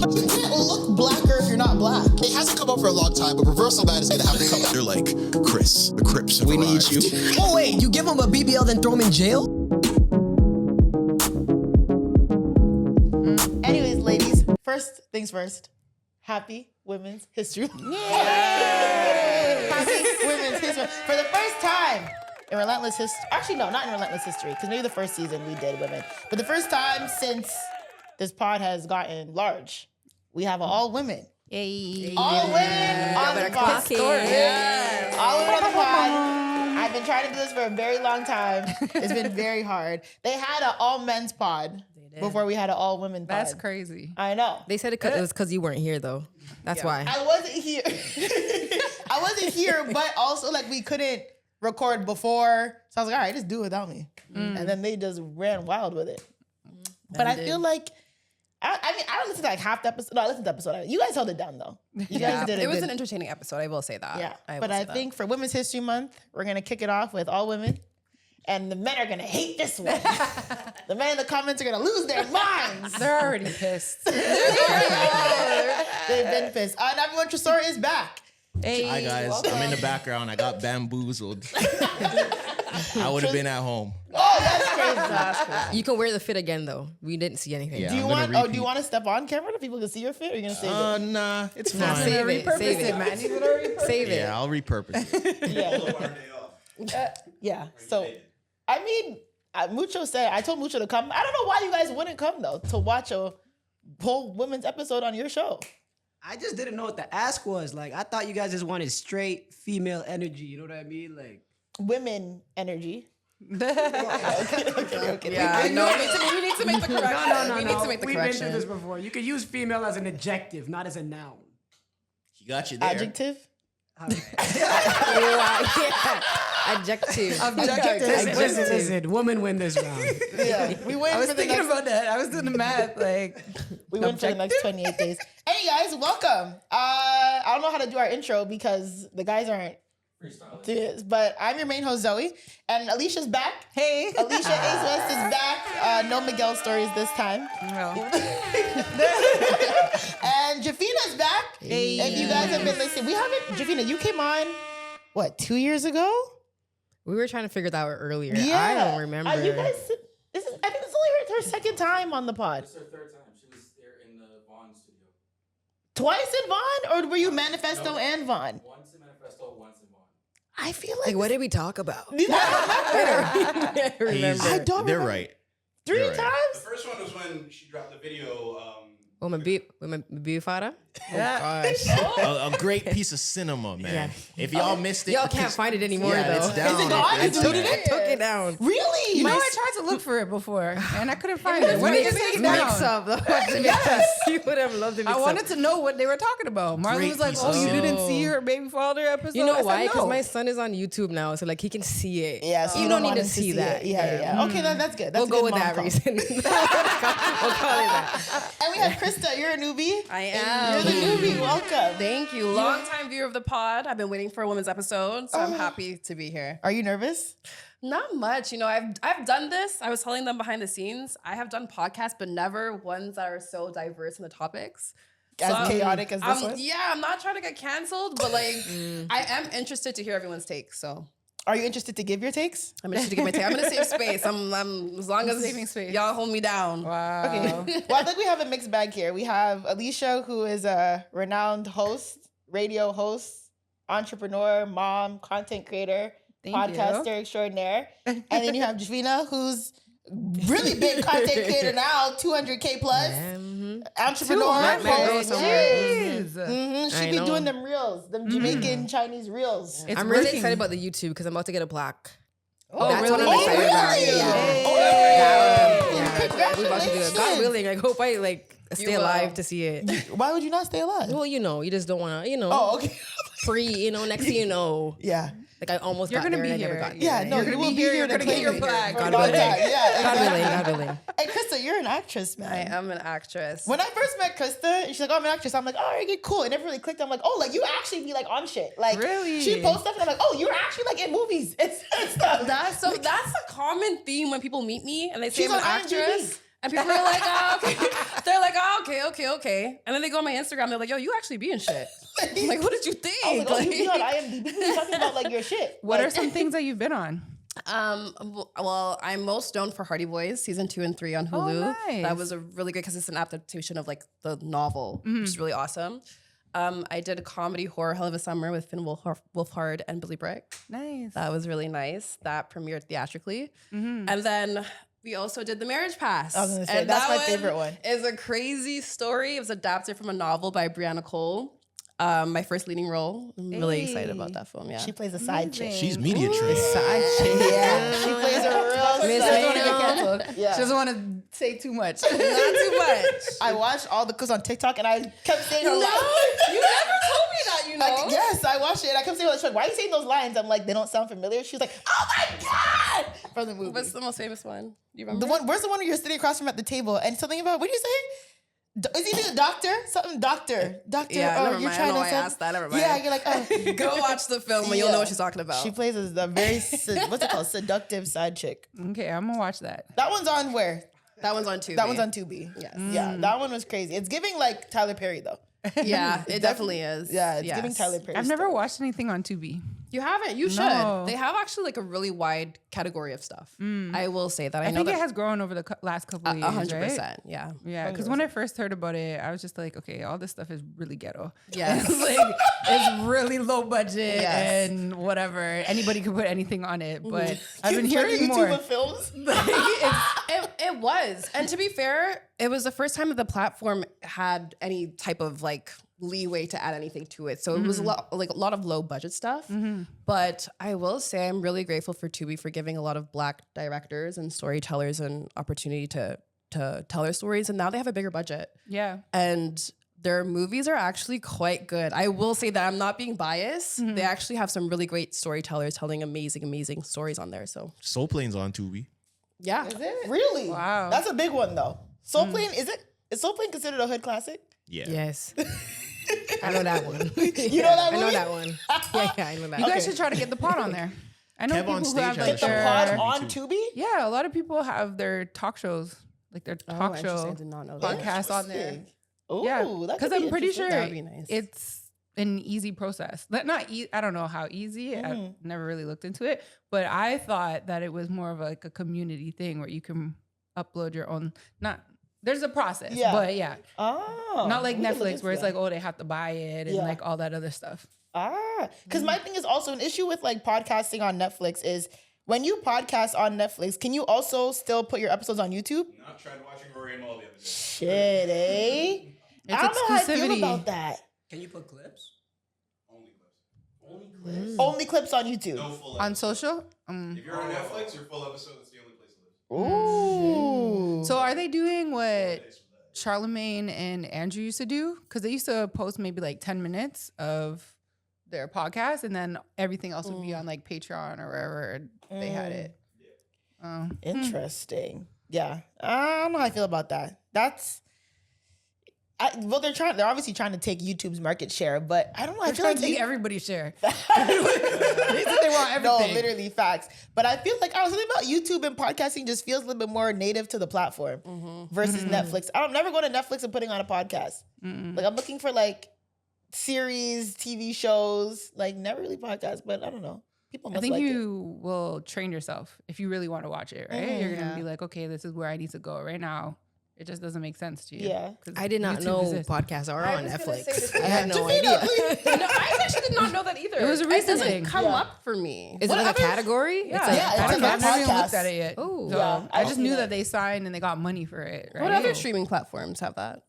You can't look blacker if you're not black. It hasn't come up for a long time, but Reversal Man is gonna have to come up. They're like, Chris, the Crips have We need arrived. you. Oh wait, you give him a BBL then throw him in jail? Anyways, ladies, first things first. Happy Women's History Month. Happy Women's History Month. For the first time in Relentless History, actually no, not in Relentless History, because maybe the first season we did women, but the first time since this pod has gotten large, we have all women. Yay. All women on the pod. Yeah. All women on the pod. I've been trying to do this for a very long time. It's been very hard. They had an all men's pod before we had an all women pod. That's crazy. I know. They said it was because you weren't here though. That's why. I wasn't here. I wasn't here, but also like we couldn't record before. So I was like, all right, just do it without me. And then they just ran wild with it. But I feel like, I mean, I don't listen to like half the episode. No, I listened to the episode. You guys held it down though. You guys did it. It was good. an entertaining episode, I will say that. Yeah. But I think for Women's History Month, we're going to kick it off with all women. And the men are going to hate this one. The men in the comments are going to lose their minds. They're already pissed. They've been pissed. And everyone, Tresor is back. Hey, Hi guys, welcome. I'm in the background. I got bamboozled. I would have been at home. Oh, that's crazy. You can wear the fit again though. We didn't see anything. Yeah. Do you I'm gonna want? Oh, do repeat. you want to step on camera so people can see your fit, or are you gonna save it? Nah, it's Nah, fine. save it. Save it. man. He's gonna repurpose. Save it. Yeah, I'll repurpose it. Yeah. So, I mean, Mucho said I told Mucho to come. I don't know why you guys wouldn't come though to watch a whole women's episode on your show. I just didn't know what the ask was. Like, I thought you guys just wanted straight female energy. You know what I mean? Like, Women energy. Okay. Yeah, no, we need to make the correction. no. We need to make the We've been correction. through this before. You could use female as an adjective, not as a noun. He got you there. Adjective. Adjective. Listen, woman win this round. Yeah, we win I was for the thinking next. about that. I was doing the math. Like, We win for the next 28 days. Hey guys, welcome. I don't know how to do our intro because the guys aren't. But I'm your main host, Zoe, and Alicia's back. hey. Alicia Ace West is back. No Miguel stories this time. And Jephina's back. Hey. If you guys have been listening, we haven't. Jephina, you came on, what, 2 years ago? We were trying to figure that out earlier. Yeah. I don't remember. You guys, I think it's only her second time on the pod. It's her third time. She was there in the Vaughn studio. Twice in Vaughn, or were you Manifesto and Vaughn? Once in Manifesto, once in Vaughn. I feel like, Like, what did we talk about? I don't remember. I don't They're remember. right. 3 You're right. The times? first one was when she dropped the video. Woman Bufada? Yeah. A great piece of cinema, man. If y'all missed it, Y'all can't find it anymore yeah, though. it's down. Is it gone? I You took deleted it? it down. Really? You know, I tried to look for it before, and I couldn't find it. When did you take it Mix down? up though. You would have loved to mix I up. wanted to know what they were talking about. Marlon Great was like, piece "Oh, of you cinema. didn't see her baby father episode?" You know I said, why? Because no. my son is on YouTube now, so like he can see it. Yeah, so you don't need want to him see that. it. Yeah. Okay, that's good. That's We'll a go good with mom that call. reason. We'll call it that. And we have Krista. You're a newbie. I You're am. the newbie. Welcome. Thank you. Long-time viewer of the pod. I've been waiting for a women's episode, so I'm happy to be here. Are you nervous? Not much. You know, I've done this. I was telling them behind the scenes. I have done podcasts, but never ones that are so diverse in the topics. As chaotic as this one? Yeah, I'm not trying to get canceled, but like, I am interested to hear everyone's takes. So Are you interested to give your takes? I'm interested to give my take. I'm gonna save space. I'm as long as saving space. y'all hold me down. Wow. Okay. Well, I think we have a mixed bag here. We have Alicia, who is a renowned host, radio host, entrepreneur, mom, content creator, podcaster extraordinaire. And then you have Jephina, who's really big content creator now, 200K plus, entrepreneur. She I be know. doing them reels, them Jamaican Chinese reels. It's I'm really working. excited about the YouTube because I'm about to get a plaque. Oh, That's really? what I'm excited about. really? Yeah. Oh, Yeah, we're about to do it. God congratulations. willing, I hope I stay will. alive to see it. Why would you not stay alive? Well, you just don't want to, Oh, okay. next thing you know, Yeah. like I almost You're got gonna there be and I never here. got there. Yeah, no, You're you gonna will be be here, here you're to gonna get claim your it. plaque. For a God long willing. time. Yeah, God exactly. willing, God willing. Hey, Krista, you're an actress, man. I am an actress. When I first met Krista, and she's like, "Oh, I'm an actress." I'm like, "Oh, okay, cool." It never really clicked. I'm like, "Oh, like you actually be like on shit." Like, Really? she posts stuff, and I'm like, "Oh, you're actually like in movies and stuff." That's a common theme when people meet me and they say She's I'm an on IMDb. actress. And people are like, oh, okay. They're like, oh, okay. And then they go on my Instagram. They're like, yo, you actually be in shit. I'm like, what did you think? I was like, oh, you be on IMDb. You're talking about like your shit. What Like, are some things that you've been on? Well, I'm most known for Hardy Boys season 2 and 3 on Hulu. Nice. That was a really good because it's an adaptation of like the novel, which is really awesome. I did a comedy horror Hell of a Summer with Finn Wolfhard and Billy Brick. Nice. That was really nice. That premiered theatrically. And then we also did The Marriage Pass. I was gonna say, that's my favorite one. Is a crazy story. It was adapted from a novel by Brianna Cole. My first leading role. I'm really excited about that film. Yeah. She plays a side chick. She's media trained. Side chick. Yeah, she plays a real She side doesn't want to get chick. canceled. Yeah. She doesn't want to say too much. Not too much. I watched all the clips on TikTok and I kept saying her lines. You never told me that, you know. Yes, I watched it and I kept saying, like, why are you saying those lines? I'm like, they don't sound familiar. She's like, oh my God! From the movie. What's the most famous one? Do you remember? Where's the one where you're sitting across from at the table and something about, what do you say? Is he the doctor? Something doctor. Yeah, or never mind. I know I asked that. Never mind. Yeah, you're like, oh. Go watch the film and you'll know what she's talking about. She plays as a very, what's it called? Seductive side chick. Okay, I'm gonna watch that. That one's on where? That one's on Tubi. That one's on Tubi. Yes. Yeah, that one was crazy. It's giving like Tyler Perry though. Yeah, it definitely is. Yeah, it's giving Tyler Perry. I've never stuff. watched anything on Tubi. You haven't. You should. No. They have actually like a really wide category of stuff. I will say that. I I know think that it has grown over the last couple of years, 100%. right? Yeah. Yeah, because when I first heard about it, I was just like, okay, all this stuff is really ghetto. Yes. It's really low budget Yes. and whatever. Anybody could put anything on it, but I've been It's like hearing YouTube more. of films. It was. And to be fair, it was the first time that the platform had any type of like leeway to add anything to it. So it was a lot of low budget stuff. But I will say I'm really grateful for Tubi for giving a lot of Black directors and storytellers an opportunity to tell their stories. And now they have a bigger budget. Yeah. And their movies are actually quite good. I will say that I'm not being biased. They actually have some really great storytellers telling amazing stories on there. So Soul Plane's on Tubi. yeah. Is it? Really? Wow. That's a big one though. Soul Plane, is Soul Plane considered a hood classic? Yeah. Yes. I know that one. You know that I movie? know that one. Yeah, I know that You one. guys should try to get the pod on there. I know Kev people on who stage have has like a The show. pod their, on Tubi? yeah, a lot of people have their talk shows, like their talk interesting. show I did not know that. podcasts on there. Interesting. Ooh, Yeah, that could because be I'm pretty interesting. sure That would be nice. it's an easy process. I don't know how easy. I've never really looked into it, but I thought that it was more of like a community thing where you can upload your own. There's a process, Yeah. but yeah, Oh, not like we can look Netflix into where it's that. like, oh, they have to buy it and Yeah. like all that other stuff. Because my thing is also an issue with like podcasting on Netflix is when you podcast on Netflix, can you also still put your episodes on YouTube? I tried watching Rory and Mal the other day. Shit, eh? It's I don't know how I feel exclusivity. about that. Can you put clips? Only clips. Only clips on YouTube. No full On episode. social? If you're on Netflix, your full episode, that's the only place it lives. Ooh. So are they doing what Charlemagne and Andrew used to do? Because they used to post maybe like 10 minutes of their podcast and then everything else would be on like Patreon or wherever they had it. Oh. Interesting. Yeah. I don't know how I feel about that. They're obviously trying to take YouTube's market share, but I don't know. I They're feel trying like to take they everybody share. They said they want No, everything. literally facts. But I feel like something about YouTube and podcasting just feels a little bit more native to the platform versus Netflix. I'm never going to Netflix and putting on a podcast. Like I'm looking for like series, TV shows, like never really podcasts, but I don't know. People I must think like it. you will train yourself if you really want to watch it, right? You're going to be like, okay, this is where I need to go right now. It just doesn't make sense to you. Yeah. 'Cause I did not YouTube know exists. podcasts are on was gonna Netflix. say the same I had no Jephina, idea. please. No, I actually did not know that either. It was a recent It doesn't thing. come Yeah. up for me. Is it like a category? Yeah, It's like Yeah, it's I've like never even podcast. looked at it yet. Oh. So Yeah, I I just see knew that. that they signed and they got money for it. Right? What other streaming platforms have that?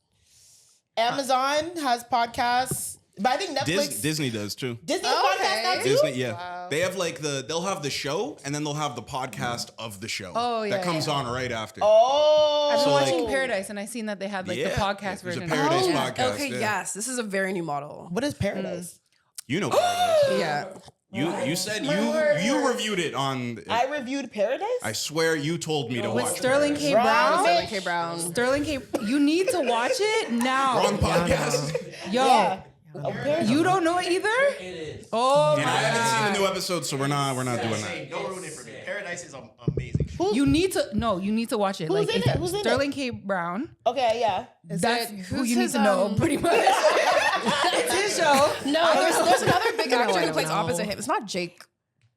Amazon has podcasts, but I think Netflix, Disney does too. Disney podcast now too. Disney, yeah. They have like they'll have the show and then they'll have the podcast of the show. Oh, yeah, That comes on right after. Oh, I've been So, like- watching Paradise and I seen that they had like the podcast there's version. a Paradise Oh, podcast. Okay, yeah. yes. This is a very new model. what is Paradise? You know Paradise. Yeah. You said word. you reviewed it on. I reviewed Paradise. I swear you told me to With watch Sterling Paradise. K. Brown. Right. K. Brown. Sterling K. You need to watch it now. Wrong podcast. Yo, Yeah. Oh, Paradise. you don't know it either? It is. Oh And my I haven't seen God. the new episode, so we're not doing that. Don't ruin it for me. Paradise is an amazing show. You need to watch it. Who's in it? ASAP. Who's in it? Sterling K. Brown. Okay, yeah. That's who who's you need his, to know, pretty much. It's his show. No, there's another big actor I who don't plays know. opposite him. It's not Jake.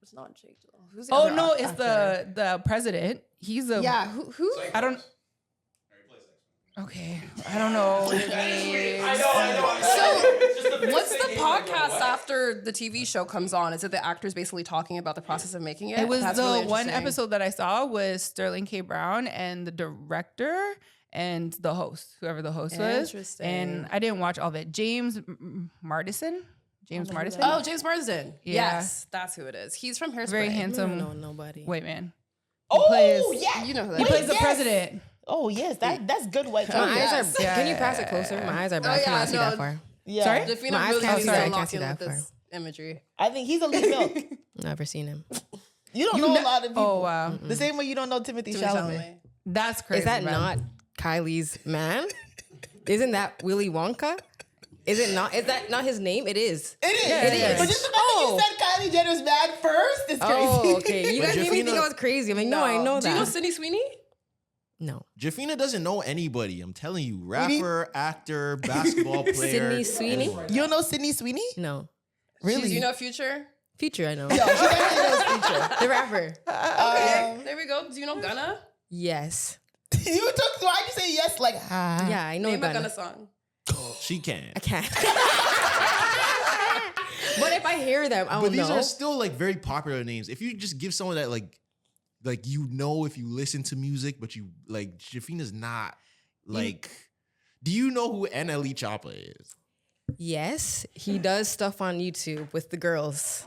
It's not Jake. Who's the Oh other no, it's actor? the president. He's a Yeah, who? I don't. Okay, I don't know. So, what's the podcast after the TV show comes on? Is it the actors basically talking about the process of making it? It was That's the really one interesting. episode that I saw was Sterling K. Brown and the director and the host, whoever the host was. Interesting. And I didn't watch all of it. James Martison. James Martison. Oh, James Marsden. Yeah. Yes, that's who it is. He's from Hairspray. Very handsome. No, nobody. White man. Oh, yeah. You know who that He is. plays the yes. president. Oh, yes. That's good white My talent. eyes are. Yeah. Can you pass it closer? My eyes are bad. I cannot see that far. Yeah. Sorry? Jephina My eyes really can't needs see to that. I lock can't see in with that this imagery. I think he's a lead milk. Never seen him. You don't know a lot of people. Oh wow, The same way you don't know Timothy Chalamet. that's crazy. Is that man. not Kylie's man? Isn't that Willy Wonka? Is it not? Is that not his name? It is. It is. Yeah, It yeah, is. But yeah. just the fact that you said Kylie Jenner's bad first is crazy. Oh, okay. You But guys made me Jephina- think I was crazy. I'm like, no, I know Do you know that. Sydney Sweeney? No. Jephina doesn't know anybody. I'm telling you, rapper, actor, basketball player. Sydney Sweeney? You don't know Sydney Sweeney? No. Really? You know Future? Future, I know. Yo, she definitely knows Future. The rapper. There we go. Do you know Gunna? Yes. You took. Why'd you say yes? Like, Yeah, I know Name a Gunna. Gunna song. She can. I can't. But if I hear them, I But don't these know. are still like very popular names. If you just give someone that like you know if you listen to music, but you like Jephina's not like. Do you know who NLE Choppa is? Yes, he does stuff on YouTube with the girls.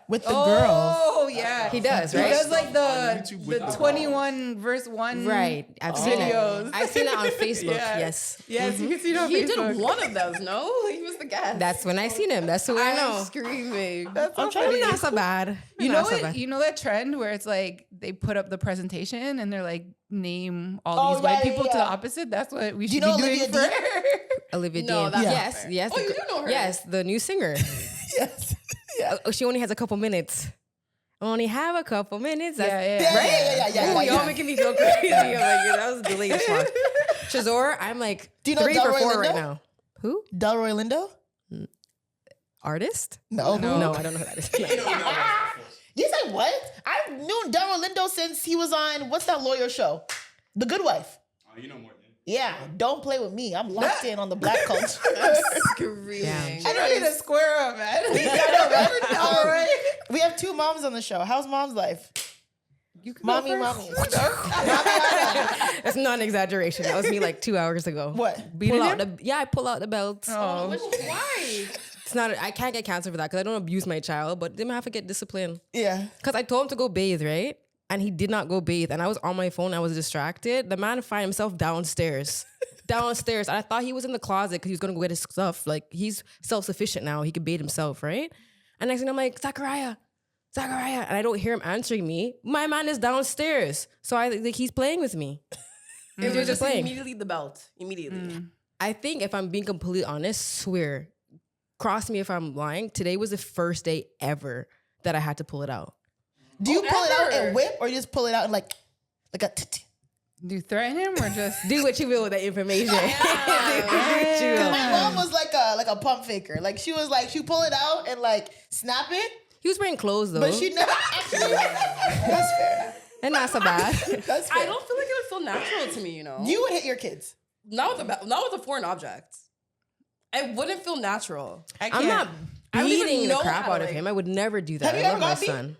with the girls. Oh yeah, He does, He right? does like YouTube with the the 21 verse 1. Right. I've seen Videos. it. I've seen it on Facebook. Yeah. Yes. Yes, you can see it on He Facebook. did one of those, no? He was the guest. That's when I seen him. That's who I I'm know. screaming. I'm trying to Not so bad. You Not know so what? bad. You know that trend where it's like they put up the presentation and they're like name all Oh, these white yeah, people yeah, to yeah. the opposite. That's what we Do you should know be doing Olivia for Dean? her. Olivia No, Dean. that's not Yes. fair. Yes. Oh, you do know her. Yes, the new singer. Yes. Yeah. Oh, she only has a couple minutes. Only have a couple minutes. Yeah, That's- yeah. Yeah. Ooh, y'all making me feel crazy. I'm like, yeah, that was the latest one. Tresor, I'm like Do you know 3 for Delroy 4 right Lindo? now. Who? Delroy Lindo? Artist? No. No, I don't know who that is. You said what? I've known Delroy Lindo since he was on, what's that lawyer show? The Good Wife. Oh, you know more than Yeah, don't play with me. I'm locked in on the black culture. Screaming. I don't need to square up, man. We have 2 moms on the show. How's mom's life? You can go Mommy. first. That's not an exaggeration. That was me like 2 hours ago. What? Beating Pull him? out the I pull out the belts. Oh. Why? It's not. I can't get cancer for that because I don't abuse my child, but they might have to get disciplined. Yeah. Because I told him to go bathe, right? And he did not go bathe. And I was on my phone. I was distracted. The man found himself downstairs. And I thought he was in the closet because he was going to go get his stuff. Like, he's self-sufficient now. He could bathe himself, right? And next thing I'm like, Zachariah. And I don't hear him answering me. My man is downstairs. So I think he's playing with me. It was just playing. immediately the belt. Immediately. I think if I'm being completely honest, swear, cross me if I'm lying, today was the first day ever that I had to pull it out. Do you pull it out ever. and whip or you just pull it out and like a Do you threaten him or just Do what you will with that information. Do what you Cause will. my mom was like a pump faker. Like she was like, she pull it out and like snap it, He was wearing clothes though. but she never actually. That's fair. and not so bad. That's fair. I don't feel like it would feel natural to me, you know? You would hit your kids. Not with a foreign object. It wouldn't feel natural. I'm not I don't even beating the know crap how to, out of like- him. I would never do that. Have you I ever love my got beat? son.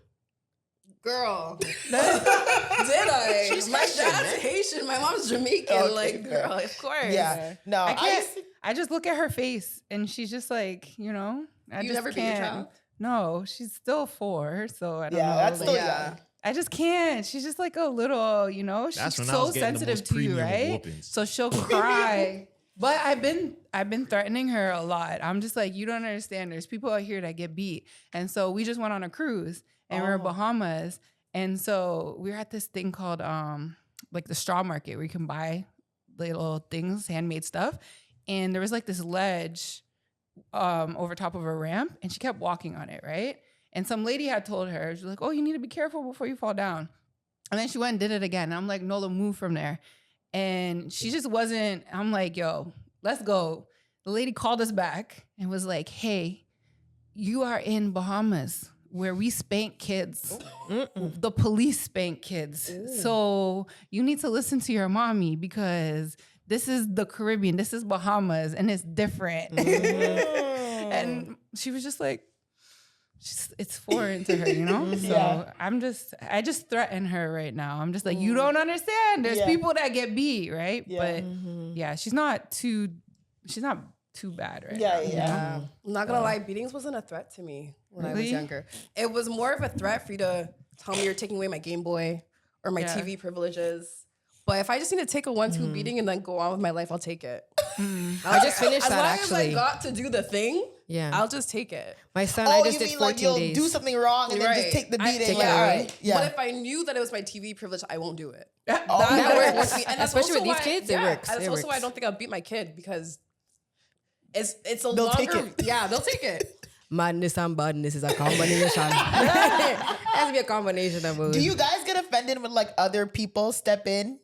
Girl. Did I? My dad's Haitian. My mom's Jamaican. Okay, like, fair. girl, of course. Yeah. No, I I can't. used to- I just look at her face and she's just like, you know, I You just never beat your can't. child? No, she's still 4, so I don't Yeah, know. that's still like, young. I just can't. She's just like a little, you know, she's That's when I so was getting the sensitive most to you, premium of right? whoopings. So she'll cry. But I've been threatening her a lot. I'm just like, you don't understand. There's people out here that get beat. And so we just went on a cruise and we we're in Bahamas. And so we were at this thing called like the straw market where you can buy little things, handmade stuff. And there was like this ledge over top of a ramp and she kept walking on it, right? And some lady had told her, she's like, oh, you need to be careful before you fall down. And then she went and did it again. And I'm like, Nola, move from there. And she just wasn't, I'm like, yo, let's go. The lady called us back and was like, hey, you are in Bahamas where we spank kids. The police spank kids. So you need to listen to your mommy because this is the Caribbean. This is Bahamas and it's different. And she was just like, it's foreign to her, you know? So I just threaten her right now. I'm just like, you don't understand. There's people that get beat, right? Yeah. But she's not too bad right now. Yeah. I'm not gonna lie, beatings wasn't a threat to me when I was younger. It was more of a threat for you to tell me you're taking away my Game Boy or my TV privileges. But if I just need to take a 1-2 beating and then go on with my life, I'll take it. I just finished that actually. As long as I got to do the thing, yeah, I'll just take it. My son, I just did 14 like you'll days. do something wrong and then just take the beating. take Like, it all away. right. Yeah. But if I knew that it was my TV privilege, I won't do it. That works works. with me. And that's Especially also with these kids, it works. That's It also why I works. don't think I'll beat my kid because it's a They'll longer. take it. Yeah, they'll take it. Madness and badness is a combination. It has to be a combination of both. Do you guys get offended when like other people step in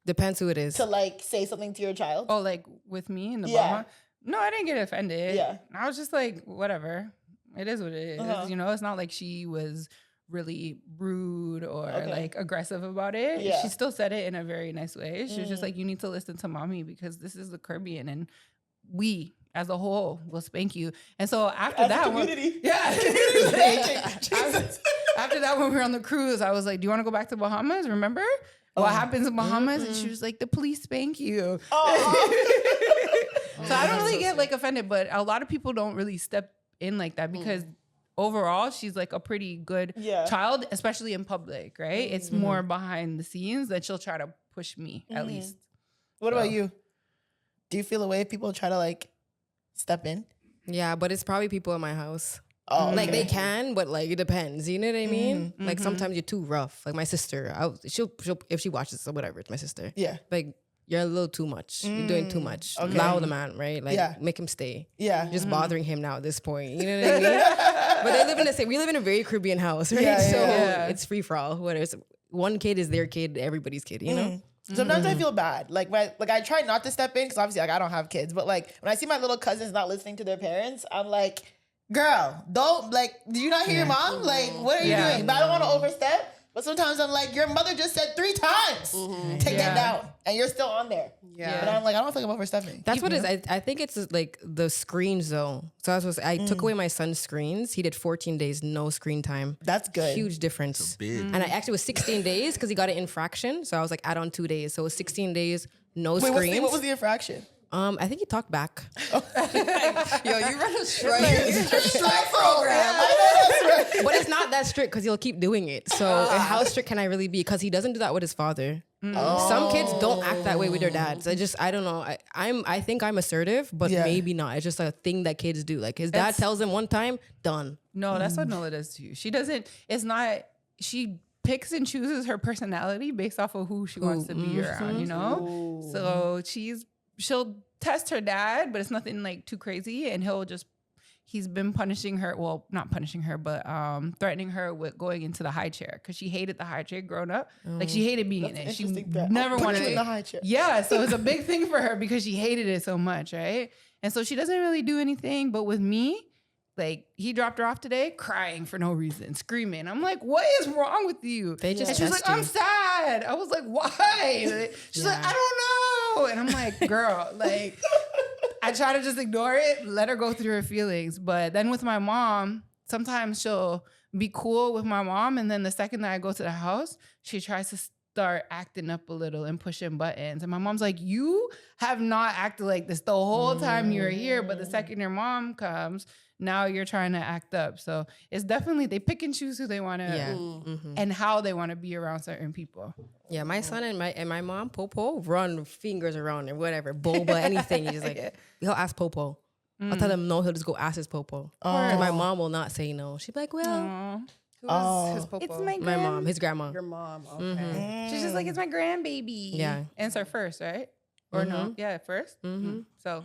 Depends who it is. to like say something to your child? Oh, like with me in the Yeah. Bahamas? No, I didn't get offended. Yeah. I was just like, whatever. It is what it is. You know, it's not like she was really rude or like aggressive about it. Yeah. She still said it in a very nice way. She was just like, you need to listen to mommy because this is the Caribbean and we as a whole will spank you. And so after As a that, community. after that, when we were on the cruise, I was like, do you want to go back to Bahamas? Remember what happens in Bahamas? And she was like, the police spank you. So I don't really get like offended, but a lot of people don't really step in like that because overall she's like a pretty good child, especially in public, right? It's more behind the scenes that she'll try to push me at least. What about you? Do you feel a way if people try to like step in? Yeah, but it's probably people in my house. Oh, Like they can, but like it depends. You know what I mean? Like sometimes you're too rough. Like my sister, she'll if she watches or whatever, it's my sister. Yeah. Like you're a little too much. You're doing too much. Allow the man, right? Like make him stay. Yeah. You're just bothering him now at this point. You know what I mean? But they live in the same. We live in a very Caribbean house, right? So it's free for all. Whether it's one kid is their kid, everybody's kid. You know. Sometimes I feel bad. Like when I try not to step in because obviously like I don't have kids. But like when I see my little cousins not listening to their parents, I'm like, girl, don't like. Did you not hear your mom? Like, what are you doing? But I don't want to overstep. But sometimes I'm like, your mother just said 3 times, take that down, and you're still on there. Yeah. But I'm like, I don't feel like I'm overstepping. That's what it is. I think it's like the screens though. So I took away my son's screens. He did 14 days, no screen time. That's good. Huge difference. Big. And I actually was 16 days because he got an infraction. So I was like, add on 2 days. So it was 16 days, no Wait, screens. what was the infraction? I think he talked back. Yo, you run a strike program. But it's not that strict because he'll keep doing it. So how strict can I really be? Because he doesn't do that with his father. Some kids don't act that way with their dads. I don't know. I think I'm assertive, but maybe not. It's just a thing that kids do. Like his dad tells him one time, done. No, that's what Nola does to you. She doesn't, it's not, she picks and chooses her personality based off of who she wants to be around, you know? So she'll test her dad, but it's nothing like too crazy. And he's been punishing her. Well, not punishing her, but threatening her with going into the high chair because she hated the high chair growing up. Like she hated being in it. She never wanted in it. the high chair. Yeah, so it's a big thing for her because she hated it so much, right? And so she doesn't really do anything. But with me, like he dropped her off today, crying for no reason, screaming. I'm like, what is wrong with you? They just and she's like, test you. I'm sad. I was like, why? She's like, I don't know. And I'm like, girl, like, I try to just ignore it, let her go through her feelings. But then with my mom, sometimes she'll be cool with my mom. And then the second that I go to the house, she tries to start acting up a little and pushing buttons. And my mom's like, you have not acted like this the whole time you were here. But the second your mom comes, now you're trying to act up. So it's definitely, they pick and choose who they want to and how they want to be around certain people. Yeah, my son and my mom, Popo, run fingers around or whatever, boba, anything. He's just like, he'll ask Popo. I'll tell him no, he'll just go ask his Popo. And my mom will not say no. She'd be like, well, Who is his popo? It's my my mom, his grandma. Your mom. Okay. She's just like, it's my grandbaby. Yeah. And it's her first, right? Or no? Yeah, 1st. So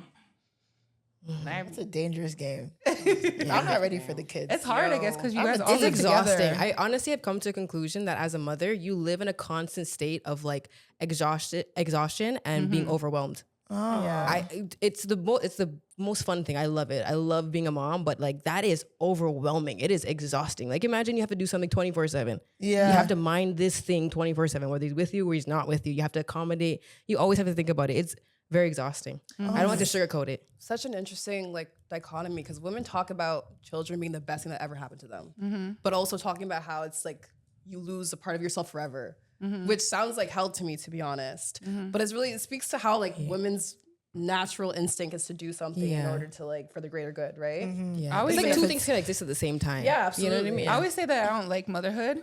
It's a dangerous game. I'm not ready for the kids. It's hard, I guess, because you guys all It's live exhausting. together. I honestly have come to a conclusion that as a mother, you live in a constant state of like exhaustion and being overwhelmed. It's the most fun thing. I love it. I love being a mom, but like that is overwhelming. It is exhausting. Like imagine you have to do something 24/7. Yeah. You have to mind this thing 24/7, whether he's with you or he's not with you. You have to accommodate. You always have to think about it. It's very exhausting. I don't like to sugarcoat it. Such an interesting like dichotomy because women talk about children being the best thing that ever happened to them, but also talking about how it's like you lose a part of yourself forever, which sounds like hell to me, to be honest. But it speaks to how like women's natural instinct is to do something in order to like for the greater good, right? Yeah. I always It's like say two if things can exist at the same time. Yeah, absolutely. You know what I mean? I always say that I don't like motherhood,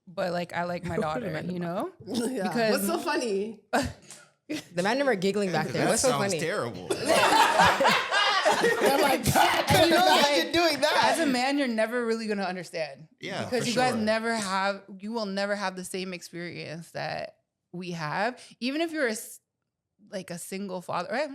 but like I like my daughter, you know? Yeah. Because What's so funny? The man never giggling back there. That What's so sounds funny? terrible. I'm like, God, can you imagine doing that? as a man, you're never really gonna understand. Yeah, Because for you guys sure. you will never have the same experience that we have. Even if you're like a single father, right?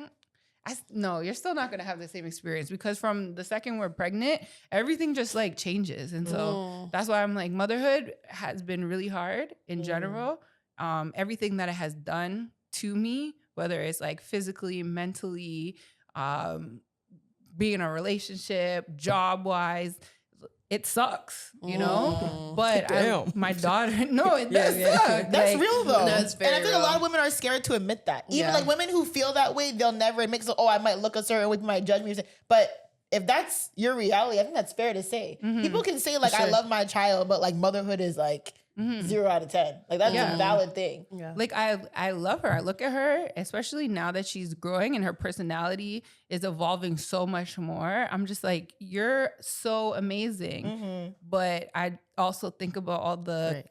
No, you're still not gonna have the same experience because from the second we're pregnant, everything just like changes. And so that's why I'm like, motherhood has been really hard in general. Everything that it has done to me, whether it's like physically, mentally, being in a relationship, job-wise, it sucks, you know? But my daughter, no, it does suck. That's Like, real though. That's And I very think a lot real. of women are scared to admit that. Even Yeah. like women who feel that way, they'll never admit, so, oh, I might look a certain way, people might judge me. But if that's your reality, I think that's fair to say. People can say like, I love my child, but like motherhood is like 0 out of 10. Like that's a valid thing. Yeah. Like I love her. I look at her, especially now that she's growing and her personality is evolving so much more. I'm just like, you're so amazing. But I also think about all the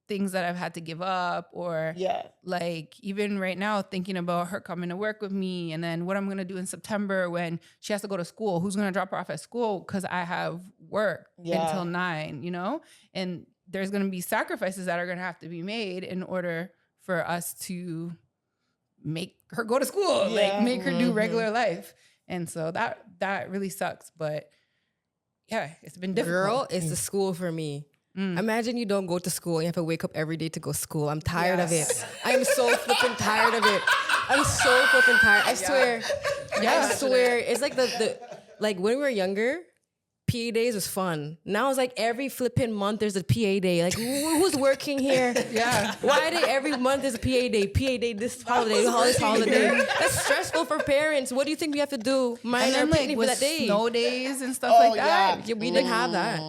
things that I've had to give up or like even right now thinking about her coming to work with me and then what I'm going to do in September when she has to go to school. Who's going to drop her off at school because I have work until 9, you know? And there's going to be sacrifices that are going to have to be made in order for us to make her go to school, like make her do regular life. And so that really sucks. But yeah, it's been difficult. Girl, it's the school for me. Imagine you don't go to school and you have to wake up every day to go to school. I'm tired of it. I am so flipping tired of it. I'm so flipping tired. I swear. I swear. It's like the like when we were younger, PA days was fun. Now it's like every flipping month there's a PA day. Like who's working here? Why did every month there's a PA day? PA day this holiday, this holiday. That's stressful for parents. What do you think we have to do? Mind our picnic for that day. Snow days and stuff like that. Yeah, we didn't have that.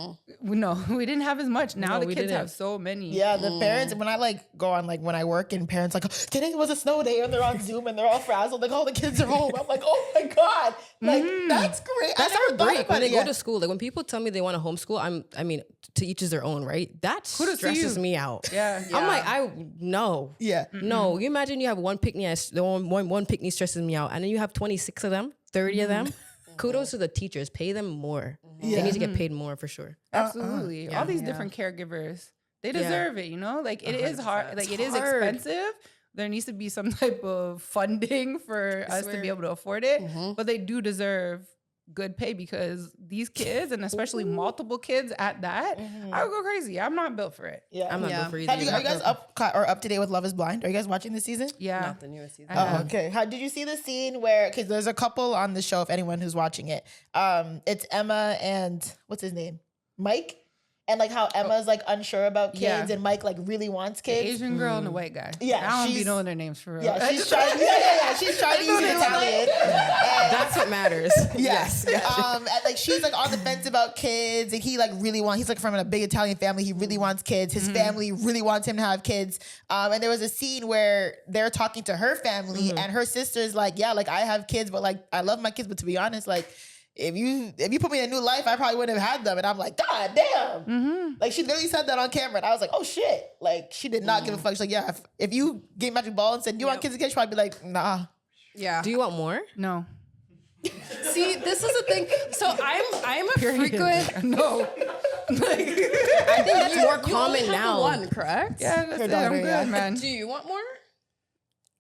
No, we didn't have as much. Now the we kids didn't. have so many. Yeah, the parents, when I like go on like when I work and parents like, today was a snow day and they're on Zoom and they're all frazzled, like all the kids are home. I'm like, oh my God. Like that's great. That's I our never thought break about when they it go yet. to school. Like when people tell me they want to homeschool, I mean, to each is their own, right? That Kudos to stresses you. me out. Yeah. I'm like, no. Yeah. No, you imagine you have one picnic, one picnic stresses me out, and then you have 26 of them, 30 of them. Kudos to the teachers. Pay them more. They need to get paid more for sure. Absolutely. All these different caregivers, they deserve it, you know? Like it is hard. Like it is expensive. There needs to be some type of funding for us to be able to afford it. But they do deserve good pay because these kids, and especially multiple kids at that, I would go crazy. I'm not built for it. Yeah. I'm not good for either. Are you guys up to date with Love is Blind? Are you guys watching this season? Yeah. Not the newest season. Oh, okay. How did you see the scene where, because there's a couple on the show, if anyone who's watching it, it's Emma and what's his name? Mike? And like how Emma's like unsure about kids and Mike like really wants The kids. Asian girl and the white guy. Yeah, I don't be she's- knowing their names for real. Yeah, she's trying. She's trying to use an Italian. That's what matters. Yes. And like she's like on the fence about kids, and he like really wants. He's like from a big Italian family. He really wants kids. His family really wants him to have kids. And there was a scene where they're talking to her family, and her sister's like, "Yeah, like I have kids, but like I love my kids, but to be honest, like." If you put me in a new life, I probably wouldn't have had them. And I'm like, God damn. Like she literally said that on camera. And I was like, oh shit. Like she did not give a fuck. She's like, yeah, if you gave magic ball and said, you want kids again? She'd probably be like, nah. Yeah. Do you want more? No. See, this is the thing. So I'm a frequent. No. I think that's more You only common have the now. one, correct? Yeah, that's it. daughter, I'm good, yeah. man. Do you want more?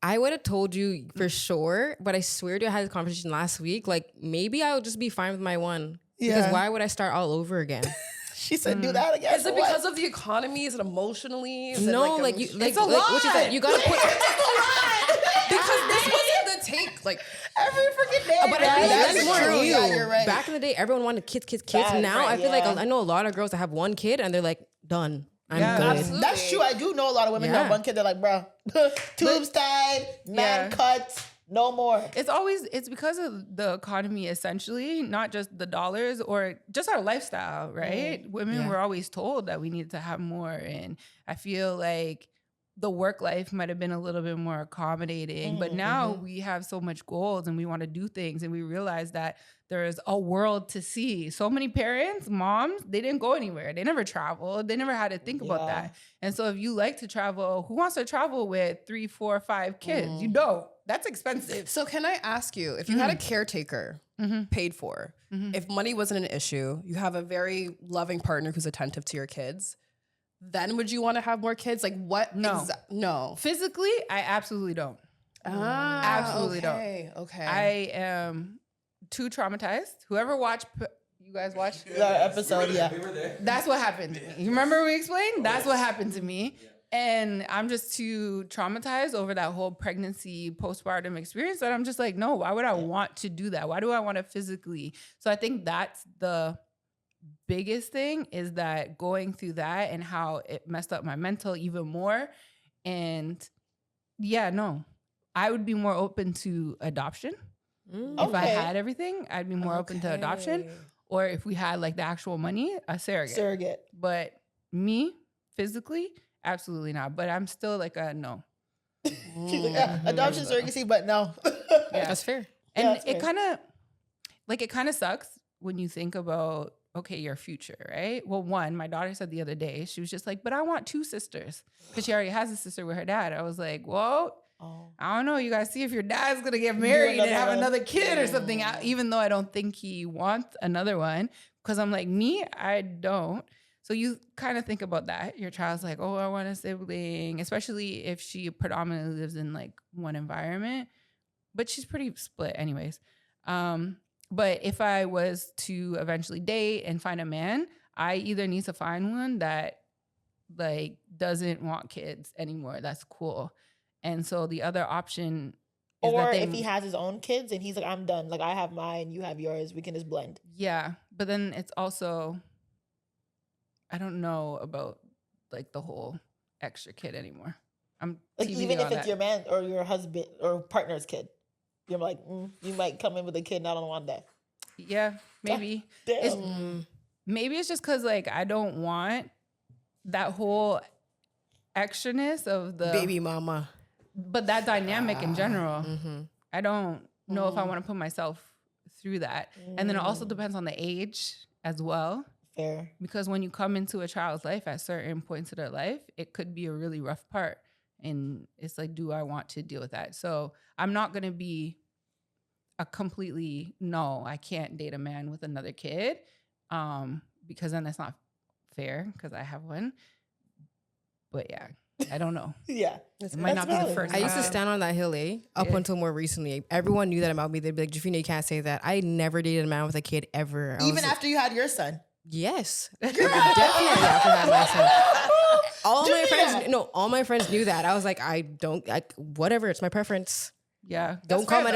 I would have told you for sure, but I swear to you, I had this conversation last week. Like, maybe I would just be fine with my one. Yeah. Because why would I start all over again? She said, "Do that again." Is it because of the economy? Is it emotionally? Is No, it like you, like, it's a like lot. what you said, you gotta put. Because this wasn't the take. Like every freaking day. But I feel like that's that's more true. new. Yeah, you're right. Back in the day, everyone wanted kids. That's Now right, I feel like yeah. I know a lot of girls that have one kid and they're like, done. I'm Yeah, good. absolutely. That's true. I do know a lot of women who have Yeah. one kid. They're like, bro, tubes tied, man cuts, no more. It's because of the economy, essentially, not just the dollars or just our lifestyle, right? Women were always told that we needed to have more. And I feel like the work life might have been a little bit more accommodating, but now we have so much goals and we want to do things, and we realize that there's a world to see. So many parents, moms, they didn't go anywhere. They never traveled. They never had to think about that. And so if you like to travel, who wants to travel with 3, 4, 5 kids? You don't. That's expensive. So can I ask you, if you had a caretaker paid for, if money wasn't an issue, you have a very loving partner who's attentive to your kids, then would you want to have more kids? Like what? No. No. Physically, I absolutely don't. Absolutely don't. Okay. I am too traumatized. Whoever watched, you guys watched? The episode, yeah. That's what happened to me. You remember we explained? That's what happened to me. And I'm just too traumatized over that whole pregnancy, postpartum experience that I'm just like, no, why would I want to do that? Why do I want to physically? So I think that's the biggest thing, is that going through that and how it messed up my mental even more. And yeah, no, I would be more open to adoption. If I had everything, I'd be more open to adoption. Or if we had like the actual money, a surrogate. But me, physically, absolutely not. But I'm still like a no. She's like, yeah, adoption, surrogacy, but no. Yeah. That's fair. And that's it fair. kind of sucks when you think about, okay, your future, right? Well, one, my daughter said the other day, she was just like, but I want 2 sisters, because she already has a sister with her dad. I was like, well, I don't know. You guys see if your dad's going to get married and have another kid or something, even though I don't think he wants another one, because I'm like, me, I don't. So you kind of think about that. Your child's like, oh, I want a sibling, especially if she predominantly lives in like one environment, but she's pretty split anyways. But if I was to eventually date and find a man, I either need to find one that like doesn't want kids anymore. That's cool. And so the other option is Or that if he has his own kids and he's like, I'm done. Like, I have mine, you have yours. We can just blend. Yeah. But then it's also, I don't know about like the whole extra kid anymore. I'm Like, TBD even if on it's that. your man or your husband or partner's kid. You're like, you might come in with a kid and I don't want that. Yeah, maybe. Damn. Maybe it's just because like I don't want that whole extraness of the Baby mama. but that dynamic in general. I don't know if I want to put myself through that. And then it also depends on the age as well. Fair. Because when you come into a child's life at certain points of their life, it could be a really rough part. And it's like, do I want to deal with that? So I'm not going to be a completely, no, I can't date a man with another kid, because then that's not fair because I have one. But yeah, I don't know. Yeah. It might not be the valid. first I used to time. stand on that hill, up until more recently. Everyone knew that about me. They'd be like, Jephina, you can't say that. I never dated a man with a kid ever. Even after you had your son. Yes. Definitely after I had my son. All my friends knew that. I was like, whatever, it's my preference. Yeah. Don't come at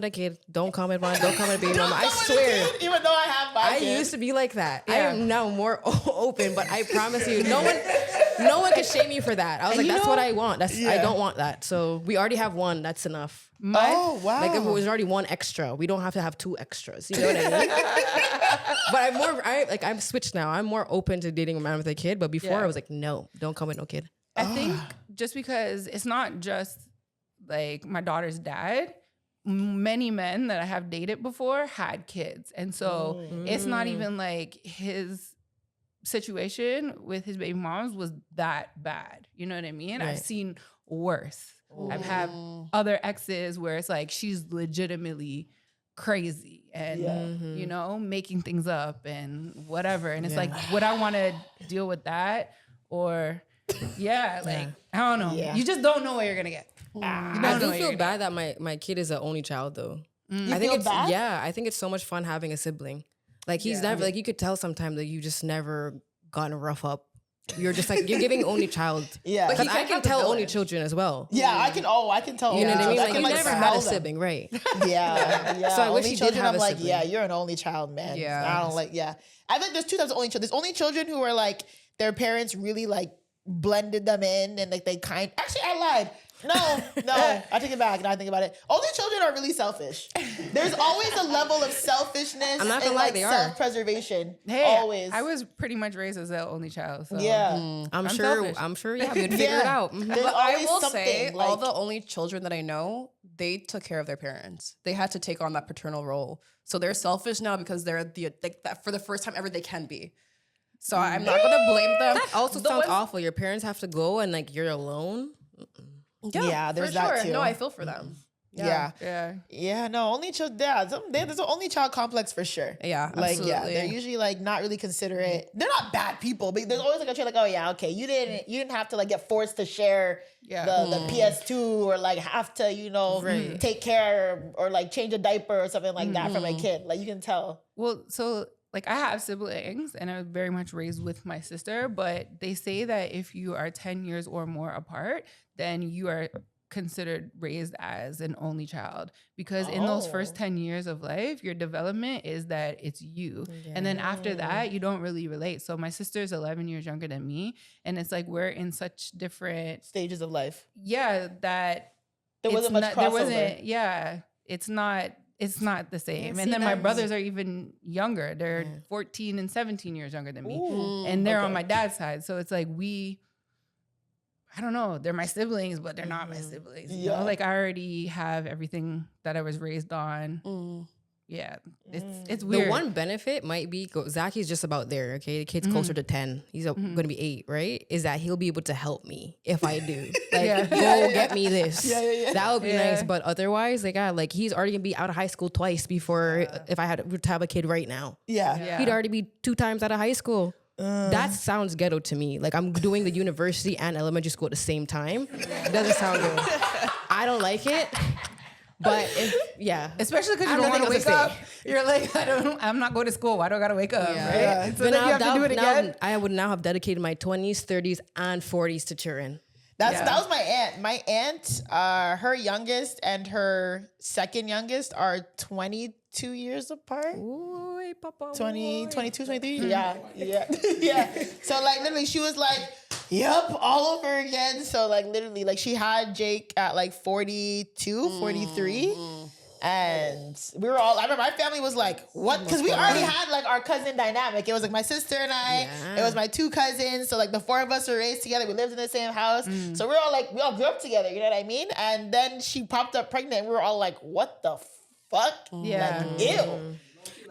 a kid. Don't come at mine. Don't come at a baby mama. I Come with the swear. kid, even though I have my I kid. used to be like that. I Yeah. am now more open, but I promise you, no one can shame you for that. I was And like, you that's know- what I want. I don't want that. So we already have one. That's enough. Oh, wow. Like if it was already one extra, we don't have to have 2 extras. You know what I mean? But I'm switched now. I'm more open to dating a man with a kid. But before Yeah. I was like, no, don't come with no kid. I think just because it's not just like my daughter's dad, many men that I have dated before had kids. And so it's not even like his situation with his baby moms was that bad. You know what I mean? Right. I've seen worse. I've had other exes where it's like she's legitimately crazy and, you know, making things up and whatever. And it's like, would I want to deal with that? Or, I don't know. Yeah. You just don't know what you're going to get. I do feel bad that my kid is an only child though. You I think feel it's bad? I think it's so much fun having a sibling. Like he's never like you could tell sometimes that you just never gotten rough up. You're just like you're giving only child. Yeah. Because But I can tell only children as well. Yeah, I can tell. You know what I mean? Like you never had a smell them. sibling, right? Yeah. So I wish only he did children, have I'm a like, sibling. yeah, you're an only child, man. Yeah. I don't like, I think there's two types of only children. There's only children who are like, their parents really like blended them in and like actually I lied. No, I take it back. Now I think about it. Only children are really selfish. There's always a level of selfishness I'm not gonna and lie, like they are. self-preservation. Hey, always. I was pretty much raised as the only child. So. Yeah. I'm sure. selfish. I'm sure. Yeah, we would figure it out. Mhm. There's But I always will something, say, all like- the only children that I know, they took care of their parents. They had to take on that paternal role. So they're selfish now because they're that for the first time ever they can be. So I'm not gonna blame them. That also The sounds ones- awful. Your parents have to go and like you're alone. Yeah, there's for that sure. too. No, I feel for them. Yeah. No, only child. Yeah, there's an only child complex for sure. Yeah, like absolutely. they're usually like not really considerate. They're not bad people, but there's always like a trait like, oh yeah, okay, you didn't have to like get forced to share the PS2 or like have to take care or like change a diaper or something like that for my kid. Like you can tell. Well, so like I have siblings and I was very much raised with my sister, but they say that if you are 10 years or more apart, then you are considered raised as an only child because in those first 10 years of life, your development is that it's you. And then after that, you don't really relate. So my sister's 11 years younger than me. And it's like, we're in such different stages of life. Yeah. That there wasn't much crossover. It's not the same. And then my brothers are even younger. They're 14 and 17 years younger than me. Ooh, and they're on my dad's side. So it's like I don't know, they're my siblings, but they're not my siblings. You know? Like I already have everything that I was raised on. Yeah, it's weird. The one benefit might be Zaki's just about there. Okay, the kid's closer to 10. He's going to be 8, right? Is that he'll be able to help me if I do. Like, go get me this. That would be nice. But otherwise, like he's already gonna be out of high school twice before if I had to have a kid right now. He'd already be 2 times out of high school. That sounds ghetto to me. Like I'm doing the university and elementary school at the same time. It doesn't sound good. I don't like it. But especially because you don't want to wake up. You're like, I'm not going to school. Why do I gotta wake up? Right? So then you have to do it again. I would now have dedicated my 20s, 30s, and 40s to children. That was my aunt. My aunt, her youngest and her second youngest are 22 years apart. Ooh, papa, 22, 23. Yeah. So like literally she was like, yep, all over again. So like literally like she had Jake at like 42, 43. And we were all, I remember my family was like, what? Because we already had like our cousin dynamic. It was like my sister and I, it was my 2 cousins. So like the 4 of us were raised together. We lived in the same house. So we all grew up together, you know what I mean? And then she popped up pregnant. We were all like, what the fuck? Yeah. Like, ew.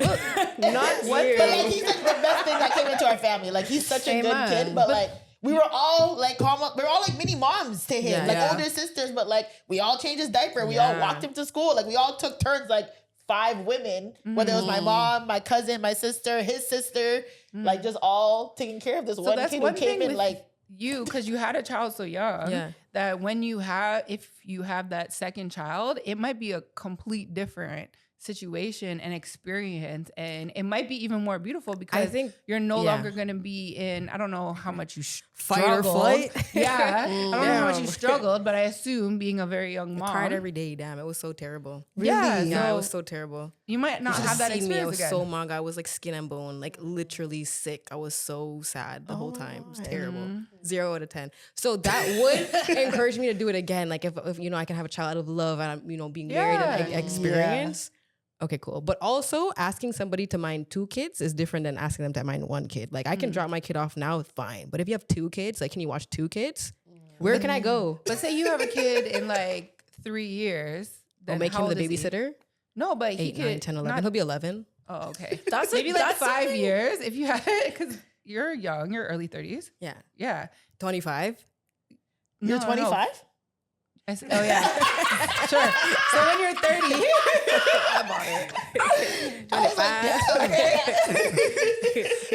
Not But like he's like the best thing that came into our family. Like he's such a good kid, but like we were all like we were all like mini moms to him, older sisters, but like we all changed his diaper. We all walked him to school. Like we all took turns, like 5 women, whether it was my mom, my cousin, my sister, his sister, like just all taking care of this one kid who came in like you, because you had a child so young that if you have that second child, it might be a complete different situation and experience, and it might be even more beautiful because I think you're no longer going to be in, I don't know how much you fight or flight. I don't know how much you struggled, but I assume being a very young mom. I cried every day. Damn, it was so terrible. Really? Yeah, it was so terrible. You might not have that experience me. I was again. so manga. I was like skin and bone, like literally sick. I was so sad the whole time. It was terrible. 0 out of 10. So that would encourage me to do it again. Like if I can have a child out of love and I'm being married and experience. Okay, cool. But also asking somebody to mind 2 kids is different than asking them to mind 1 kid. Like I can drop my kid off now, fine. But if you have 2 kids, like can you watch 2 kids? Where can I go? But say you have a kid in like 3 years. Then make how him the old is he? babysitter? No, but he 8, could 9, 10, 11. He'll be 11. Oh, okay. That's maybe like 5 years if you had it, because you're young, you're early 30s. Yeah. 25. You're 25? Oh yeah, sure. So when you're 30, I'm on it. 25.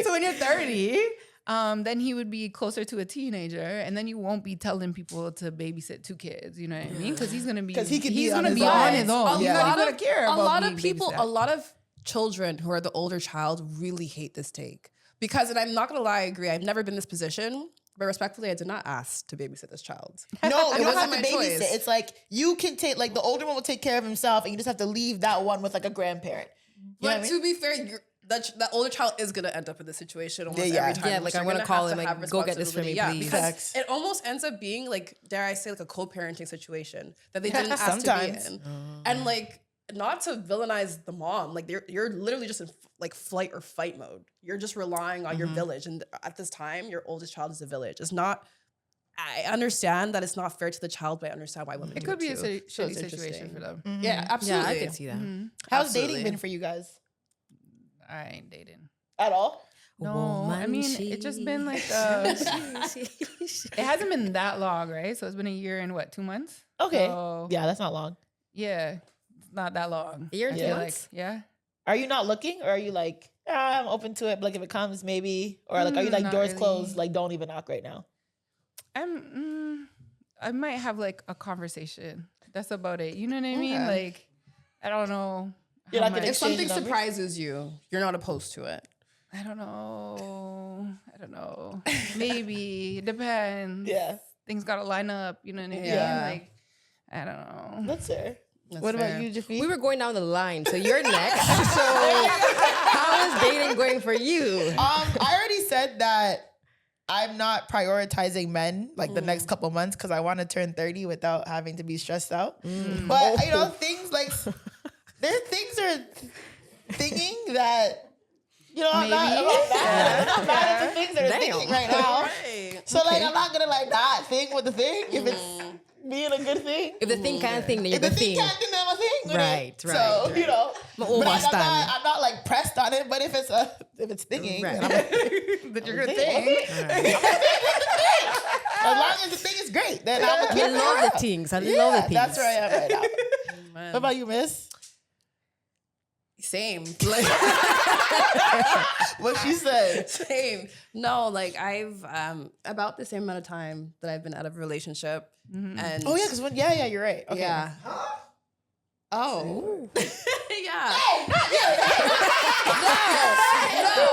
So when you're 30, then he would be closer to a teenager, and then you won't be telling people to babysit 2 kids. You know what I mean? Because he's gonna be he could he's be on gonna his be own. on his own. He's not even gonna care a about lot being of people, babysat. a lot of children who are the older child really hate this take because, and I'm not gonna lie, I agree. I've never been in this position, but respectfully, I did not ask to babysit this child. No, you don't have to my babysit. choice. It's like you can take like the older one will take care of himself, and you just have to leave that one with like a grandparent. You know But what I mean? to be fair, that older child is gonna end up in this situation almost Yeah. every time. Yeah, which like, you're I'm gonna have call to him, like, have go get this for me, responsibility. please. Because Facts. it almost ends up being like, dare I say, like a co-parenting situation that they didn't ask Sometimes. to be in, and like not to villainize the mom, like you're literally just in like flight or fight mode. You're just relying on your village, and at this time, your oldest child is a village. It's not. I understand that it's not fair to the child, but I understand why women. It do could be a too. shitty So it's situation interesting. for them. Yeah, absolutely. Yeah, I can see that. How's Absolutely. dating been for you guys I ain't dating. at all? No, I mean it just been like it hasn't been that long, right? So it's been a year and what, 2 months? Okay, So, yeah, that's not long. yeah, it's not that long. A year and I 2 feel months? Like, yeah. Are you not looking, or are you like, I'm open to it, but like if it comes, maybe, or like are you like Not doors really. closed, like don't even knock right now? I might have like a conversation. That's about it. You know what I mean? Okay. Like, I don't know. You're how not gonna much- If something Exchange numbers? surprises you, you're not opposed to it. I don't know. Maybe. It depends. Yeah. Things gotta line up. You know what I mean? Yeah. Like, I don't know. That's fair. That's What fair. about you, Jephina? We were going down the line, so you're next. So how is dating going for you? I already said that I'm not prioritizing men like the next couple months because I want to turn 30 without having to be stressed out. But you know, things like things are thinking that I'm not mad at the things that are thinking right now. Right. So like I'm not gonna like not think with the thing if it's being a good thing. If the thing can't think, then you're If the the thing thing. can't think, then I'm a thing with Right, it. right, So right. you know, I'm but overstand. I'm not like pressed on it. But if it's thinking, Right. then I'm a, But you're gonna think. as long as the thing is great, then I'm a I love the things. I love the things. That's where I am right now. What about you, Miss? Same. What she said? Same. No, like I've about the same amount of time that I've been out of a relationship. And Oh yeah, because you're right. Okay. yeah. Oh. Yeah.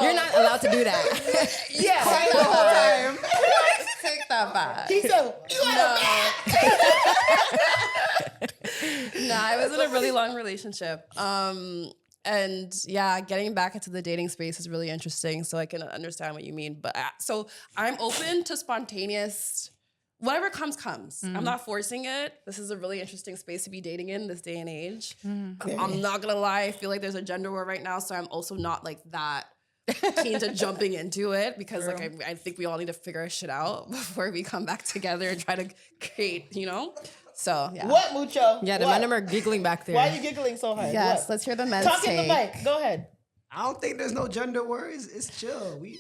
You're not allowed to do that. Yeah. Quiet the whole time. Take that back. He said, "You No, I was in a really long relationship. And yeah, getting back into the dating space is really interesting. So I can understand what you mean. But so I'm open to spontaneous, whatever comes. I'm not forcing it. This is a really interesting space to be dating in this day and age. I'm not gonna lie. I feel like there's a gender war right now. So I'm also not like that keen to jumping into it because like I think we all need to figure our shit out before we come back together and try to create, So yeah. What, Mucho? Yeah, the What? men are giggling back there. Why are you giggling so hard? Yes, What? let's hear the men's Talk in the take. mic. Go ahead. I don't think there's no gender war. It's chill. We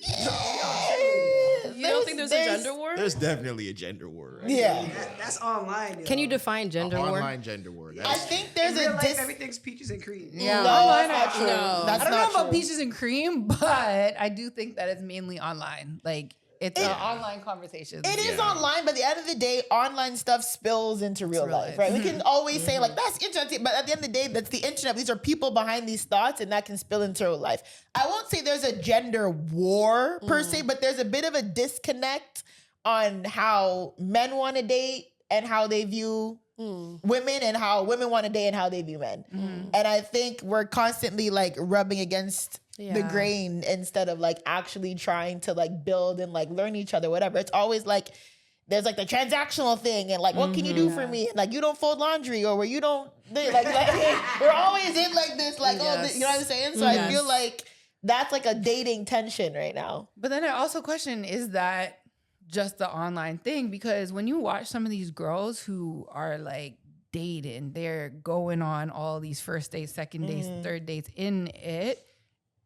You don't think there's a gender war? There's definitely a gender war. Right? Yeah. that's online. Can you yo. define gender war? Online gender war. I That's, think there's In real a life, everything's peaches and cream. Yeah. No, online, that's not true. No. That's I don't know not about true. peaches and cream, but I do think that it's mainly online. Like it's an online conversation. It is online, but at the end of the day, online stuff spills into real life, right? We can always say like that's internet, but at the end of the day, that's the internet. These are people behind these thoughts, and that can spill into real life. I won't say there's a gender war per se, but there's a bit of a disconnect on how men want to date and how they view women, and how women want to date and how they view men. And I think we're constantly like rubbing against the Yeah. grain instead of like actually trying to like build and like learn each other, whatever. It's always like there's like the transactional thing and like what can you do for me? And, like you don't fold laundry or where you don't like we're always in like this like Yes. you know what I'm saying? So I feel like that's like a dating tension right now. But then I also question, is that just the online thing? Because when you watch some of these girls who are like dating, they're going on all these first dates, second dates, third dates in it,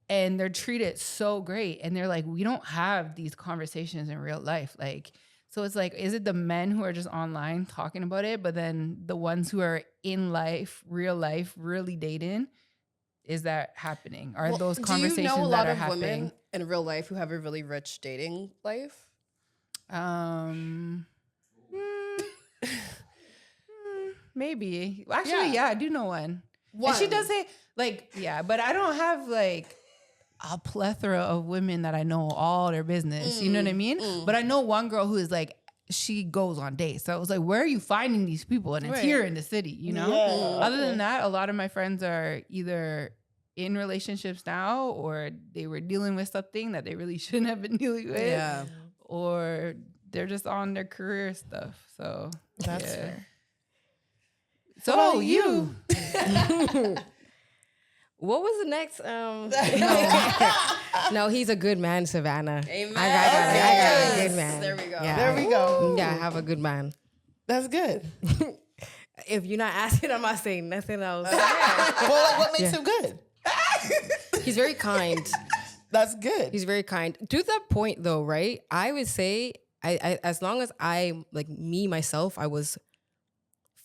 and they're treated so great. And they're like, we don't have these conversations in real life. Like, so it's like, is it the men who are just online talking about it, but then the ones who are in life, real life, really dating, is that happening? Are those Do you conversations know a that lot are of happening? women in real life who have a really rich dating life? Maybe. Actually, yeah, I do know one. One. And she does say, like, yeah, but I don't have like a plethora of women that I know all their business. You know what I mean? But I know one girl who is like, she goes on dates. So I was like, where are you finding these people? And it's here in the city, you know? Yeah. Other than that, a lot of my friends are either in relationships now or they were dealing with something that they really shouldn't have been dealing with. Yeah. Or they're just on their career stuff. So That's yeah. fair. So you. What was the next? No, he's a good man, Savannah. Amen. I got a good man. There we go. Yeah. There we go. Yeah, I have a good man. That's good. If you're not asking, I'm not saying nothing else. Well, like, what makes him good? He's very kind. That's good. He's very kind. To that point, though, right? I would say, I as long as I, like me, myself, I was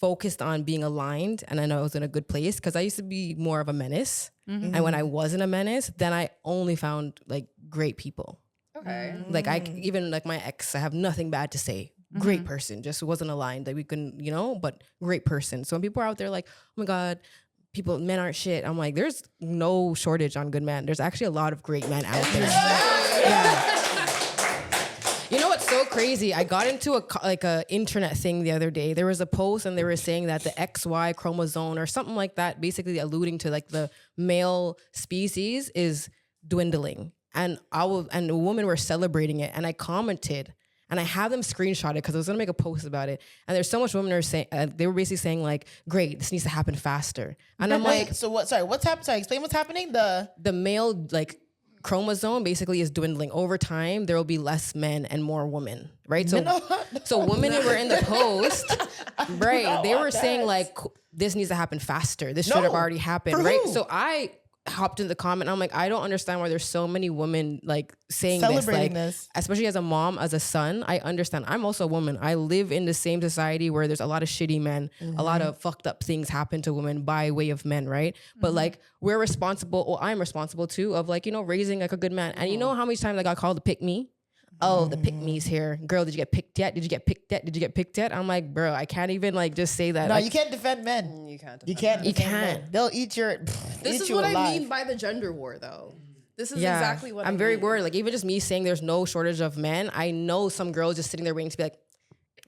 focused on being aligned and I know I was in a good place because I used to be more of a menace. And when I wasn't a menace, then I only found like great people. Okay. Like even like my ex, I have nothing bad to say. Great person, just wasn't aligned. Like we couldn't, but great person. So when people are out there like, oh my God, men aren't shit. I'm like, there's no shortage on good men. There's actually a lot of great men out there. Yeah. You know what's so crazy? I got into a internet thing the other day. There was a post and they were saying that the XY chromosome or something like that, basically alluding to like the male species is dwindling. And the women were celebrating it. And I commented and I have them screenshot it because I was gonna make a post about it. And there's so much women are saying they were basically saying like, "Great, this needs to happen faster." And I'm like, so what? Sorry, what's happening? Sorry, explain what's happening. the male like chromosome basically is dwindling over time. There will be less men and more women, right? So women who were in the post, right? They were saying like, "This needs to happen faster. This should have already happened," right? So I hopped in the comment. I'm like, I don't understand why there's so many women like saying Celebrating this. this. Especially as a mom, as a son, I understand. I'm also a woman. I live in the same society where there's a lot of shitty men, a lot of fucked up things happen to women by way of men, right? But like we're responsible, or I'm responsible too, of like, raising like a good man. And you know how many times I got called the pick me? Oh, the pick me's here. Girl, did you get picked yet? Did you get picked yet? Did you get picked yet? I'm like, bro, I can't even like just say that. No, Like, you can't defend men. You can't. You can't. You defend can't. men. They'll eat your. This is what I mean by the gender war, though. This is exactly what I'm I very mean. worried. Like even just me saying there's no shortage of men, I know some girls just sitting there waiting to be like,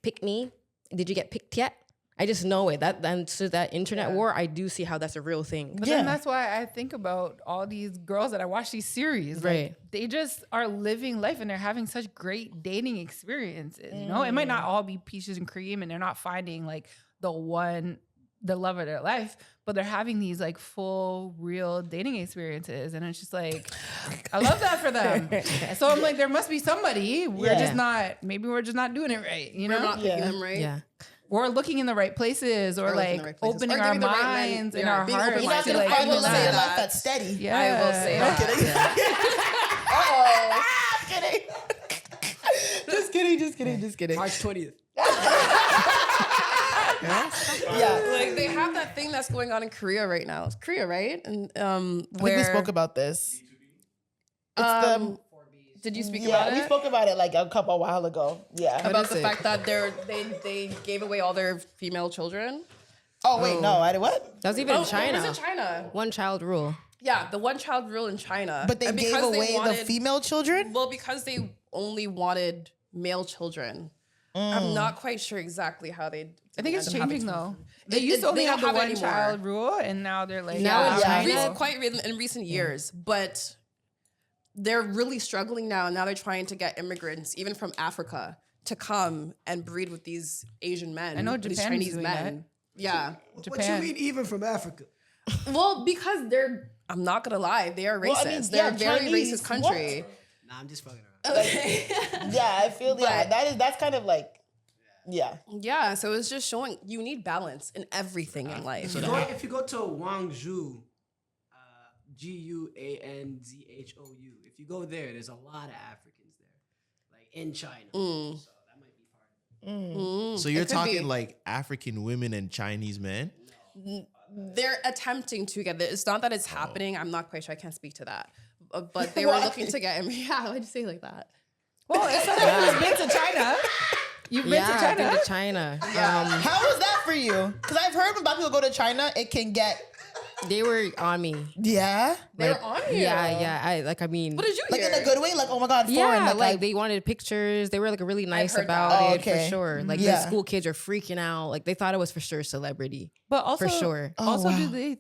pick me. Did you get picked yet? I just know it. That internet war, I do see how that's a real thing. But then that's why I think about all these girls that I watch these series. Right. Like, they just are living life and they're having such great dating experiences. You know, it might not all be peaches and cream and they're not finding like the love of their life, but they're having these like full, real dating experiences. And it's just like, I love that for them. So I'm like, there must be somebody. We're just not, maybe we're just not doing it right. You know? We're not picking them right. Yeah. Or looking in the right places, or like opening our minds and our hearts. You're not to, gonna like, find a even love in your that. life that's steady. Yeah. I will say I'm kidding. March 20th. Yeah. Like they have that thing that's going on in Korea right now. It's Korea, right? And I think where we spoke about this. It's did you speak yeah, about we it? spoke about it like a while ago. Yeah. About the fact that they gave away all their female children. Oh wait, no, I did what? That was even in China. It was in China. One child rule. Yeah, the one child rule in China. But they And gave because away wanted- the female children? Well, because they only wanted male children. I'm not quite sure exactly how they. I think it's end up having changing to- though. They used to only they have don't the have one it child rule, and now they're like Now in China- Quite in recent years, but they're really struggling now. Now they're trying to get immigrants, even from Africa, to come and breed with these Asian men. I know these Japan's Chinese doing men. Yeah. What you Japan. mean even from Africa? Well, because they're. I'm not gonna lie, they are racist. Well, I mean, they're yeah, a very Chinese, racist country. Nah, I'm just fucking around. Yeah, I feel that's kind of like Yeah, so it's just showing you need balance in everything in life. If you go to Guangzhou, Guanzhou, if you go there, there's a lot of Africans there, like in China. So that might be part of it. So you're It could talking be. like African women and Chinese men? they're attempting to get there. It's not that it's happening. I'm not quite sure. I can't speak to that. But they were looking to get him. Yeah, why'd you say it like that? Well, it's somebody who's been to China. You've been to China? I've been to China. How was that for you? Because I've heard when black people go to China, it can get. They were on me. Yeah. They were on you. Yeah. What did you like hear? in a good way? Like, oh my God, foreign. Yeah, like they wanted pictures. They were like really nice heard about that. Oh, it okay. for sure. Like the school kids are freaking out. Like they thought it was for sure celebrity. But also, for sure. Also, wow. do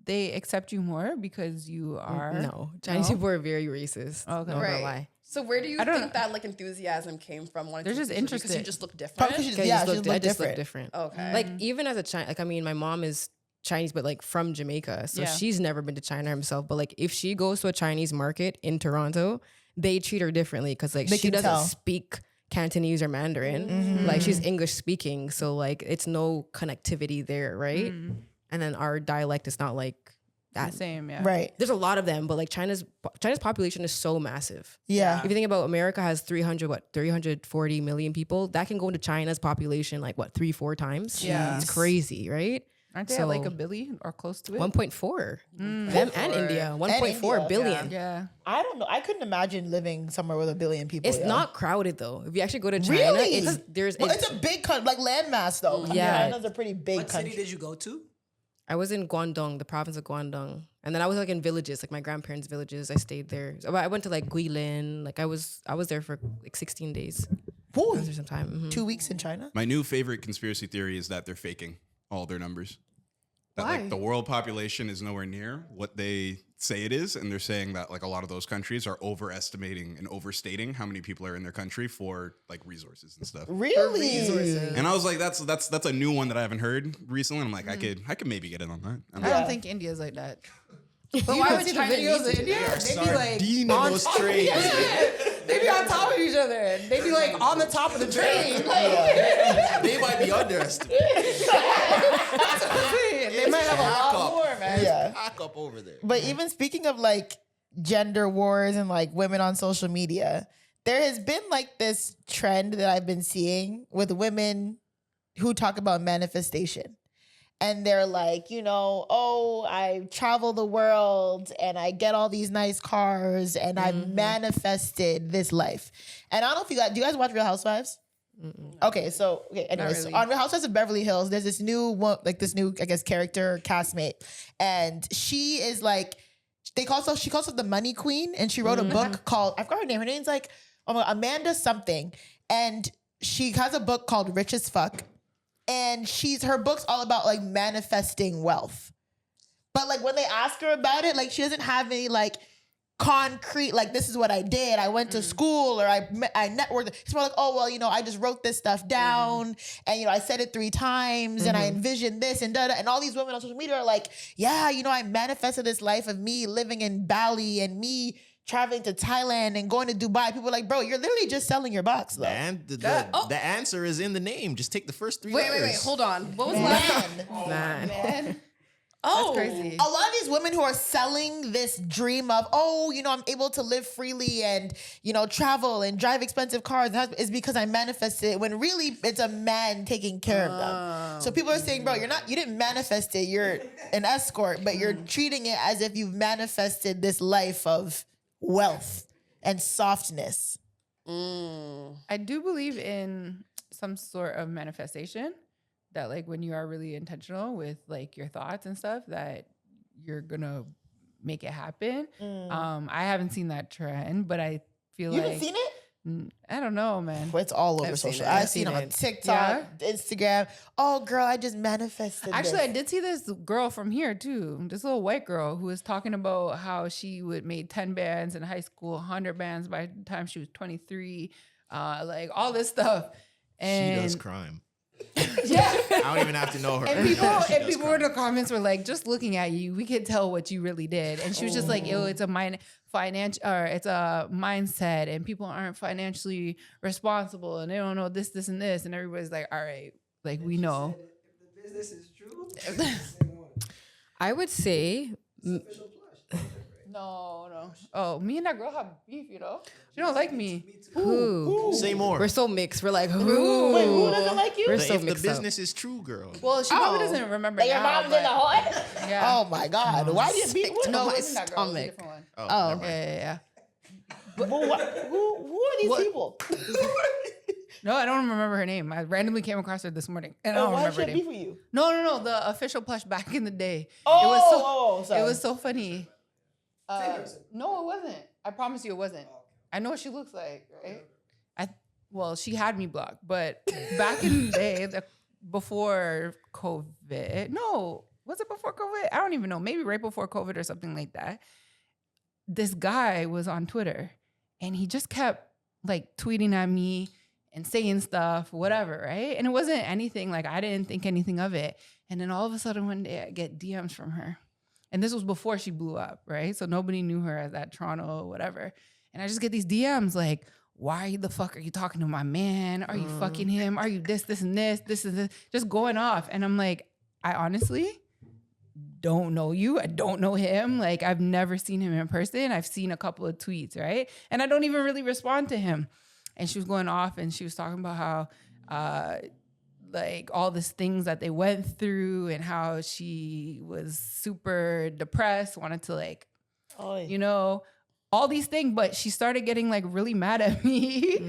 they accept you more because you are? No, Chinese people are very racist. Okay. Not Right. gonna lie. So where do you don't think that like enthusiasm came from? They're just interested. Because you just look different. probably because I she just looked look different. different. Okay. Like even as a Chinese, like I mean, my mom is Chinese, but like from Jamaica, so she's never been to China herself. But like if she goes to a Chinese market in Toronto, they treat her differently because like They she can doesn't tell. speak Cantonese or Mandarin. Like she's English speaking, so like it's no connectivity there, right? And then our dialect is not like that. The same, yeah. Right. There's a lot of them, but like China's population is so massive. Yeah. If you think about America has 340 million people, that can go into China's population like 3-4 times. Yeah. It's crazy, right? Aren't they at like a billion or close to it? 1.4. Them and India, 1.4 India, billion. Yeah. I don't know. I couldn't imagine living somewhere with 1 billion people. It's not crowded though. If you actually go to China, Really? it's a big country, like landmass though. Yeah. China's a pretty big What country. city did you go to? I was in Guangdong, the province of Guangdong. And then I was like in villages, like my grandparents' villages. I stayed there. So I went to like Guilin. Like I was there for like 16 days. I was there some time. 2 weeks in China. My new favorite conspiracy theory is that they're faking all their numbers. That Why? like the world population is nowhere near what they say it is, and they're saying that like a lot of those countries are overestimating and overstating how many people are in their country for like resources and stuff. Really? And I was like, that's a new one that I haven't heard recently. I'm like, I could maybe get in on that. I don't think India's like that. But why would see the China videos need of to India? They be like Dean and those trades. they be on top of each other. They be like on the top of the train. They might be underestimated. They might have a lot more, man. Yeah. Pack up over there. But even speaking of like gender wars and like women on social media, there has been like this trend that I've been seeing with women who talk about manifestation. And they're like, oh, I travel the world and I get all these nice cars and I've manifested this life. And I don't know if do you guys watch Real Housewives? Okay, anyways, really. on Real Housewives of Beverly Hills, there's this new I guess, character castmate. And she is like, she calls herself the money queen. And she wrote a book called, I forgot her name. Her name's like, Amanda something. And she has a book called Rich as Fuck. And her book's all about like manifesting wealth. But like when they ask her about it, like she doesn't have any like concrete, like this is what I did. I went to school or I networked. It's more like, oh, well, I just wrote this stuff down and, I said it 3 times and I envisioned this and da-da. And all these women on social media are like, yeah, I manifested this life of me living in Bali and me traveling to Thailand and going to Dubai. People are like, bro, you're literally just selling your box though. And the answer is in the name. Just take the first 3 letters. Wait, hold on. What was last? Man. Oh, That's crazy. A lot of these women who are selling this dream of, I'm able to live freely and, travel and drive expensive cars is because I manifested it when really it's a man taking care of them. So people are saying, bro, you didn't manifest it. You're an escort, but you're treating it as if you've manifested this life of wealth and softness. I do believe in some sort of manifestation that like when you are really intentional with like your thoughts and stuff that you're gonna make it happen. I haven't seen that trend, but I feel You like haven't seen it? I don't know, man. It's all over I've seen social. it. I've seen it on it. TikTok, Instagram. Oh, girl, I just manifested Actually, I this. did see this girl from here too. This little white girl who was talking about how she made 10 bands in high school, 100 bands by the time she was 23, like all this stuff. And She does crime. yeah. I don't even have to know her. And people She does in the comments were like, just looking at you, we could tell what you really did. And she was just like, it's a it's a mindset, and people aren't financially responsible, and they don't know this, and this. And everybody's like, all right, like we know. If the business is true, I would say No, No. Oh, me and that girl have beef, you know? She don't like me. Who? Say more. We're so mixed. We're like, who? Wait, who doesn't like you? We're If so the mixed business is true, girl. Well, she probably doesn't remember That your now, mom's in the but- hood? Yeah. Oh my God. Why do you beat? No, my it wasn't that girl. It was a stomach. different one. Oh, never mind. Yeah. Who are these people? No, I don't remember her name. I randomly came across her this morning, and I don't Why remember her should it be name. for you? No. The official plush back in the day. Sorry. It was so funny. No, it wasn't. I promise you, it wasn't. I know what she looks like, right? Well, she had me blocked, but back in the day, before COVID. No, was it before COVID? I don't even know. Maybe right before COVID or something like that. This guy was on Twitter, and he just kept like tweeting at me and saying stuff, whatever, right? And it wasn't anything, like I didn't think anything of it. And then all of a sudden one day I get DMs from her. And this was before she blew up, right? So nobody knew her as that Toronto or whatever. And I just get these DMs like, why the fuck are you talking to my man? Are you fucking him? Are you this and this and this? Just going off. And I'm like, I honestly don't know you. I don't know him. Like I've never seen him in person. I've seen a couple of tweets, right? And I don't even really respond to him. And she was going off and she was talking about how like all these things that they went through and how she was super depressed, wanted to like, you know, all these things. But she started getting like really mad at me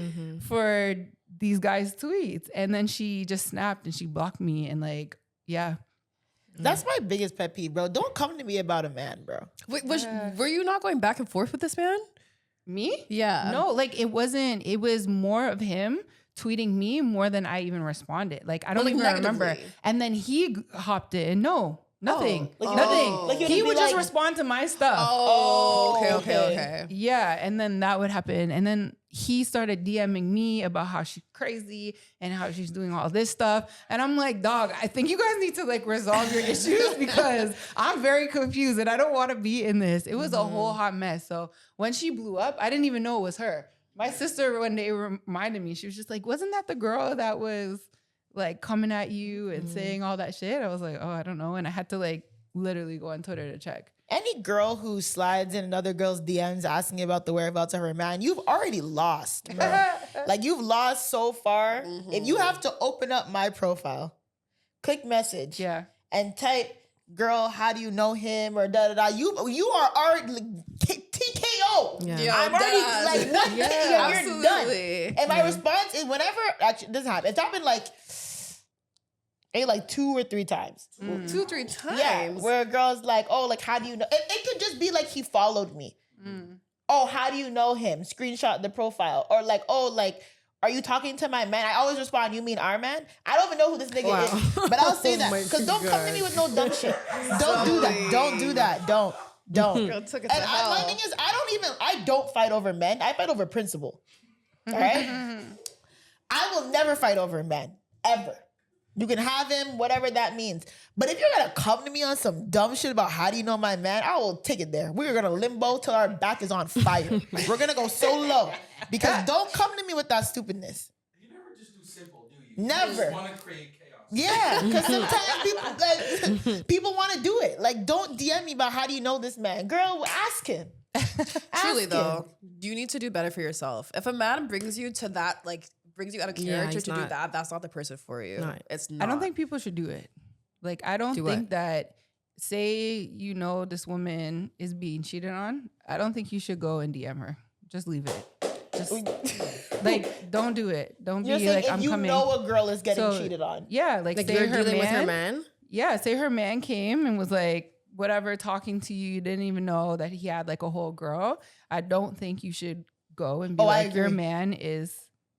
for these guys' tweets. And then she just snapped and she blocked me and like, yeah. That's my biggest pet peeve, bro. Don't come to me about a man, bro. Wait, were you not going back and forth with this man? Me? Yeah. No, like it was more of him tweeting me more than I even responded. Like I don't like, even remember. negatively. And then he hopped in. No, nothing. Like, nothing. like, he would just like, respond to my stuff. Okay. Yeah, and then that would happen. And then he started DMing me about how she's crazy and how she's doing all this stuff. And I'm like, dog, I think you guys need to like resolve your issues because I'm very confused and I don't want to be in this. It was a whole hot mess. So when she blew up, I didn't even know it was her. My sister, when they reminded me, she was just like, wasn't that the girl that was like coming at you and saying all that shit? I was like, oh, I don't know. And I had to like literally go on Twitter to check. Any girl who slides in another girl's DMs asking about the whereabouts of her man, you've already lost, bro. Like you've lost so far. If you have to open up my profile, click message, and type, "Girl, how do you know him?" or da da da. You are already like, TKO. Yeah. I'm already like, what? You're absolutely. done. And my response is whenever actually this happened. It's happened like 2 or 3 times. 2-3 times. Yeah, where a girl's like, oh, like, how do you know? It could just be like, he followed me. Oh, how do you know him? Screenshot the profile. Or like, oh, like, are you talking to my man? I always respond, you mean our man? I don't even know who this nigga is, but I'll say that. Because don't come to me with no dumb shit. Don't do that. Don't do that. Don't. Girl took it to hell. My thing is, I don't fight over men. I fight over principle. All right? I will never fight over men, ever. You can have him, whatever that means. But if you're gonna come to me on some dumb shit about how do you know my man, I will take it there. We're gonna limbo till our back is on fire. We're gonna go so low. Because don't come to me with that stupidness. You never just do simple, do you? Never. You just want to create chaos. Yeah, because sometimes people want to do it. Like, don't DM me about how do you know this man. Girl, ask him. Truly Ask though, you need to do better for yourself. If a man brings you to that, like brings you out of character he's to not- do that, that's not the person for you. No. It's I not. don't think people should do it. Like, I don't Do think what? that, say, you know, this woman is being cheated on. I don't think you should go and DM her. Just leave it. Just like, don't do it. Don't You're be saying like, if I'm you coming. know a girl is getting So, cheated on. Yeah, like Like say you're her dealing man, with her man? Yeah, say her man came and was like, whatever, talking to you, didn't even know that he had like a whole girl. I don't think you should go and be Oh, I like, your agree. man is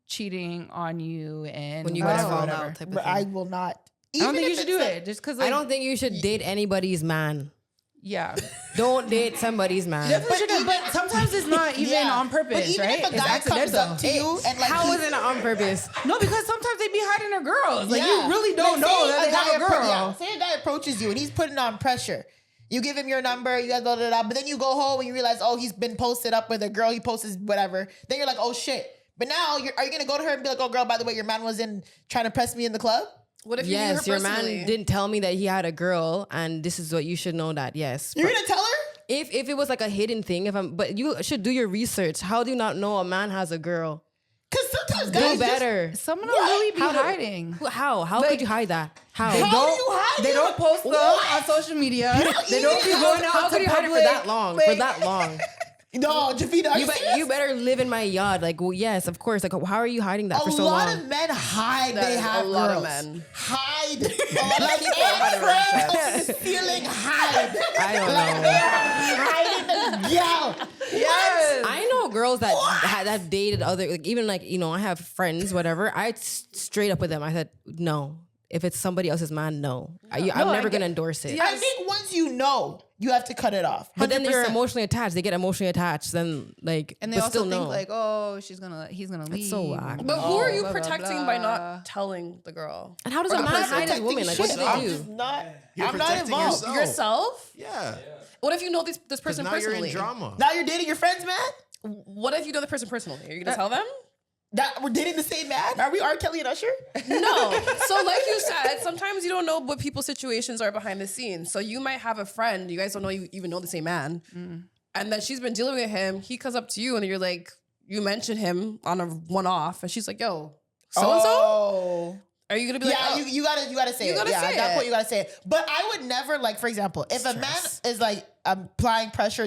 cheating on you and When you guys whatever, fall whatever. out type of But thing. I will not. I don't Even think you if should do it's a- it just because I don't think you should date anybody's man. Yeah. Don't date somebody's man. But sometimes it's not even Yeah. on purpose, But even right? if a It's guy comes accidental. up to you and like, How is it not on purpose? No, because sometimes they be hiding their girls. Like, Yeah. you really don't Like, know say that they have a girl. Say a guy approaches you and he's putting on pressure. You give him your number, you guys blah, blah, blah, but then you go home and you realize, oh, he's been posted up with a girl, he posts whatever. Then you're like, oh shit. But now, are you gonna go to her and be like, oh girl, by the way, your man was in trying to press me in the club? What if you knew her Yes, your man personally? didn't tell me that he had a girl, and this is what you should know that. Yes, You're gonna tell her? if it was like a hidden thing, but you should do your research. How do you not know a man has a girl? Because sometimes Do guys better. Someone will really be hiding. How could you hide that? How? They How don't, do you hide they it? don't post them on social media. They don't be going out How to could you hide it for public. that long? For that long? No, Jephina, are you serious? You better live in my yard. Like, well, yes, of course. Like, how are you hiding that A for so lot long? of men hide. That They is have a lot of girls. men. Hide. Like Anne Frank up the ceiling. Hide. I don't know. Hiding the gal. Yes. I know girls that that dated other, like, even like, you know, I have friends, whatever. I straight up with them. I said, no. If it's somebody else's man, no. I'm never going to endorse it. I think once you know, you have to cut it off. But then they're 100%. emotionally attached. They get emotionally attached. Then like, And they but also still think know. like, oh, he's gonna leave. so whack. But who are you blah, blah, protecting by blah. not telling the girl? And how does a Or the man person hide his Protecting woman? Like, what shit. do I'm they just do? not. You're I'm not protecting involved. yourself. Yourself? Yeah. What if you know this 'Cause person now personally? you're in drama. Now you're dating your friends, man. What if you know the person personally? Are you gonna tell them? That we're dating the same man? Are we R. Kelly and Usher? No. So like you said, sometimes you don't know what people's situations are behind the scenes. So you might have a friend, you guys don't know you even know the same man. And then she's been dealing with him. He comes up to you and you're like, you mention him on a one-off. And she's like, yo, so-and-so? Oh. Are you gonna be like, Yeah, oh, you gotta say You it. gotta Yeah, say at that it. point you gotta say it. But I would never, like, for example, if a man is like applying pressure,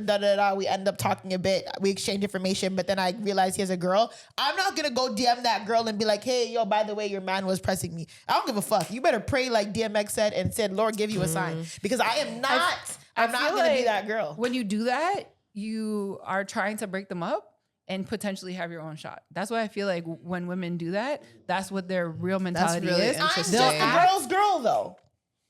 we end up talking a bit, we exchange information, but then I realize he has a girl, I'm not gonna go DM that girl and be like, hey, yo, by the way, your man was pressing me. I don't give a fuck. You better pray like DMX said and said, Lord, give you a sign. Because I am not, I'm not feel gonna be like that girl. When you do that, you are trying to break them up and potentially have your own shot. That's why I feel like when women do that, that's what their real mentality really is. I'm interesting. just a girl's girl though.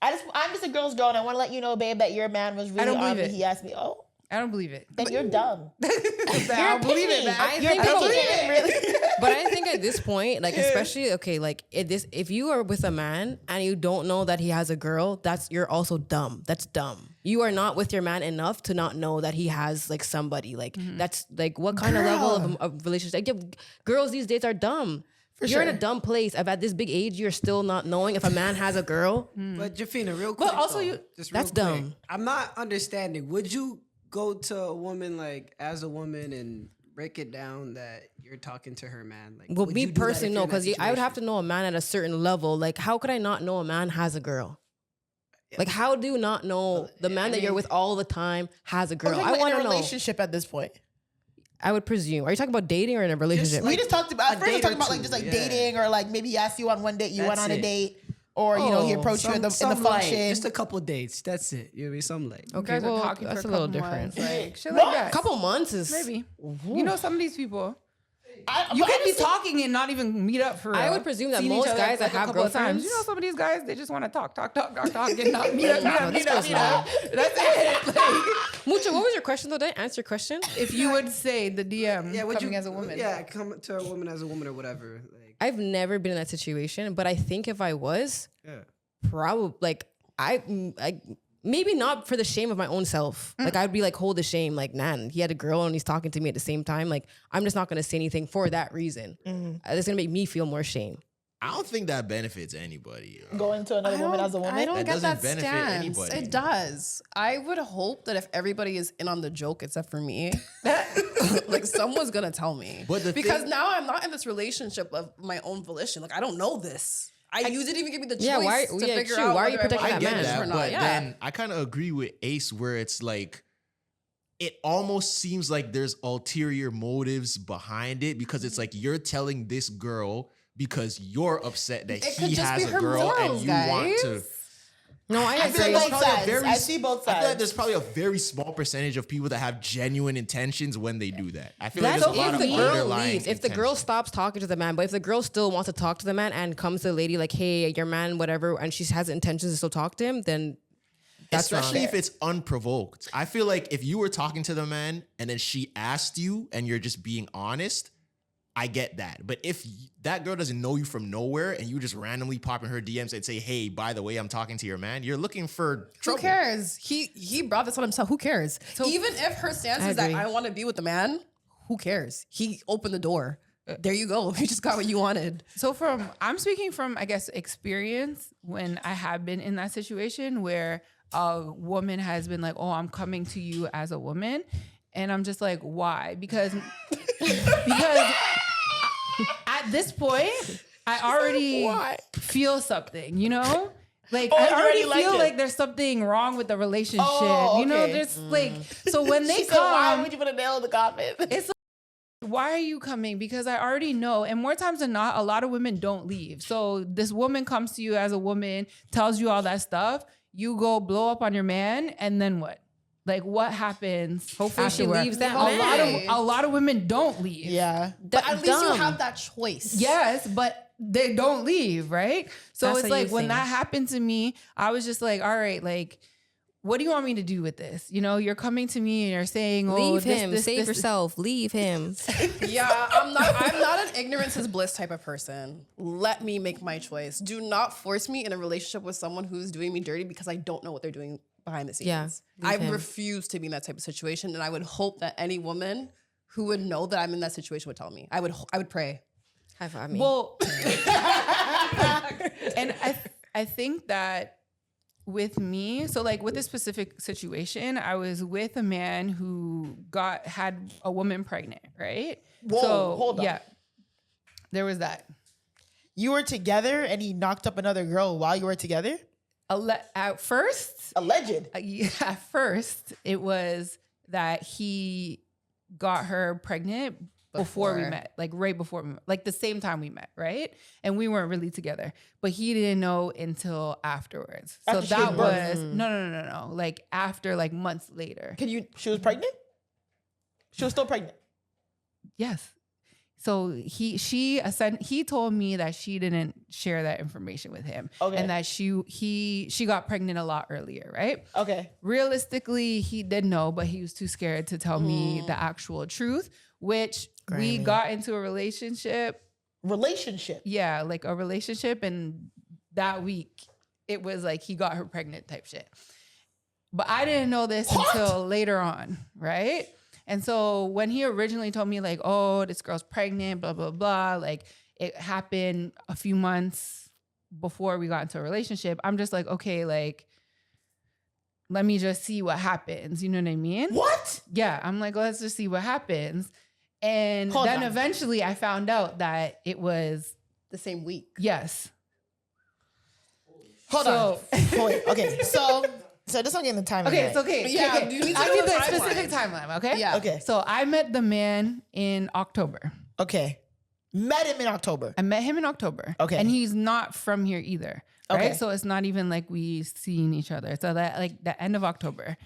I'm just a girl's girl and I wanna let you know, babe, that your man was really don't on believe me. it. He asked me, oh, I don't believe it. then you're dumb. I don't believe it, man. I You're think picking people- it, really. But I think at this point, like, especially, okay, like if you are with a man and you don't know that he has a girl, you're also dumb. That's dumb. You are not with your man enough to not know that he has like somebody. Like that's like what kind of level of relationship? Like, girls these days are dumb. You're in a dumb place. If at this big age you're still not knowing if a man has a girl. But Jephina, real quick. But also though, you- just real That's quick, dumb. I'm not understanding. Would you go to a woman like as a woman and break it down that you're talking to her man? Like, Well, would me you do that if personally, you're no, in that because I would have to situation? know a man at a certain level. Like, how could I not know a man has a girl? Like, how do you not know the man that you're with all the time has a girl? I want in to a know. relationship at this point. I would presume. Are you talking about dating or in a relationship? We just talked about, a at first we date talking or about like two, just like yeah. dating, or like maybe he asked you on one date, you went That's on a it. date, or you know he approached you in the Some light, function. just a couple dates. That's it. You know what I mean? Some light. You Okay, guys are well, talking that's for a little couple different. months, like shit What? like that. A couple months is Maybe. You know some of these people. but You can be honestly, talking and not even meet up for real. I would presume that Seeing each most other, guys that like, a have couple of times. girlfriends- You know some of these guys, they just want to talk and not meet up. That's it. Like, Mucho, what was your question though? Did I answer your question? if you would say the DM Yeah, would coming you, as a woman. Yeah, come to a woman as a woman or whatever. Like, I've never been in that situation, but I think if I was, yeah. probably like I maybe not for the shame of my own self. Like I'd be like, hold the shame. Like, man, he had a girl and he's talking to me at the same time. Like, I'm just not gonna say anything for that reason. It's gonna make me feel more shame. I don't think that benefits anybody. going to another woman as a woman. I don't That get doesn't that benefit stance. anybody. It does. I would hope that if everybody is in on the joke except for me, like someone's gonna tell me. But the because thing- now I'm not in this relationship of my own volition. Like I don't know this. You didn't even give me the choice Yeah, why- to yeah, figure true. out Why are you whether I protecting want I that to get do man? this that, or not. but Yeah. then I kind of agree with Ace where it's like it almost seems like there's ulterior motives behind it because it's like you're telling this girl because you're upset that It could he just has be a her girl morals, and you want to. guys. No, I I agree. feel like both there's probably a sides. very I see both I feel like sides. there's probably a very small percentage of people that have genuine intentions when they do that. I feel like That's there's a lot if of the girl underlying leaves. If the girl intentions. stops talking to the man, but if the girl still wants to talk to the man and comes to the lady like, hey, your man, whatever, and she has intentions to still talk to him, then that's especially wrong. if it's unprovoked. I feel like if you were talking to the man and then she asked you and you're just being honest, I get that. But if that girl doesn't know you from nowhere and you just randomly pop in her DMs and say, hey, by the way, I'm talking to your man, you're looking for trouble. Who cares? He brought this on himself. Who cares? Even if her stance is that agree. I want to be with the man, who cares? He opened the door. There you go. You just got what you wanted. So I'm speaking from, I guess, experience when I have been in that situation where a woman has been like, oh, I'm coming to you as a woman. And I'm just like, why? Because at this point, I already feel something, you know? Like, I already feel like there's something wrong with the relationship. You know, there's like, so when they come. Why would you put a nail in the coffin? It's like, why are you coming? Because I already know. And more times than not, a lot of women don't leave. So this woman comes to you as a woman, tells you all that stuff. You go blow up on your man. And then what? Like, what happens? Hopefully afterward? She leaves that man. A lot of women don't leave. Yeah. But at least you have that choice. Yes, but they don't leave, right? So that's it's like when that happened to me, I was just like, all right, like, what do you want me to do with this? You know, you're coming to me and you're saying, oh, leave him, save yourself, leave him. Yeah, I'm not an ignorance is bliss type of person. Let me make my choice. Do not force me in a relationship with someone who's doing me dirty because I don't know what they're doing behind the scenes. Yeah, I refuse to be in that type of situation. And I would hope that any woman who would know that I'm in that situation would tell me. I would pray. High five me. Well, and I think that with me, so like with this specific situation, I was with a man who had a woman pregnant, right? Whoa, so, hold on. Yeah, there was that. You were together and he knocked up another girl while you were together? At first, alleged. At first, it was that he got her pregnant before we met, like right before we met, like the same time we met, right? And we weren't really together, but he didn't know until afterwards. After so that was no, like after like months later. She was pregnant? She was still pregnant? Yes. So he told me that she didn't share that information with him, and that she got pregnant a lot earlier, right? Okay. Realistically, he did know, but he was too scared to tell me the actual truth, which we got into a relationship. Relationship? Yeah, like a relationship, and that week it was like he got her pregnant type shit. But I didn't know this until later on, right? And so when he originally told me like, oh, this girl's pregnant, blah, blah, blah, like it happened a few months before we got into a relationship, I'm just like, okay, like, let me just see what happens. You know what I mean? What? Yeah. I'm like, let's just see what happens. And then eventually I found out that it was the same week. Yes. Hold on. Wait, okay. So just don't get in the timeline. Okay, it's okay. Yeah, okay. I'll give the specific timeline, okay? Yeah. Okay. So I met the man in October. Okay. Met him in October. I met him in October. Okay. And he's not from here either. Right? Okay. So it's not even like we seen each other. So that like the end of October.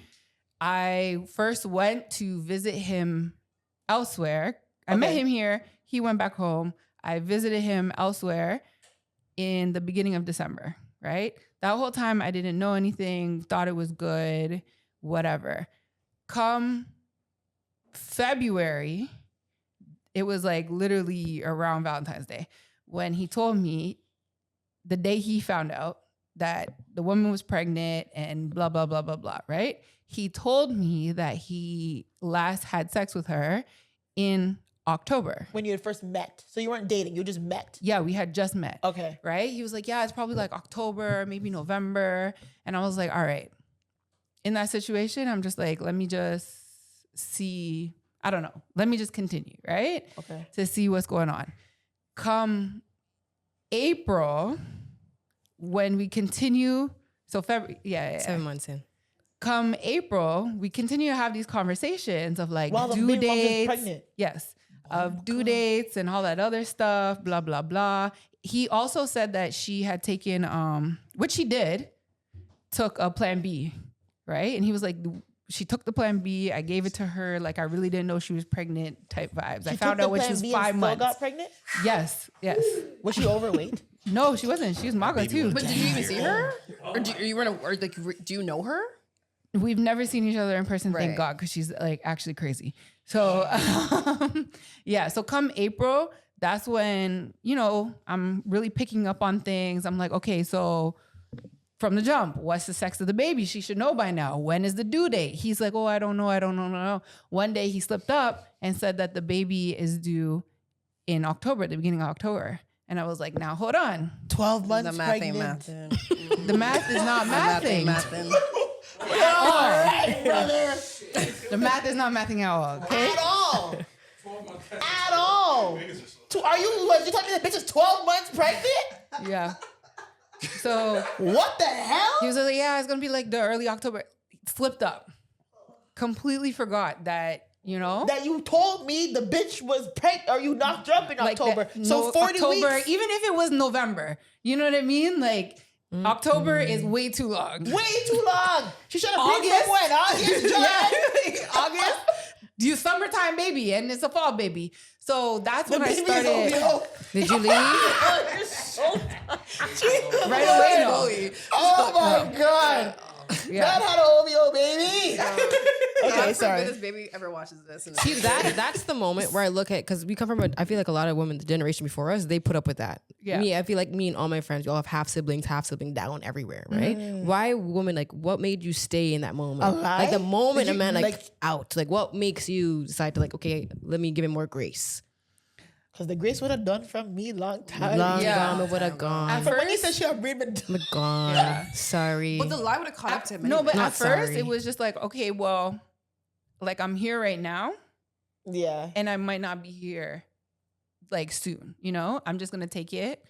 I first went to visit him elsewhere. I met him here. He went back home. I visited him elsewhere in the beginning of December, right? That whole time I didn't know anything, thought it was good, whatever. Come February, it was like literally around Valentine's Day when he told me the day he found out that the woman was pregnant and blah, blah, blah, blah, blah, right? He told me that he last had sex with her in October. When you had first met. So you weren't dating, you just met. Yeah, we had just met. Okay. Right? He was like, yeah, it's probably like October, maybe November. And I was like, all right. In that situation, I'm just like, let me just see, I don't know. Let me just continue, right? Okay. To see what's going on. Come April, when we continue, so February, 7 months in. Come April, we continue to have these conversations of like while due the baby mom is dates. pregnant. Yes. Of due dates and all that other stuff, blah, blah, blah. He also said that she had taken, which she did, took a plan B, right? And he was like, she took the plan B. I gave it to her. Like, I really didn't know she was pregnant type vibes. I found out when she was 5 months. Got pregnant? Yes, yes. Was she overweight? No, she wasn't. She was maga too. But did you even see her? Or do you know her? We've never seen each other in person, thank Right. God, because she's like actually crazy. So yeah, so come April, that's when, you know, I'm really picking up on things. I'm like, okay, so from the jump, what's the sex of the baby? She should know by now. When is the due date? He's like, oh, I don't know. One day he slipped up and said that the baby is due in October, the beginning of October. And I was like, now hold on. 12 months The math pregnant. ain't mathin'. The math is not The math ain't mathing. mathin'. Alright, brother. The math is not mathing out. Okay. At all. At all. Are you telling me the bitch is 12 months pregnant? Yeah. So what the hell? He was like, yeah, it's gonna be like the early October. Slipped up. Completely forgot that, you know. That you told me the bitch was pregnant or you knocked her up in October. So 40 October, weeks. even if it was November, you know what I mean? Like October is way too long. Way too long. She should have been from when? August, July? August. You summertime baby and it's a fall baby. So that's when I started. Did you leave? Right away, no. Oh my God. Yeah. That had an OVO baby. Okay, sorry. This baby ever watches this. And See, that's the moment where I look at, because we come from I feel like a lot of women, the generation before us, they put up with that. Yeah. Me, I feel like me and all my friends, we all have half sibling down everywhere, right? Why women, like, what made you stay in that moment? Like the moment a man like out, like what makes you decide to like, okay, let me give him more grace? Because the grace would have done from me long time. Gone, it would have gone. At When you first, said she had been Gone. Yeah. Sorry. But the lie would have caught up to him. no, but Not at first sorry. it was just like, okay, well, like I'm here right now yeah. and I might not be here like soon, you know? I'm just gonna take it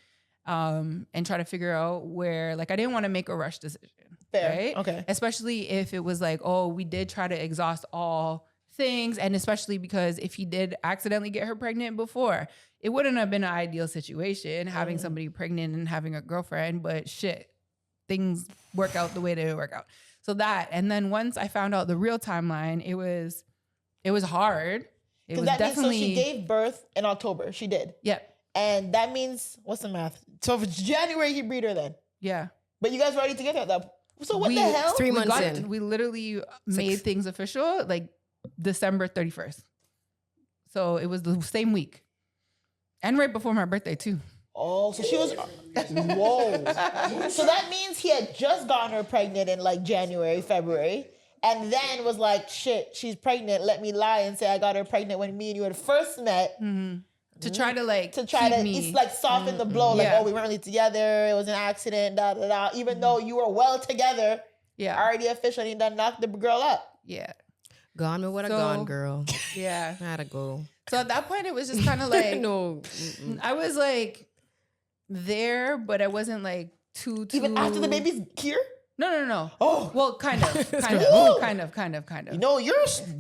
and try to figure out where, like I didn't want to make a rush decision. Fair. Right? Okay. Especially if it was like, oh, we did try to exhaust all things, and especially because if he did accidentally get her pregnant before, it wouldn't have been an ideal situation having somebody pregnant and having a girlfriend, but shit, things work out the way they work out. So that, and then once I found out the real timeline, it was hard. It was that definitely, means so she gave birth in October. She did. yeah, And that means, what's the math? So if it's January, he breed her then. yeah. But you guys were already together at that. So what the hell? 3 months in. We literally made things official like December 31st. So it was the same week. And right before my birthday too. Oh, so she was, whoa. So that means he had just gotten her pregnant in like January, February, and then was like, shit, she's pregnant. Let me lie and say I got her pregnant when me and you had first met. To try to like To try keep to, me. it's like soften the blow. Like, Yeah. oh, we weren't really together. It was an accident, da, da, da. Even though you were well together, Yeah. already officially done knocked the girl up. Yeah. Gone, but what a So- gone, girl. Yeah. I had to go. So at that point it was just kind of like No. I was like there, but I wasn't like too Even after the baby's here? No. Oh. Well, kind of. Ooh. kind of. No, you're,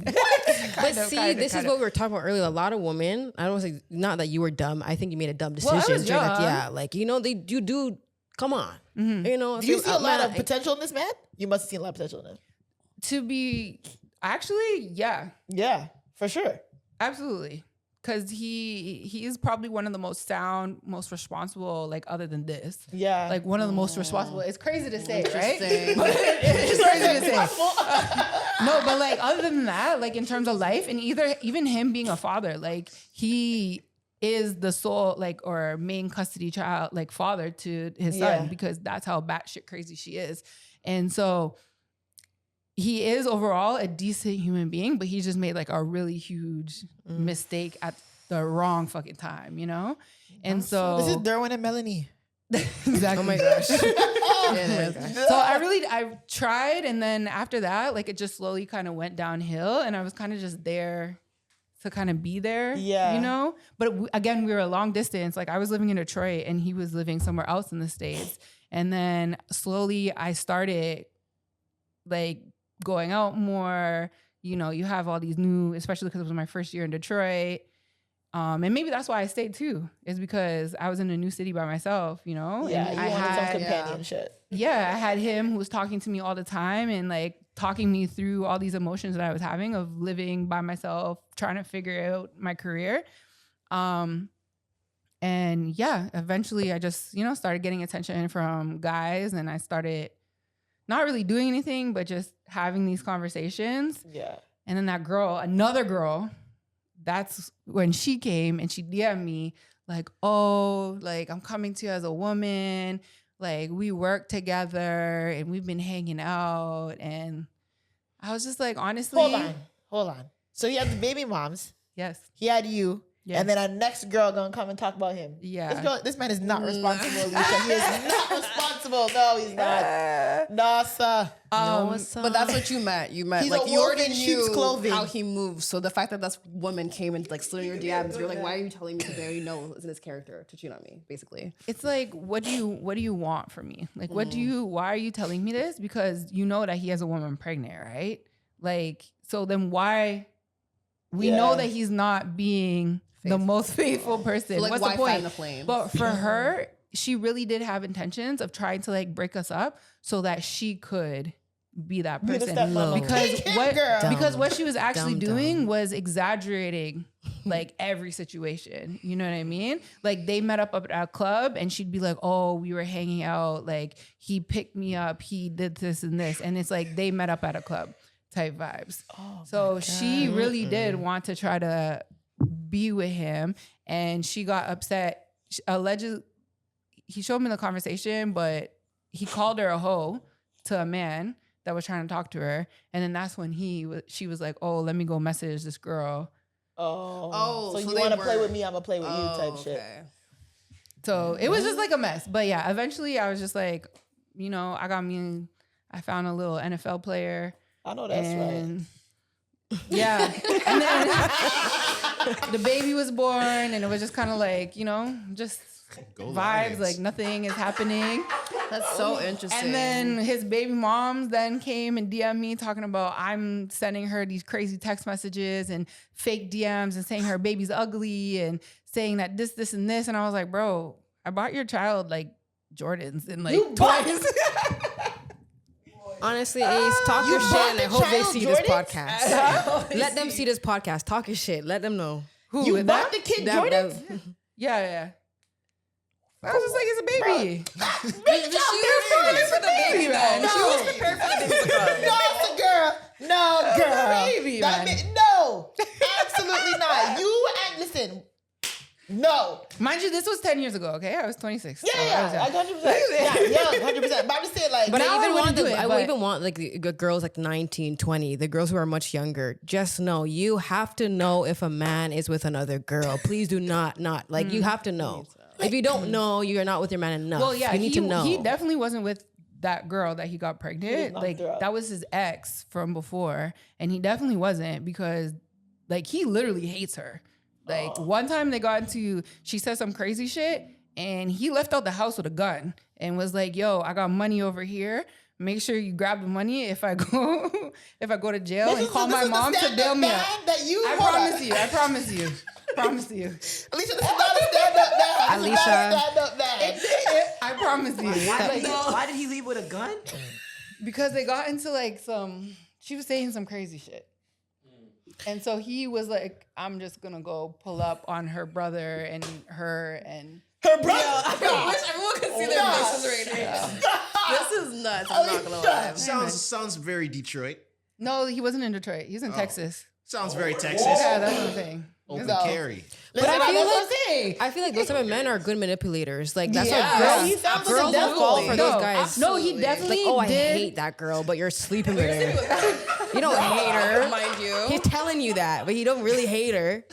But see, this is what we were talking about earlier. A lot of women, I don't want to say, not that you were dumb. I think you made a dumb decision. Well, I was You're like, young. yeah, like, you know, you do, come on. You know, do you see a lot man, of potential in this man? You must have seen a lot of potential in him. To be actually, yeah, Yeah, for sure. absolutely. Because he is probably one of the most sound, most responsible, like other than this. Yeah. Like one of the most responsible. It's crazy to say, right? Interesting. But it's crazy to say. No, but like other than that, like in terms of life and even him being a father, like he is the sole like or main custody child, like father to his son Yeah. because that's how batshit crazy she is. And so he is overall a decent human being, but he just made like a really huge mistake at the wrong fucking time, you know? And so This is Derwin and Melanie. exactly. Oh my gosh. So I tried, and then after that, like it just slowly kind of went downhill, and I was kind of just there to kind of be there, Yeah. you know? But again, we were a long distance. Like I was living in Detroit, and he was living somewhere else in the States. And then slowly I started like going out more, you know, you have all these new, especially because it was my first year in Detroit. And maybe that's why I stayed too, is because I was in a new city by myself, you know? Yeah, and you I wanted some had, companionship. yeah, I had him who was talking to me all the time and like talking me through all these emotions that I was having of living by myself, trying to figure out my career. And yeah, eventually I just, you know, started getting attention from guys, and I started not really doing anything, but just having these conversations. Yeah. And then that girl, another girl, that's when she came and she DM'd me like, oh, like I'm coming to you as a woman. Like we work together and we've been hanging out. And I was just like, honestly. Hold on. So he had the baby moms. Yes. He had you. Yeah. And then our next girl gonna come and talk about him. Yeah. This man is not responsible, Alicia. He is not responsible. No, he's not. No, sir. But that's what you meant. You meant He's like a you wolf already in sheep's knew clothing. how he moves. So the fact that this woman came and like slid in your DMs, you're like, why are you telling me? Because I already know it's in his character to cheat on me, basically. It's like, what do you want from me? Like, why are you telling me this? Because you know that he has a woman pregnant, right? Like, so then why? We know that he's not being the most faithful person. So, like, What's why the point? fan the flames? But for her, she really did have intentions of trying to like break us up so that she could be that Be the person. stepmama. Because what she was actually doing dumb. was exaggerating like every situation. You know what I mean? Like they met up at a club and she'd be like, oh, we were hanging out. Like he picked me up. He did this and this. And it's like they met up at a club type vibes. So she really did want to try to be with him. And she got upset. Allegedly, he showed me the conversation, but he called her a hoe to a man that was trying to talk to her. And then that's when she was like, oh, let me go message this girl. So you want to play with me, I'm going to play with you type shit. So it was just like a mess. But yeah, eventually I was just like, you know, I found a little NFL player. I know that's right. Yeah. And then the baby was born and it was just kind of like, you know, just vibes, Lions. like nothing is happening. That's so interesting. And then his baby moms then came and DM'd me talking about I'm sending her these crazy text messages and fake DMs and saying her baby's ugly and saying that this, and this. And I was like, bro, I bought your child like Jordans and like twice. Honestly, Ace, talk your shit, and I hope they see this Jordans? podcast. Let them see this podcast. Talk your shit. Let them know. Who? You with bought that? the kid That- Jordans? Yeah. I was just like, it's a baby. she was prepared for the baby, man. She was prepared for the baby to come. No, girl. No, girl. Baby, That man. No, absolutely not. You and listen. No. Mind you, this was 10 years ago, okay? I was 26. Yeah, so I was yeah, young. 100%. Yeah, 100%. But I'm just saying, like, But Now I I even wouldn't want do the, it, I but- even want like the girls like 19, 20, the girls who are much younger. Just know you have to know if a man is with another girl. Please do not like you have to know. If you don't know, you're not with your man enough. Well, yeah, you need to know. He definitely wasn't with that girl that he got pregnant. knocked Like her up. that was his ex from before, and he definitely wasn't because like he literally hates her. Like one time they got into, she said some crazy shit, and he left out the house with a gun and was like, "Yo, I got money over here. Make sure you grab the money if I go to jail and call my mom to bail me out." I promise you. Promise you. Alicia, this is not a stand-up man. Alicia. This is not a stand-up man. I promise you. Why did he leave with a gun? Because they got into like she was saying some crazy shit. And so he was like, I'm just gonna go pull up on her brother and her and Her brother. I wish everyone could see their faces right now. This is nuts. I'm not gonna lie. Sounds very Detroit. no, he wasn't in Detroit. He's in Texas. Sounds very Texas. Yeah, that's what I'm saying. Open So- carry. But I Listen, feel that's what like I'm saying. I feel like those type of men are good manipulators. Like that's Yeah. what He sounds like a girls devil. will fall for No, those guys. No, he definitely Like, oh, I did. hate that girl, but you're sleeping with her. You don't hate her. Mind you. He's telling you that, but you don't really hate her.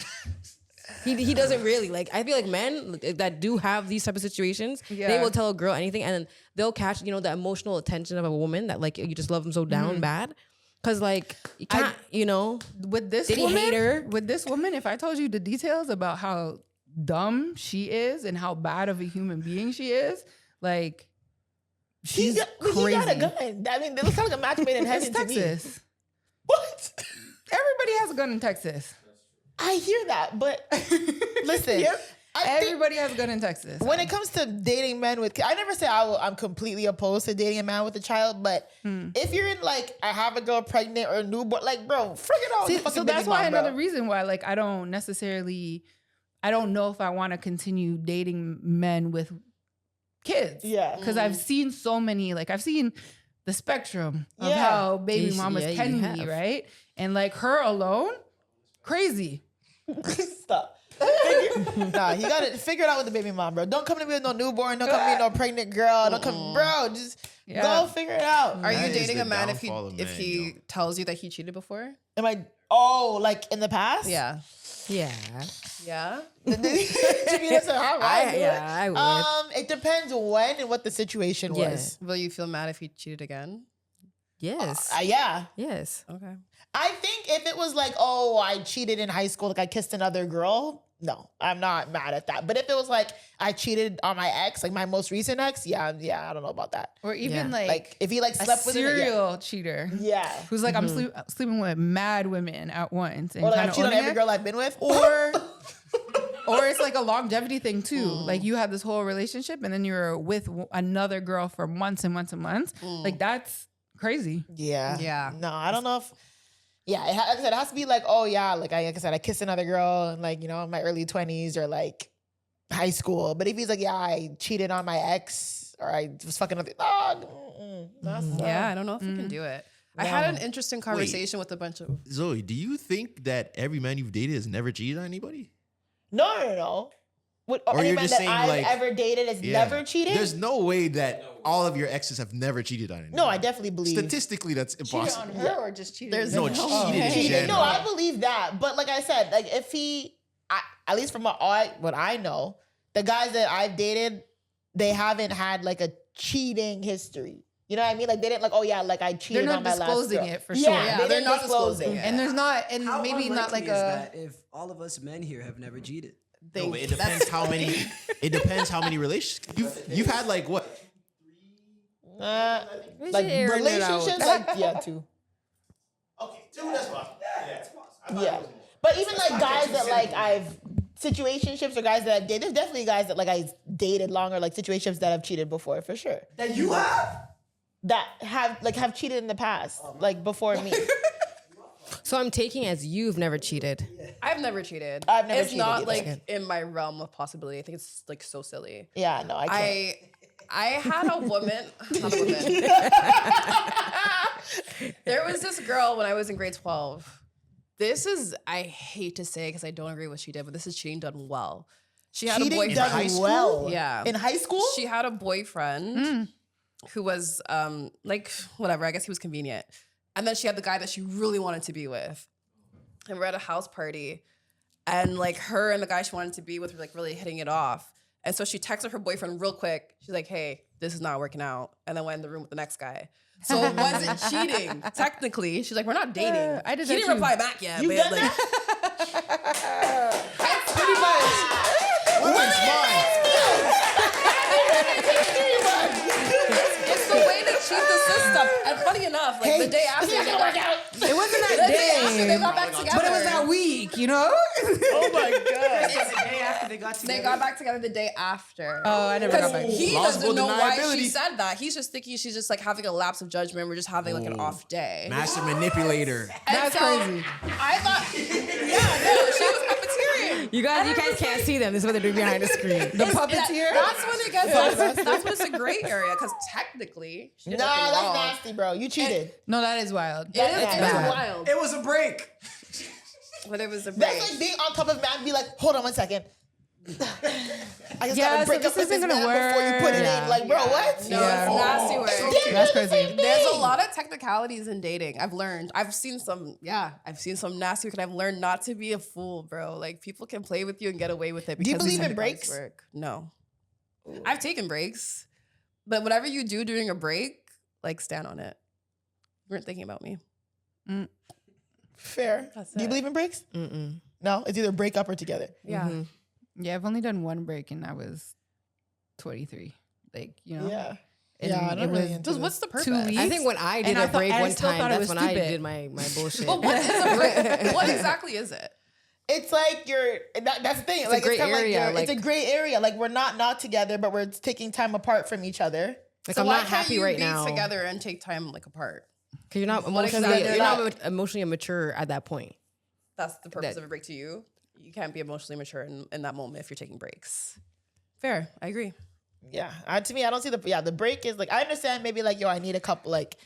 He doesn't really like. I feel like men that do have these type of situations, they Yeah. will tell a girl anything, and then they'll catch the emotional attention of a woman that like you just love them so down bad, because like you can't With this Did he woman, hate her? With this woman, if I told you the details about how dumb she is and how bad of a human being she is, like she's crazy. He got a gun. I mean, it looks like a match made in heaven It's to me. Texas. What? Everybody has a gun in Texas. I hear that, but listen, I think Everybody has a gun in Texas. when it comes to dating men with kids, I never say I'm completely opposed to dating a man with a child, but if you're in like, I have a girl pregnant or newborn, like, bro, frig it out. See, with the so fucking that's baby why mom, bro. another reason why like I don't know if I want to continue dating men with kids. Yeah. Because I've seen so many, like I've seen the spectrum of Yeah. how baby Yes, mamas yeah, you can be, have. right? And like her alone, crazy. Stop. Nah, he got to figure it out with the baby mom, bro. Don't come to me with no newborn. Don't come to me with no pregnant girl. Don't come, bro. Just go figure it out. Are you That is dating the a man if he downfall of if men, he yo. tells you that he cheated before? Am I? Like in the past? Yeah. Yeah. Yeah. Jephina said, how I do I would. it depends when and what the situation Yeah. was. Will you feel mad if he cheated again? Yes. Yeah. Yes. Okay. I think if it was like, oh, I cheated in high school, like I kissed another girl, no, I'm not mad at that. But if it was like I cheated on my ex, like my most recent ex, yeah, I don't know about that. Or even Yeah. Like if he like a slept with her, serial cheater. yeah. Who's like, I'm sleeping with mad women at once. And Or like I kinda cheated on owning every it. girl I've been with. Or it's like a longevity thing too. Like you had this whole relationship and then you're with another girl for months and months and months. Like that's crazy. Yeah. Yeah. No, I don't know if. Yeah, like I said, it has to be like, oh yeah, like I said, I kissed another girl in like, you know, in my early 20s or like high school. But if he's like, yeah, I cheated on my ex or I was fucking with that's Yeah, I don't know if you can do it. I had an interesting conversation with a bunch of. Zoe, do you think that every man you've dated has never cheated on anybody? No. Or Any you're man just that saying I've like ever dated has yeah. never cheated? There's no way that all of your exes have never cheated on anybody. No, I definitely believe. Statistically, that's impossible. her or just cheated? There's No, no- cheated in Cheated. general. No, I believe that. But like I said, like if he, at least from what I know, the guys that I've dated, they haven't had like a cheating history. You know what I mean? Like they didn't like, oh yeah, like I cheated They're on not my last disclosing girl. it for Yeah, sure. Yeah, they're they're not not disclosing disclosing it. And there's not, and How maybe not unlikely like is a. that if all of us men here have never cheated? No, but it depends how many. It depends how many relationships you've had. Like what? Like airing it out. relationships, like yeah, two. Okay, two. That's fine. Yeah, but even like guys that like I've situationships or guys that I've dated, there's definitely guys that like I dated longer, like situationships that have cheated before for sure. That you have? That have cheated in the past, like before me. So I'm taking as you've never cheated. I've never cheated. I've never It's cheated not either. like in my realm of possibility. I think it's like so silly. Yeah, no, I can't. I had a woman, not a woman. There was this girl when I was in grade 12. This is, I hate to say because I don't agree with what she did, but this is cheating done well. She had Cheating a boyfriend. done well. Yeah. In high school? She had a boyfriend who was like, whatever, I guess he was convenient. And then she had the guy that she really wanted to be with. And we're at a house party. And like her and the guy she wanted to be with were like really hitting it off. And so she texted her boyfriend real quick. She's like, hey, this is not working out. And then went in the room with the next guy. So it wasn't cheating, technically. She's like, we're not dating. I did he that didn't too. reply back yet. You but done like, that? that's pretty much. Women's mind. It's the way they cheat the system. And funny enough, like the day after, they got, It wasn't that the day after they day, got back together. but it was that week, you know? Oh my god. It's the day after they got together. They got back together the day after. Oh, I never got back. He Plausible doesn't know why deniability. she said that. He's just thinking she's just like having a lapse of judgment. We're just having like an off day. Master manipulator. And That's so crazy. I thought, yeah, no, she was puppeteering. You guys can't see them. This is what they're doing behind the screen. The puppeteer? That's when it gets, that's when it's a gray area because technically, she Nah, did nothing that's wrong. nasty, bro. You cheated. No, that is wild. It is bad. wild. It was a break. But it was a break. That's like being on top of man and be like, hold on one second. I just Yeah, gotta break so up this with this isn't man gonna before you put it work. in. Like, bro, what? No, Yeah. it's nasty work. That's crazy. There's a lot of technicalities in dating. I've learned. I've seen some nasty work, and I've learned not to be a fool, bro. Like people can play with you and get away with it. Do you Because believe these in technicalities breaks? Work. No, I've taken breaks, but whatever you do during a break, like stand on it. You weren't thinking about me. Fair. That's Do you it. believe in breaks? Mm-mm. No, it's either break up or together. Yeah. Mhm. Yeah, I've only done one break and I was 23. Like, you know? Yeah. And Yeah, I'm it not really was into So what's the purpose? 2 weeks. I think when I did And I a thought- break and I one still time, thought it that's was when I stupid. did my bullshit. But what is a break? What exactly is it? It's like that's the thing. It's like a gray kinda area, it's a gray area. Like we're not together, but we're taking time apart from each other. Like So I'm why not can't happy you right be now together and take time like apart? because you're not What emotionally exactly- you're not emotionally immature at that point. That's the purpose That- of a break to you. You can't be emotionally mature in that moment if you're taking breaks. Fair, I agree. Yeah. To me, I don't see the break is like, I understand maybe like, yo, I need a couple, like,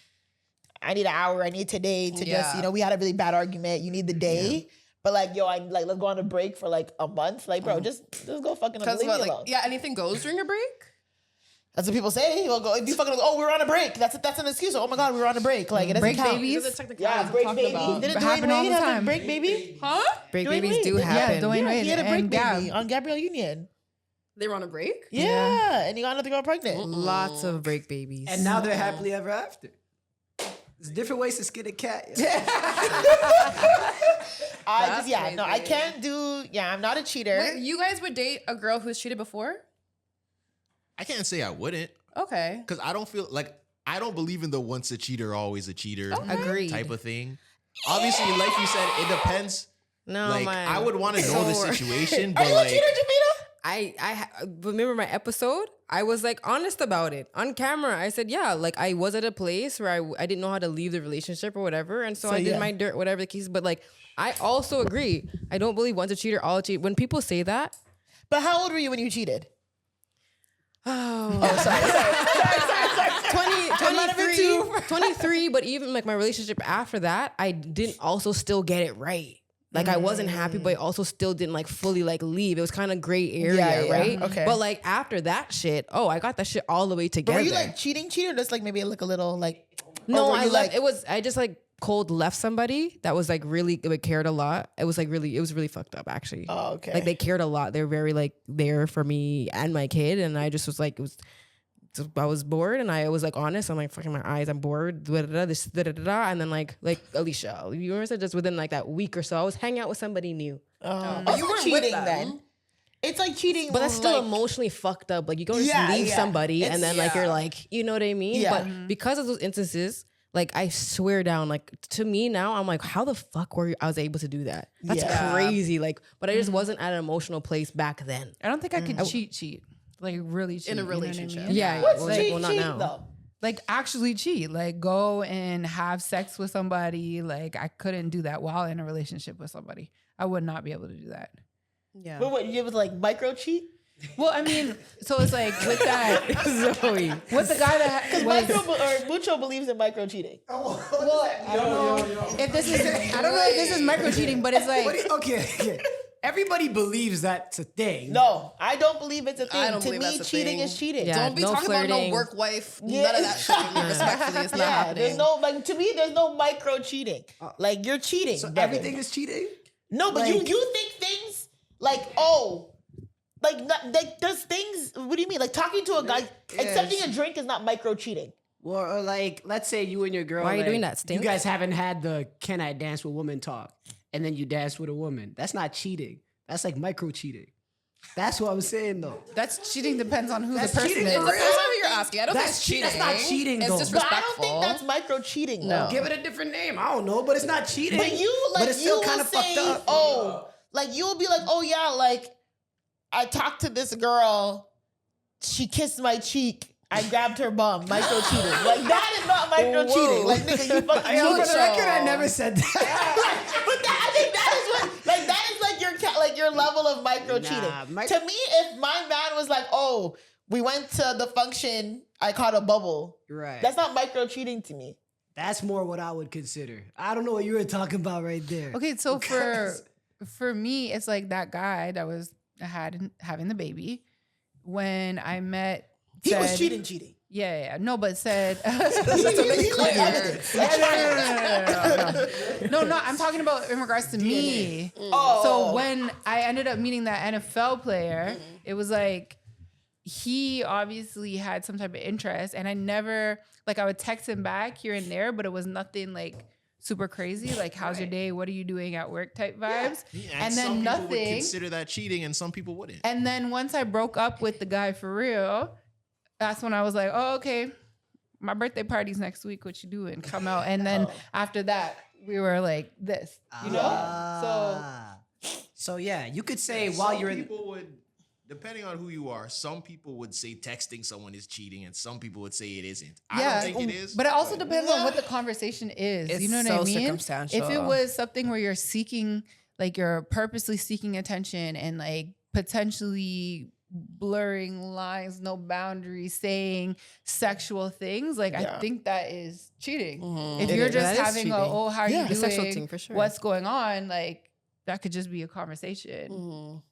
I need an hour. I need today to just, we had a really bad argument. You need the day. But like, yo, let's go on a break for like a month. Like, bro, just go fucking leave me alone. Anything goes during a break? That's what people say. You'll go, if you fucking, oh, we're on a break. That's an excuse. Oh my God, we were on a break. Like, it doesn't Break count. babies? Yeah, break baby. Didn't Dwayne happen all Wade the have a time. break baby? Huh? Break Dwayne babies Wade. do happen. Yeah, Dwayne Wade He had a break and baby Gab. on Gabrielle Union. They were on a break? Yeah, and he got another girl pregnant. Lots of break babies. And now they're happily ever after. There's different ways to skin a cat. I can't do, I'm not a cheater. Wait, you guys would date a girl who's cheated before? I can't say I wouldn't. Okay. Because I don't feel like I don't believe in the once a cheater, always a cheater Agreed. type of thing. Obviously, like you said, it depends. No, Like man. I would want to know the situation, Are but you a like cheater, Jephina? I remember my episode. I was like honest about it on camera. I said, yeah, like I was at a place where I didn't know how to leave the relationship or whatever, and so I did my dirt, whatever the case. But like, I also agree. I don't believe once a cheater, all a cheat. When people say that, But how old were you when you cheated? sorry. 23, but even like my relationship after that, I didn't also still get it right. Like I wasn't happy, but I also still didn't like fully like leave. It was kind of gray area, right? Okay. But like after that shit, I got that shit all the way together. But were you like cheating, or just like maybe like a little like? No, or were I you, left. I just like cold left somebody that was like really cared a lot. It was really fucked up actually. Oh, okay. Like they cared a lot. They were very like there for me and my kid, and I just was like I was bored, and I was like honest. I'm like fucking my eyes. I'm bored. This and then like Alicia, you remember said just within like that week or so, I was hanging out with somebody new. But you were cheating then. It's like cheating, But that's still like, emotionally fucked up. Like you go just leave somebody, and then like you're like, you know what I mean? Yeah. But because of those instances, like I swear down, like to me now, I'm like, how the fuck I was able to do that? That's crazy. Like, but I just wasn't at an emotional place back then. I don't think I could cheat. Like really cheat. In a you know what I relationship. mean? Yeah, What's well, cheat, well, not cheat now. though? Like actually cheat. Like go and have sex with somebody. Like I couldn't do that while in a relationship with somebody. I would not be able to do that. Yeah. But what you was like micro cheat? Well, I mean, so it's like with that Zoe. with the guy that was Mucho believes in micro cheating. I don't know if this is micro cheating, but it's like Okay. Everybody believes that's a thing. No, I don't believe it's a thing. I don't To believe me, that's a cheating thing. is cheating. Yeah. Don't be no talking about flirting. no work wife. None of that shit. Respectfully, it's not happening. There's no like to me. There's no micro cheating. Like you're cheating. So brother. everything is cheating? No, but like- you think things like like there's things. What do you mean? Like talking to a guy, accepting a drink is not micro cheating. Or like, let's say you and your girl. Why are you like, doing that, Stink? You guys haven't had the "Can I dance with women" talk, and then you dance with a woman. That's not cheating. That's like micro cheating. That's what I'm saying though. that's cheating depends on who That's the person cheating is. for It real? depends on who you're asking. I don't think That's it's cheating. That's not cheating It's though. But I disrespectful. don't think that's micro cheating. No. though. Give it a different name. I don't know, but it's not cheating. But you But like it's you still will kind of say, fucked up. oh, like you'll be like, oh yeah, like I talked to this girl, she kissed my cheek. I grabbed her bum, micro cheating. Like that is not micro cheating. Like nigga, you fucking Yo, for cheated. the record, I never said that. But I think that is what, like that is like your level of micro cheating. To me, if my man was like, oh, we went to the function, I caught a bubble. Right. That's not micro cheating to me. That's more what I would consider. I don't know what you were talking about right there. Okay, so Because- for me, it's like that guy that was having the baby. When I met, He was said- cheating. Yeah. No, but said Clear. no. I'm talking about in regards to me. Oh. So when I ended up meeting that NFL player, it was like he obviously had some type of interest, and I never like I would text him back here and there, but it was nothing like super crazy. Like, how's your day? What are you doing at work? Type vibes. Yeah, And then some people would nothing. consider that cheating, and some people wouldn't. And then once I broke up with the guy for real, that's when I was like, oh, okay, my birthday party's next week. What you doing? Come out. And then after that, we were like this, you know? So yeah, you could say while Some you're in. people would, depending on who you are, some people would say texting someone is cheating, and some people would say it isn't. I don't think it is. But it also depends on what the conversation is. It's you know what so I mean? circumstantial. If it was something where you're seeking, like you're purposely seeking attention and like potentially blurring lines, no boundaries, saying sexual things, like I think that is cheating. If you're just That is having a, cheating. oh, how are you The doing? sexual thing, for sure. What's going on? Like that could just be a conversation.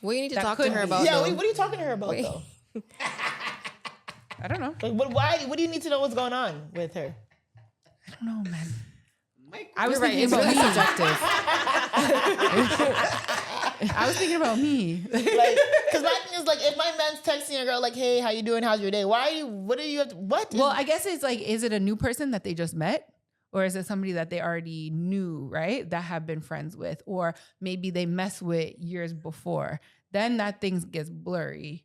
What you need to That talk to could her be. about? Yeah, though? what are you talking to her about though? I don't know. Like, why? What do you need to know what's going on with her? I don't know, man. I was thinking about me. Subjective. I was thinking about me. Like, because my thing is like, if my man's texting a girl like, "Hey, how you doing? How's your day?" Why are you? What are you? What? Well, I guess it's like, is it a new person that they just met? Or is it somebody that they already knew, right? That have been friends with, or maybe they messed with years before. Then that thing gets blurry.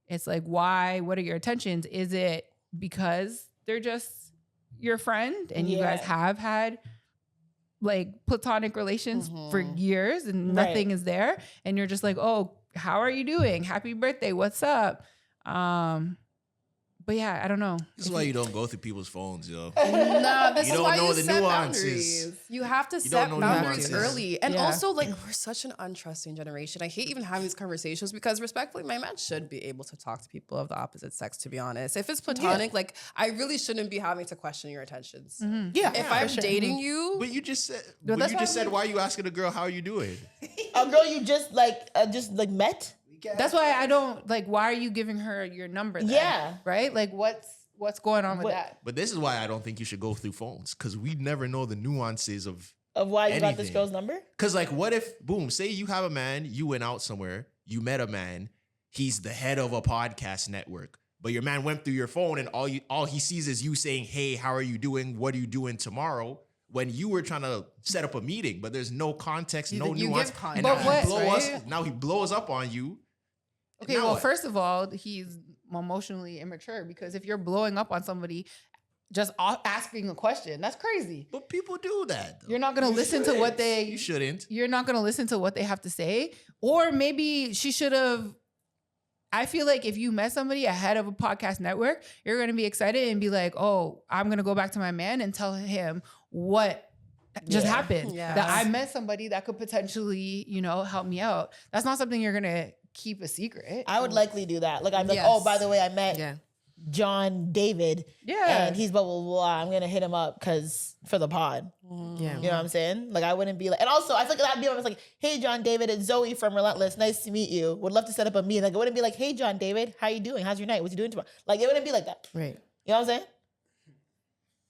It's like, why? What are your intentions? Is it because they're just your friend and you guys have had like platonic relations for years and nothing is there? And you're just like, oh, how are you doing? Happy birthday. What's up? But yeah, I don't know. This is why you don't go through people's phones, yo. No, this You is don't why know you the set nuances. boundaries. You have to don't set know boundaries nuances. early. And Yeah. also, like, we're such an untrusting generation. I hate even having these conversations because, respectfully, my man should be able to talk to people of the opposite sex, to be honest. If it's platonic, like, I really shouldn't be having to question your intentions. Yeah. If I'm dating you, But you just said, No, that's why are you asking a girl, how are you doing? A girl you just met. That's why I don't like. Why are you giving her your number? Then? Yeah. Right. Like, what's going on with that? But this is why I don't think you should go through phones, because we never know the nuances of Why you got this anything. girl's number? Because like, what if, boom, say you have a man, you went out somewhere, you met a man, he's the head of a podcast network, but your man went through your phone and all he sees is you saying, hey, how are you doing? What are you doing tomorrow? When you were trying to set up a meeting, but there's no context, no you nuance. give And context. now he blows up on you. Okay. Now Well, what? first of all, he's emotionally immature because if you're blowing up on somebody just asking a question, that's crazy. But people do that, though. You're not gonna listen to what You shouldn't. You're not gonna listen to what they have to say, or maybe she should have. I feel like if you met somebody ahead of a podcast network, you're gonna be excited and be like, "Oh, I'm gonna go back to my man and tell him what just happened. Yes. That I met somebody that could potentially, help me out." That's not something you're gonna keep a secret. I would likely do that. Like, I'm like, Yes. oh, by the way, I met John David. Yeah. And he's blah, blah, blah. I'm going to hit him up for the pod. Yeah. You know what I'm saying? Like, I wouldn't be like, and also, I feel like that'd be almost like, hey, John David, it's Zoe from Relentless. Nice to meet you. Would love to set up a meeting. Like, it wouldn't be like, hey, John David, how you doing? How's your night? What you doing tomorrow? Like, it wouldn't be like that. Right. You know what I'm saying?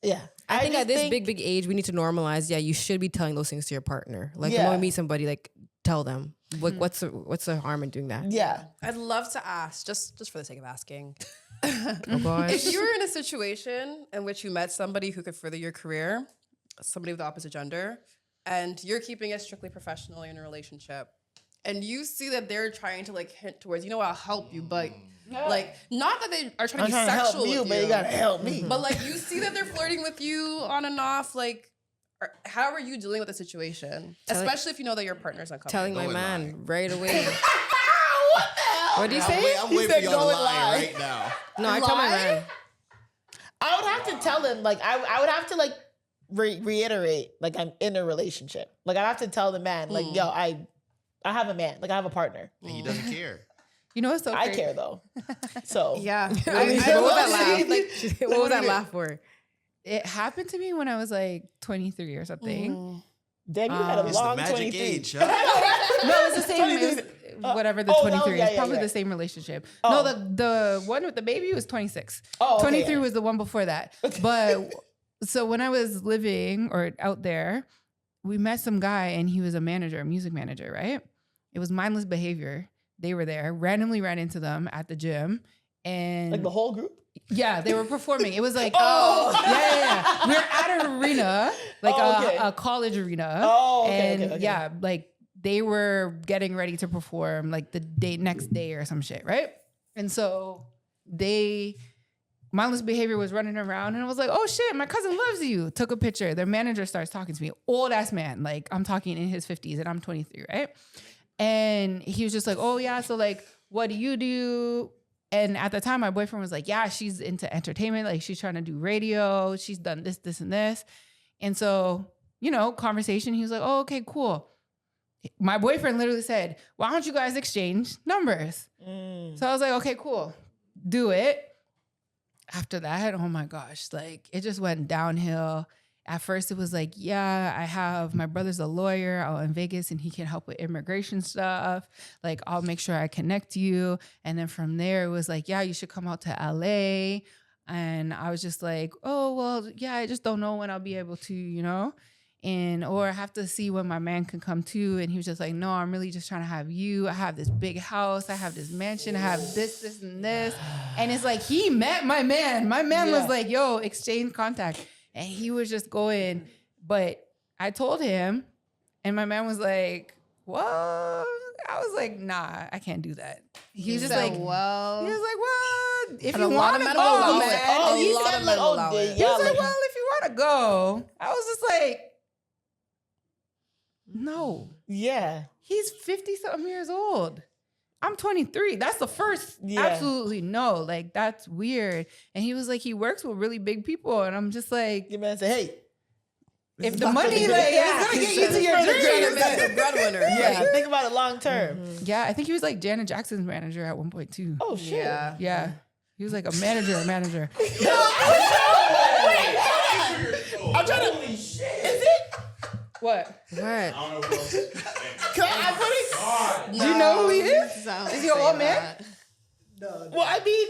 Yeah. I think just at this big age, we need to normalize. Yeah, you should be telling those things to your partner. Like, when you meet somebody, like, tell them. Like, what's the harm in doing that? Yeah. I'd love to ask, just for the sake of asking. Oh gosh. If you were in a situation in which you met somebody who could further your career, somebody with the opposite gender, and you're keeping it strictly professional in a relationship, and you see that they're trying to like hint towards, I'll help you, but like, not that they are trying to be I'm trying to sexual help you, with but you gotta help me. but like you see that they're flirting with you on and off, like, how are you dealing with the situation? Especially if you know that your partner's uncomfortable. Telling my Go and man right away. What the hell? What do you say? I'm He waiting said for y'all go to and lie lie. right now. No, I tell my man. I would have to tell him, like, I would have to, like, reiterate, like, I'm in a relationship. Like, I'd have to tell the man, like, yo, I have a man. Like, I have a partner. And he doesn't care. You know what's so I crazy? care, though. So. Yeah. What was that laugh? Like, What was that laugh for? It happened to me when I was like 23 or something. Damn, you had a It's the long magic 23. age, huh? No, it was the same. It was whatever the oh, that 23 was- is. Probably the same relationship. No, the one with the baby was 26. Oh, okay, 23 yeah. was the one before that. But so when I was living or out there, we met some guy and he was a music manager, right? It was mindless behavior. They were there, randomly ran into them at the gym. And Like the whole group? yeah, they were performing. It was like, Oh. yeah. We were at an arena, like okay. a college arena. Oh, okay, and okay, okay. yeah, like they were getting ready to perform like the next day or some shit, right? And so mindless behavior was running around and I was like, oh shit, my cousin loves you. Took a picture. Their manager starts talking to me. Old ass man. Like I'm talking in his 50s and I'm 23, right? And he was just like, oh yeah, so like, what do you do? And at the time, my boyfriend was like, yeah, she's into entertainment. Like she's trying to do radio. She's done this, this, and this. And so, conversation, he was like, oh, okay, cool. My boyfriend literally said, why don't you guys exchange numbers? So I was like, okay, cool. Do it. After that, oh my gosh, like it just went downhill. at first it was like, yeah, I have, my brother's a lawyer out in Vegas and he can help with immigration stuff. Like, I'll make sure I connect you. And then from there it was like, yeah, you should come out to LA. And I was just like, oh, well, yeah, I just don't know when I'll be able to, you know? And, or I have to see when my man can come too. And he was just like, no, I'm really just trying to have you. I have this big house. I have this mansion. I have this, and this. And it's like, he met my man. My man was like, yo, exchange contact. And he was just going, but I told him, and my man was like, well, I was like, nah, I can't do that. He was just like, well, if you want to go, man. He said like, oh, he was like, well, if you want to go. I was just like, no. Yeah. He's 50-something years old. I'm 23. That's the first. Absolutely no. Like, that's weird. And he was like, he works with really big people. And I'm just like, your man said, hey, if the money, like, it's gonna get you to your dreams. Breadwinner. Yeah, think about it long term. Yeah, I think he was like Janet Jackson's manager at one point too. Oh shit. Yeah. He was like a manager. I'm trying to. Is it? What? What? I don't know who else is. Can I put it? Do you know who he is? Is he an old man? Well, I mean,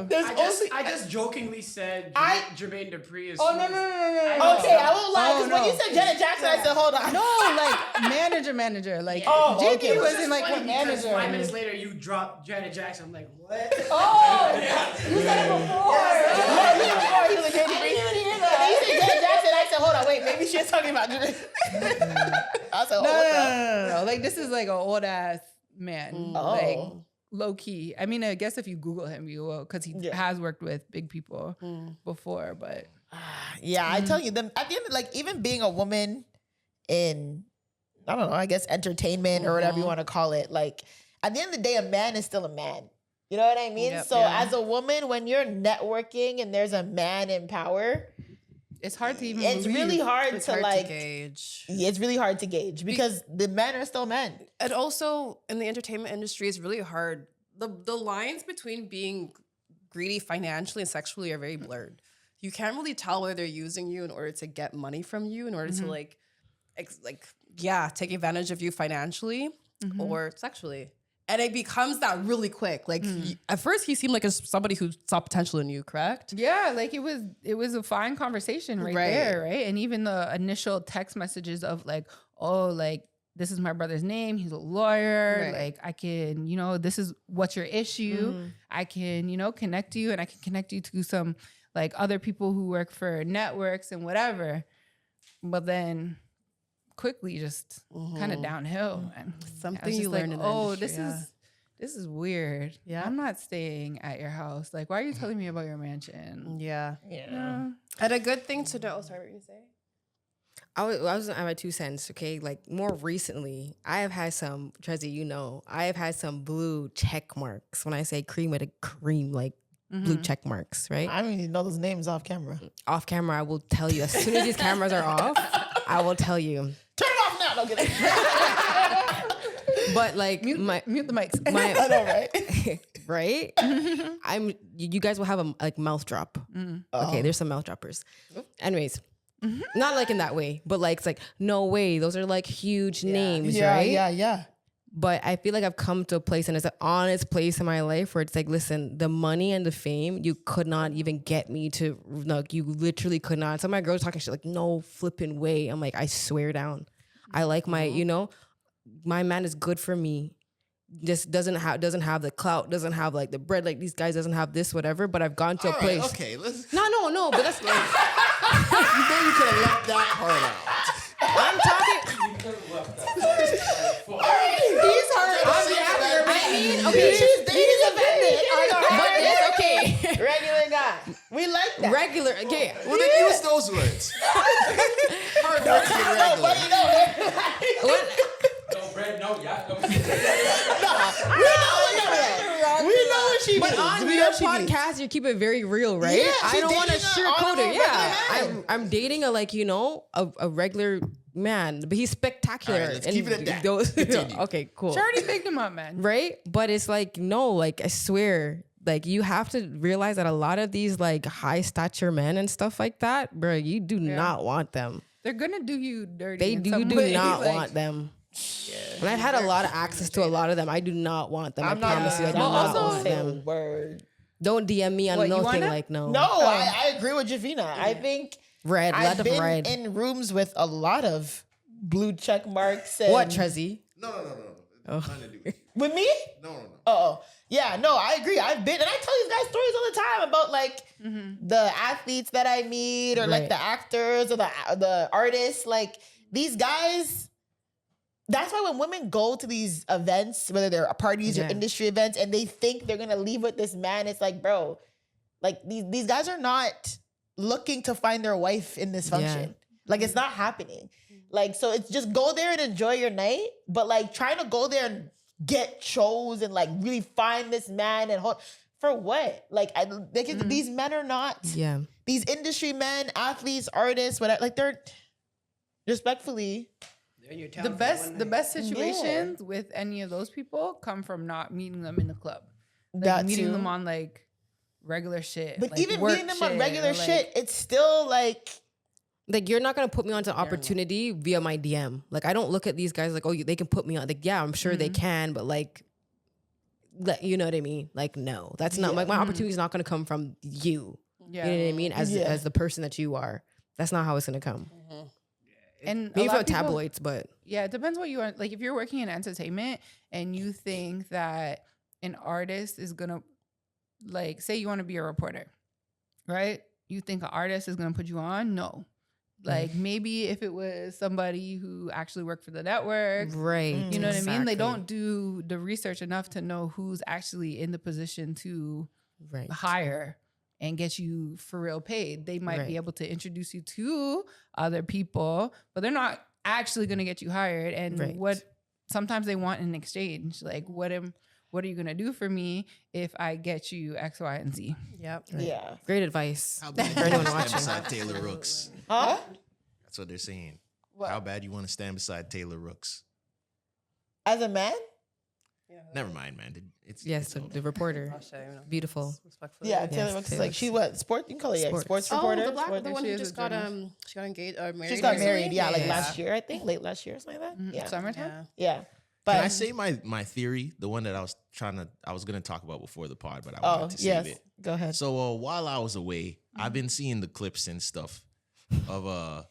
there's I just jokingly said Jermaine Dupri is. Oh no. Okay, I won't lie, because when you said Janet Jackson, I said, hold on. No, like manager. Like, JP JP was was in like what manager? 5 minutes later, you dropped Janet Jackson. I'm like, what? Oh, you said it before. He was like, JP. He said Janet Jackson. I said, hold on, wait, maybe she's talking about Janet. I said, No. Like, this is like an old ass man. Like, low key. I mean, I guess if you Google him, you will, because he has worked with big people before. But I tell you, at the end, like, even being a woman in, I don't know, I guess entertainment or whatever you want to call it, like, at the end of the day, a man is still a man. You know what I mean? Yep, as a woman, when you're networking and there's a man in power, it's hard to even. It's really hard It's to hard like to gauge. Yeah, it's really hard to gauge because the men are still men. And also in the entertainment industry, it's really hard. The lines between being greedy financially and sexually are very blurred. You can't really tell whether they're using you in order to get money from you, in order to take advantage of you financially or sexually. And it becomes that really quick. Like at first, he seemed like somebody who saw potential in you. Correct? Yeah, like it was a fine conversation right there, right? And even the initial text messages of like, oh, like this is my brother's name. He's a lawyer. Like I can, this is what's your issue. I can, connect you, and I can connect you to some like other people who work for networks and whatever. But then quickly just kind of downhill. And something you learn in the industry, this is weird. Yeah, I'm not staying at your house. Like, why are you telling me about your mansion? Yeah. No. And a good thing to know. Sorry, what were you saying? I was at my 2 cents. Okay, like more recently, I have had some. Trezzy, I have had some blue check marks. When I say cream with a cream, like blue check marks, right? I don't even know those names off camera. Off camera, I will tell you as soon as these cameras are off. I will tell you. Turn it off now. Don't get it. But like mute the mics. I know, right? Right? You guys will have a mouth drop. Okay, there's some mouth droppers. Anyways, not like in that way, but like it's like no way. Those are like huge names, right? Yeah. But I feel like I've come to a place, and it's an honest place in my life where it's like, listen, the money and the fame, you could not even get me to, like, you literally could not. Some of my girls talking shit like, no flipping way. I'm like, I swear down. I like my, my man is good for me. Just doesn't have the clout, doesn't have like the bread, like these guys doesn't have this, whatever. But I've gone to a place. Okay, let's. No, but that's like. You think you could have left that part out? I'm talking. He's hurt. I mean, okay. He's offended. But it's okay. Regular guy. We like that. Regular, okay. Well, then use those words. Hard working regular. No bread, no yacht, no. We know what she But means. on We your know what she means. podcast, you keep it very real, right? Yeah, I she's don't want to dating an sugarcoat it. honorable Yeah, regular man. I'm dating a regular man, but he's spectacular. All right, let's keep it at that. Continue. Okay, cool. She already picked him up, man. Right? But it's like, no, like I swear, Like, you have to realize that a lot of these like high stature men and stuff like that, bro, you do not want them. They're gonna do you dirty. They in do some way. not Like, want them. And I've had a lot of access to a lot of them. I do not want them. I promise you, I do not want them. Word. Don't DM me on What, you no want thing them? like no. No, I agree with Jephina. I think Red, I've let them been red. in rooms with a lot of blue check marks. And What, Trezzy? No. Nothing to do with it. With me? No. Oh, yeah, no, I agree. I've been, and I tell these guys stories all the time about like the athletes that I meet, or like Right. the actors or the artists. Like these guys. That's why when women go to these events, whether they're parties or industry events, and they think they're gonna leave with this man, it's like, bro, like these guys are not looking to find their wife in this function. Like it's not happening. Like, so it's just go there and enjoy your night, but like trying to go there and get shows and like really find this man and for what? Like, these men are not. Yeah. These industry men, athletes, artists, whatever. Like they're respectfully. They're in your town the for best one the night. best situations with any of those people come from not meeting them in the club. Like That meeting too. them on like regular shit. But like even work meeting them on shit, regular or, like, shit, it's still like. Like, you're not gonna put me onto opportunity via my DM. Like, I don't look at these guys like, oh, they can put me on. Like, yeah, I'm sure they can, but like, you know what I mean? Like, no, that's not like my opportunity is not gonna come from you. Yeah. You know what I mean? As the person that you are, that's not how it's gonna come. And Maybe a lot from of people- tabloids, but Yeah, it depends what you are. Like if you're working in entertainment and you think that an artist is gonna, like, say you want to be a reporter, right? You think an artist is gonna put you on? No. Like maybe if it was somebody who actually worked for the network, right? you know what I mean? They exactly. don't do the research enough to know who's actually in the position to hire and get you for real paid. They might be able to introduce you to other people, but they're not actually going to get you hired. And what sometimes they want in exchange, like what are you going to do for me if I get you X, Y, and Z? Yep. Yeah. Great advice. How bad For you anyone want to stand watching. beside Taylor Rooks? Huh? That's what they're saying. How bad you want to stand beside Taylor Rooks? As a man? Never mind, man. It's the reporter. Beautiful. Yeah, Taylor Rooks is like, she what? Sport? You can call her sports reporter? the black, Sport- the one She who is just a got journalist. she got engaged or married. She's got married, recently? yeah, like last year, I think, late last year or something like that. Yeah. Summertime? Yeah. But Can I say my theory, the one that I was gonna talk about before the pod, but I wanted to save it. Go ahead. So while I was away, I've been seeing the clips and stuff of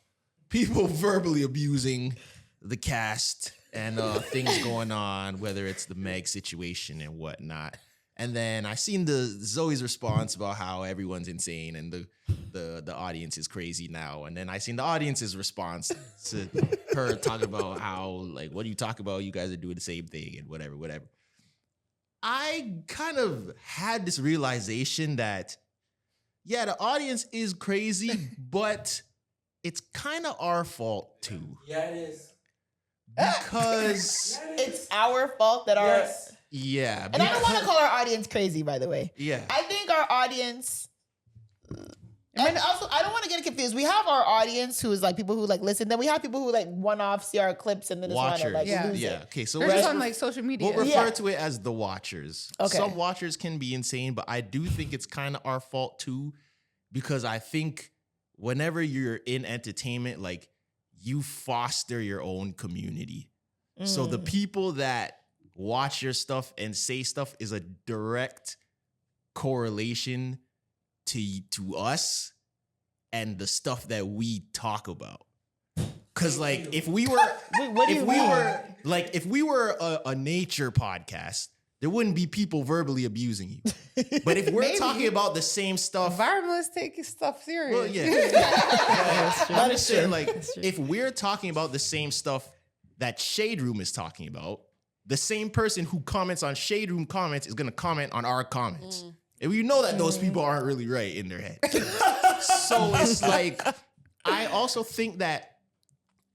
people verbally abusing the cast and things going on, whether it's the Meg situation and whatnot. And then I seen the Zoe's response about how everyone's insane and the audience is crazy now. And then I seen the audience's response to her talking about how, like, what do you talk about? You guys are doing the same thing and whatever. I kind of had this realization that, yeah, the audience is crazy, but it's kind of our fault too. Yeah, it is. Because it's our fault that yeah. And I don't want to call our audience crazy, by the way. Yeah. I think our audience. And also, I don't want to get it confused. We have our audience who is like people who like listen. Then we have people who like one-off see our clips and then just want to Watchers. like lose it. Okay, so They're just on like social media. we'll refer to it as the watchers. Okay. Some watchers can be insane, but I do think it's kind of our fault too, because I think whenever you're in entertainment, like, you foster your own community. So the people that watch your stuff and say stuff is a direct correlation to us and the stuff that we talk about. Cause like if we were if we were a nature podcast, there wouldn't be people verbally abusing you. But if we're talking about the same stuff, environmentalists take stuff serious. well, yeah. I'm just saying, like, if we're talking about the same stuff that Shade Room is talking about, the same person who comments on Shade Room comments is gonna comment on our comments. And we know that those people aren't really right in their head. So it's like, I also think that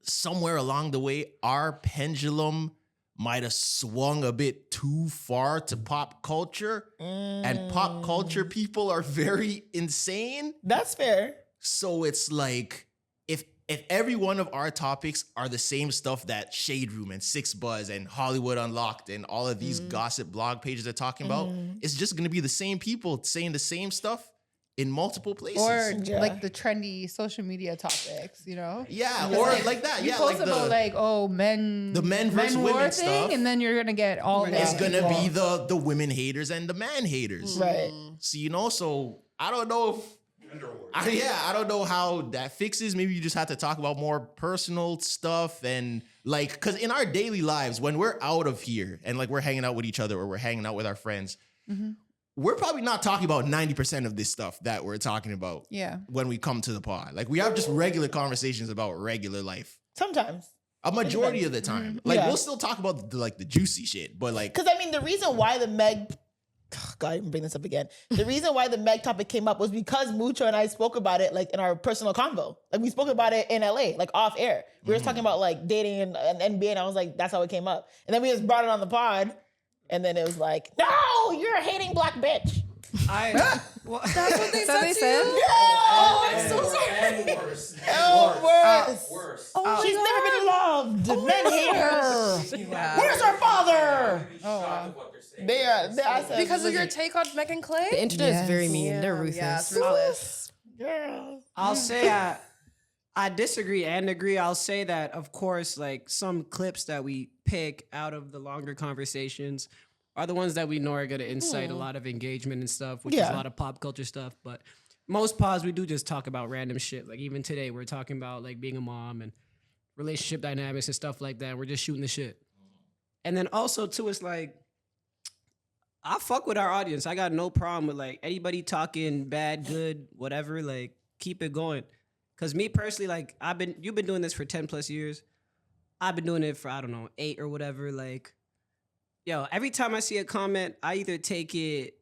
somewhere along the way, our pendulum might have swung a bit too far to pop culture. And pop culture people are very insane. That's fair. So it's like, if if every one of our topics are the same stuff that Shade Room and Six Buzz and Hollywood Unlocked and all of these gossip blog pages are talking about, it's just going to be the same people saying the same stuff in multiple places. Or like the trendy social media topics, you know? Yeah, or like that. You Yeah, post like about the men versus war women thing, stuff. and then you're gonna get all It's that. gonna be the women haters and the man haters. Right. So so I don't know if I don't know how that fixes. Maybe you just have to talk about more personal stuff and like, because in our daily lives, when we're out of here and like we're hanging out with each other or we're hanging out with our friends, we're probably not talking about 90% of this stuff that we're talking about. Yeah. When we come to the pod, like we have just regular conversations about regular life. Sometimes. A majority of the time, like Yeah. we'll still talk about the juicy shit, but like, Because I mean, the reason why the Meg, God, I even bring this up again. The reason why the Meg topic came up was because Mucho and I spoke about it like in our personal convo. Like we spoke about it in LA, like off air. We were talking about like dating and NBA, and I was like, that's how it came up. And then we just brought it on the pod, and then it was like, no, you're a hating black bitch. That's what they said. Oh, I'm so sorry. And worse. Oh, worse. Worse. Oh, she's never been loved. Men hate her. Where's her father? I said, Because of your take on Megan Clay? The internet is very mean. They're ruthless. Yeah, it's ruthless. Girl. I'll say I disagree and agree. I'll say that, of course, like some clips that we pick out of the longer conversations are the ones that we know are going to incite a lot of engagement and stuff, which is a lot of pop culture stuff. But most pods, we do just talk about random shit. Like even today, we're talking about like being a mom and relationship dynamics and stuff like that. We're just shooting the shit. And then also, too, it's like, I fuck with our audience. I got no problem with like anybody talking bad, good, whatever. Like keep it going. Cause me personally, like you've been doing this for 10 plus years. I've been doing it for, I don't know, 8 or whatever. Like, yo, every time I see a comment, I either take it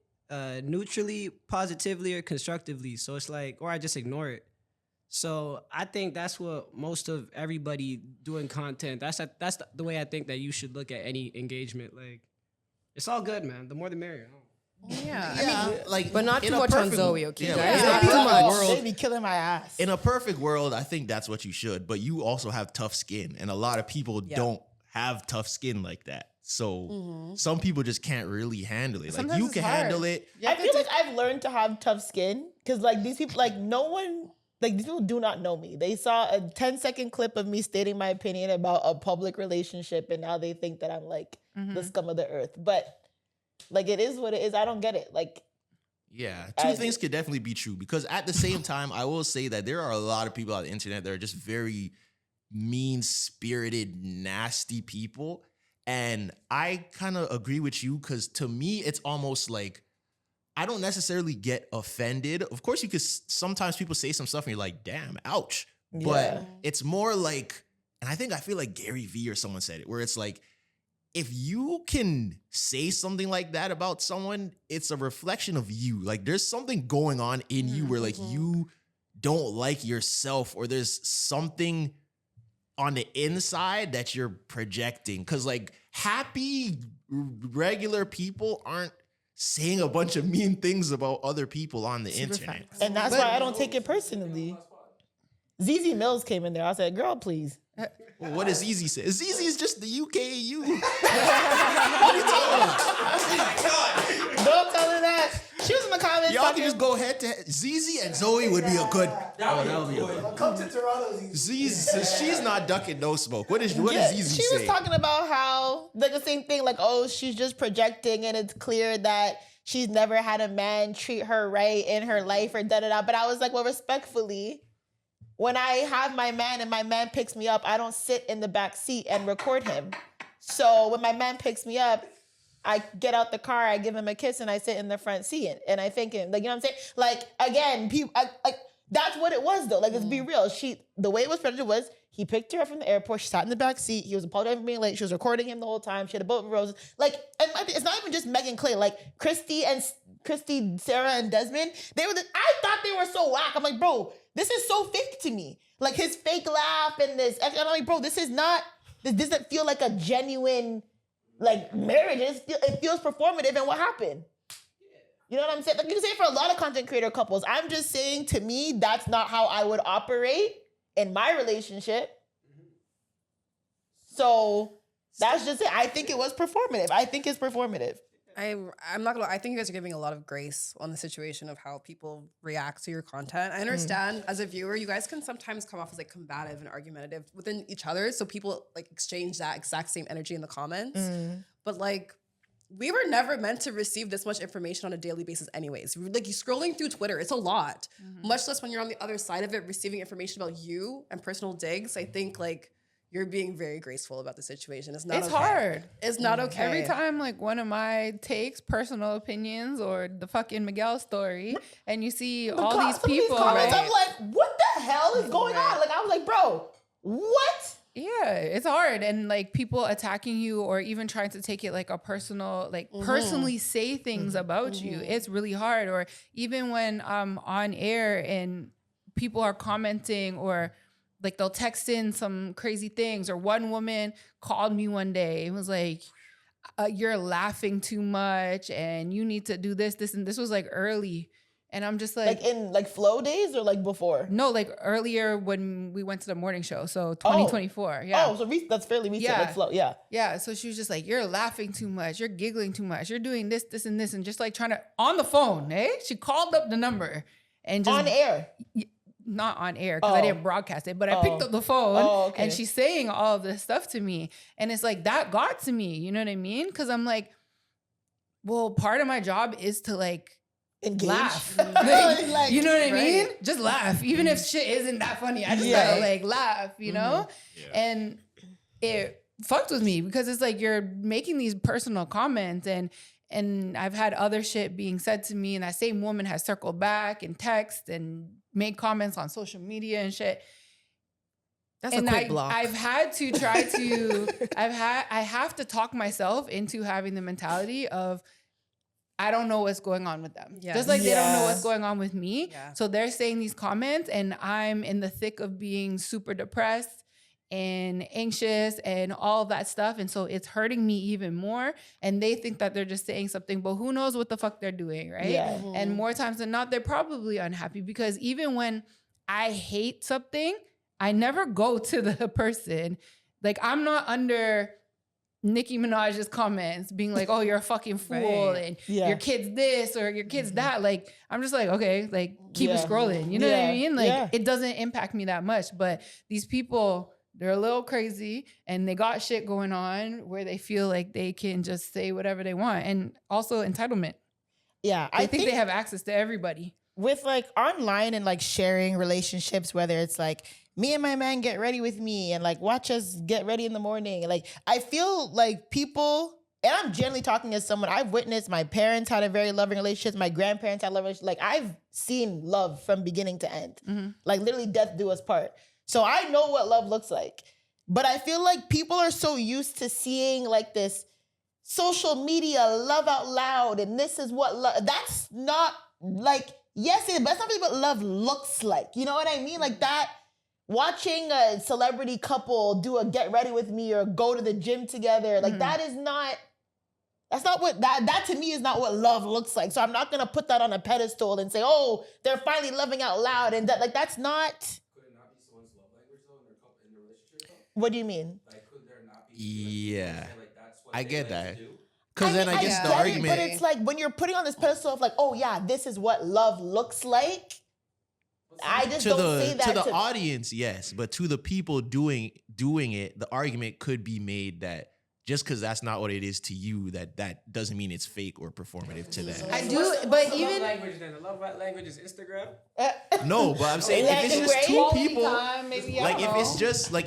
neutrally, positively, or constructively. So it's like, or I just ignore it. So I think that's what most of everybody doing content, that's the way I think that you should look at any engagement. Like, it's all good, man. The more the merrier. Yeah. I mean, like, But not in too a much on perfect- Zoe, okay, yeah, guys? in a Not too perfect much. world- They be killing my ass. In a perfect world, I think that's what you should. But you also have tough skin, and a lot of people don't have tough skin like that. So some people just can't really handle it. Sometimes Like you it's can hard. handle it. I feel like I've learned to have tough skin because like these people, like no one, like these people do not know me. They saw a 10-second clip of me stating my opinion about a public relationship, and now they think that I'm like the scum of the earth. But like it is what it is. I don't get it. Like, Yeah, two things could definitely be true because at the same time, I will say that there are a lot of people on the internet that are just very mean-spirited, nasty people. And I kind of agree with you because to me, it's almost like I don't necessarily get offended. Of course, you could sometimes people say some stuff and you're like, damn, ouch. Yeah. But it's more like, and I feel like Gary Vee or someone said it, where it's like, if you can say something like that about someone, it's a reflection of you. Like there's something going on in you where like you don't like yourself or there's something on the inside that you're projecting. Cause like happy, regular people aren't saying a bunch of mean things about other people on the internet. and that's why I don't take it personally. ZZ Mills came in there. I said, "Girl, please." Well, what does Easy say? Easy is just the UKU. What are you talking about? Don't tell her that. She was in the comments. Y'all talking- can just go head to head. ZZ and Zoe would be a good. That would be good. Come to Toronto. ZZ, she's not ducking no smoke. What is Yeah, ZZ she say? was talking about how like the same thing, like, oh, she's just projecting, and it's clear that she's never had a man treat her right in her life or da-da-da. But I was like, well, respectfully, when I have my man and my man picks me up, I don't sit in the back seat and record him. So when my man picks me up, I get out the car, I give him a kiss, and I sit in the front seat and I thank him. Like, you know what I'm saying? Like, again, people, like that's what it was though. Like, let's be real. The way it was presented was he picked her up from the airport. She sat in the back seat. He was apologizing for being late. She was recording him the whole time. She had a boat of roses. Like, and it's not even just Megan Clay. Like Christy, Sarah, and Desmond. I thought they were so whack. I'm like, bro, this is so fake to me. Like his fake laugh and this. And I'm like, bro, this doesn't feel like a genuine like marriage. It feels performative. And what happened? You know what I'm saying? Like you can say for a lot of content creator couples. I'm just saying, to me, that's not how I would operate in my relationship. So that's just it. I think it was performative. I think it's performative. I'm not gonna lie, I think you guys are giving a lot of grace on the situation of how people react to your content. I understand as a viewer, you guys can sometimes come off as like combative and argumentative within each other. So people like exchange that exact same energy in the comments. But like, we were never meant to receive this much information on a daily basis anyways. Like, you scrolling through Twitter, it's a lot. Much less when you're on the other side of it, receiving information about you and personal digs. I think like, you're being very graceful about the situation. It's It's hard. It's not okay. Every time, like, one of my takes, personal opinions, or the fucking Miguel story, and you see all these people, comments, I'm like, what the hell is going on? Like, I was like, bro, what? Yeah, it's hard. And like people attacking you or even trying to take it like a personal, like personally say things about you. It's really hard. Or even when I'm on air and people are commenting or like they'll text in some crazy things. Or one woman called me one day and was like, you're laughing too much and you need to do this, and this was like early. And I'm just like in like flow days or like before? No, like earlier when we went to the morning show. So 2024. Yeah. Oh, so that's fairly recent. Yeah. Like flow. Yeah. Yeah. So she was just like, you're laughing too much. You're giggling too much. You're doing this, and this. And just like trying to, on the phone, She called up the number and just. On air? Not on air because I didn't broadcast it, but I picked up the phone and she's saying all of this stuff to me. And it's like, that got to me. You know what I mean? Because I'm like, well, part of my job is to like, engage. Laugh. Like, you know what I mean? Just laugh. Even if shit isn't that funny, I just gotta like laugh, you know? Yeah. And it fucked with me because it's like you're making these personal comments and I've had other shit being said to me, and that same woman has circled back and text and made comments on social media and shit. That's a quick block. I've had to try to I have to talk myself into having the mentality of I don't know what's going on with them. Yes. Just like they don't know what's going on with me. Yeah. So they're saying these comments and I'm in the thick of being super depressed and anxious and all that stuff. And so it's hurting me even more. And they think that they're just saying something, but who knows what the fuck they're doing, right? Yeah. And more times than not, they're probably unhappy because even when I hate something, I never go to the person. Like, I'm not under Nicki Minaj's comments being like, oh, you're a fucking fool and your kid's this or your kid's that. Like, I'm just like, okay, like keep it scrolling. You know what I mean? Like it doesn't impact me that much, but these people, they're a little crazy and they got shit going on where they feel like they can just say whatever they want. And also entitlement. Yeah. I think they have access to everybody. With like online and like sharing relationships, whether it's like me and my man get ready with me and like watch us get ready in the morning. Like I feel like people, and I'm generally talking as someone, I've witnessed my parents had a very loving relationship. My grandparents had loving relationships. Like I've seen love from beginning to end. Like literally death do us part. So I know what love looks like. But I feel like people are so used to seeing like this social media love out loud and this is what love, that's not like, yes, but that's not really what love looks like. You know what I mean? Like that, watching a celebrity couple do a get ready with me or go to the gym together, like that's not what, that to me is not what love looks like. So I'm not going to put that on a pedestal and say, oh, they're finally loving out loud. And that, like, that's not. Could it not be someone's love language though in their relationship? What do you mean? Like, could there not be? Yeah, like, that's what I get that. Because then I guess the argument. But it's like when you're putting on this pedestal of like, oh yeah, this is what love looks like. I just don't say that to the audience, yes, but to the people doing it, the argument could be made that just because that's not what it is to you, that doesn't mean it's fake or performative to them. I do, but even love language then the love language is Instagram. No, but I'm saying if it's just two people, like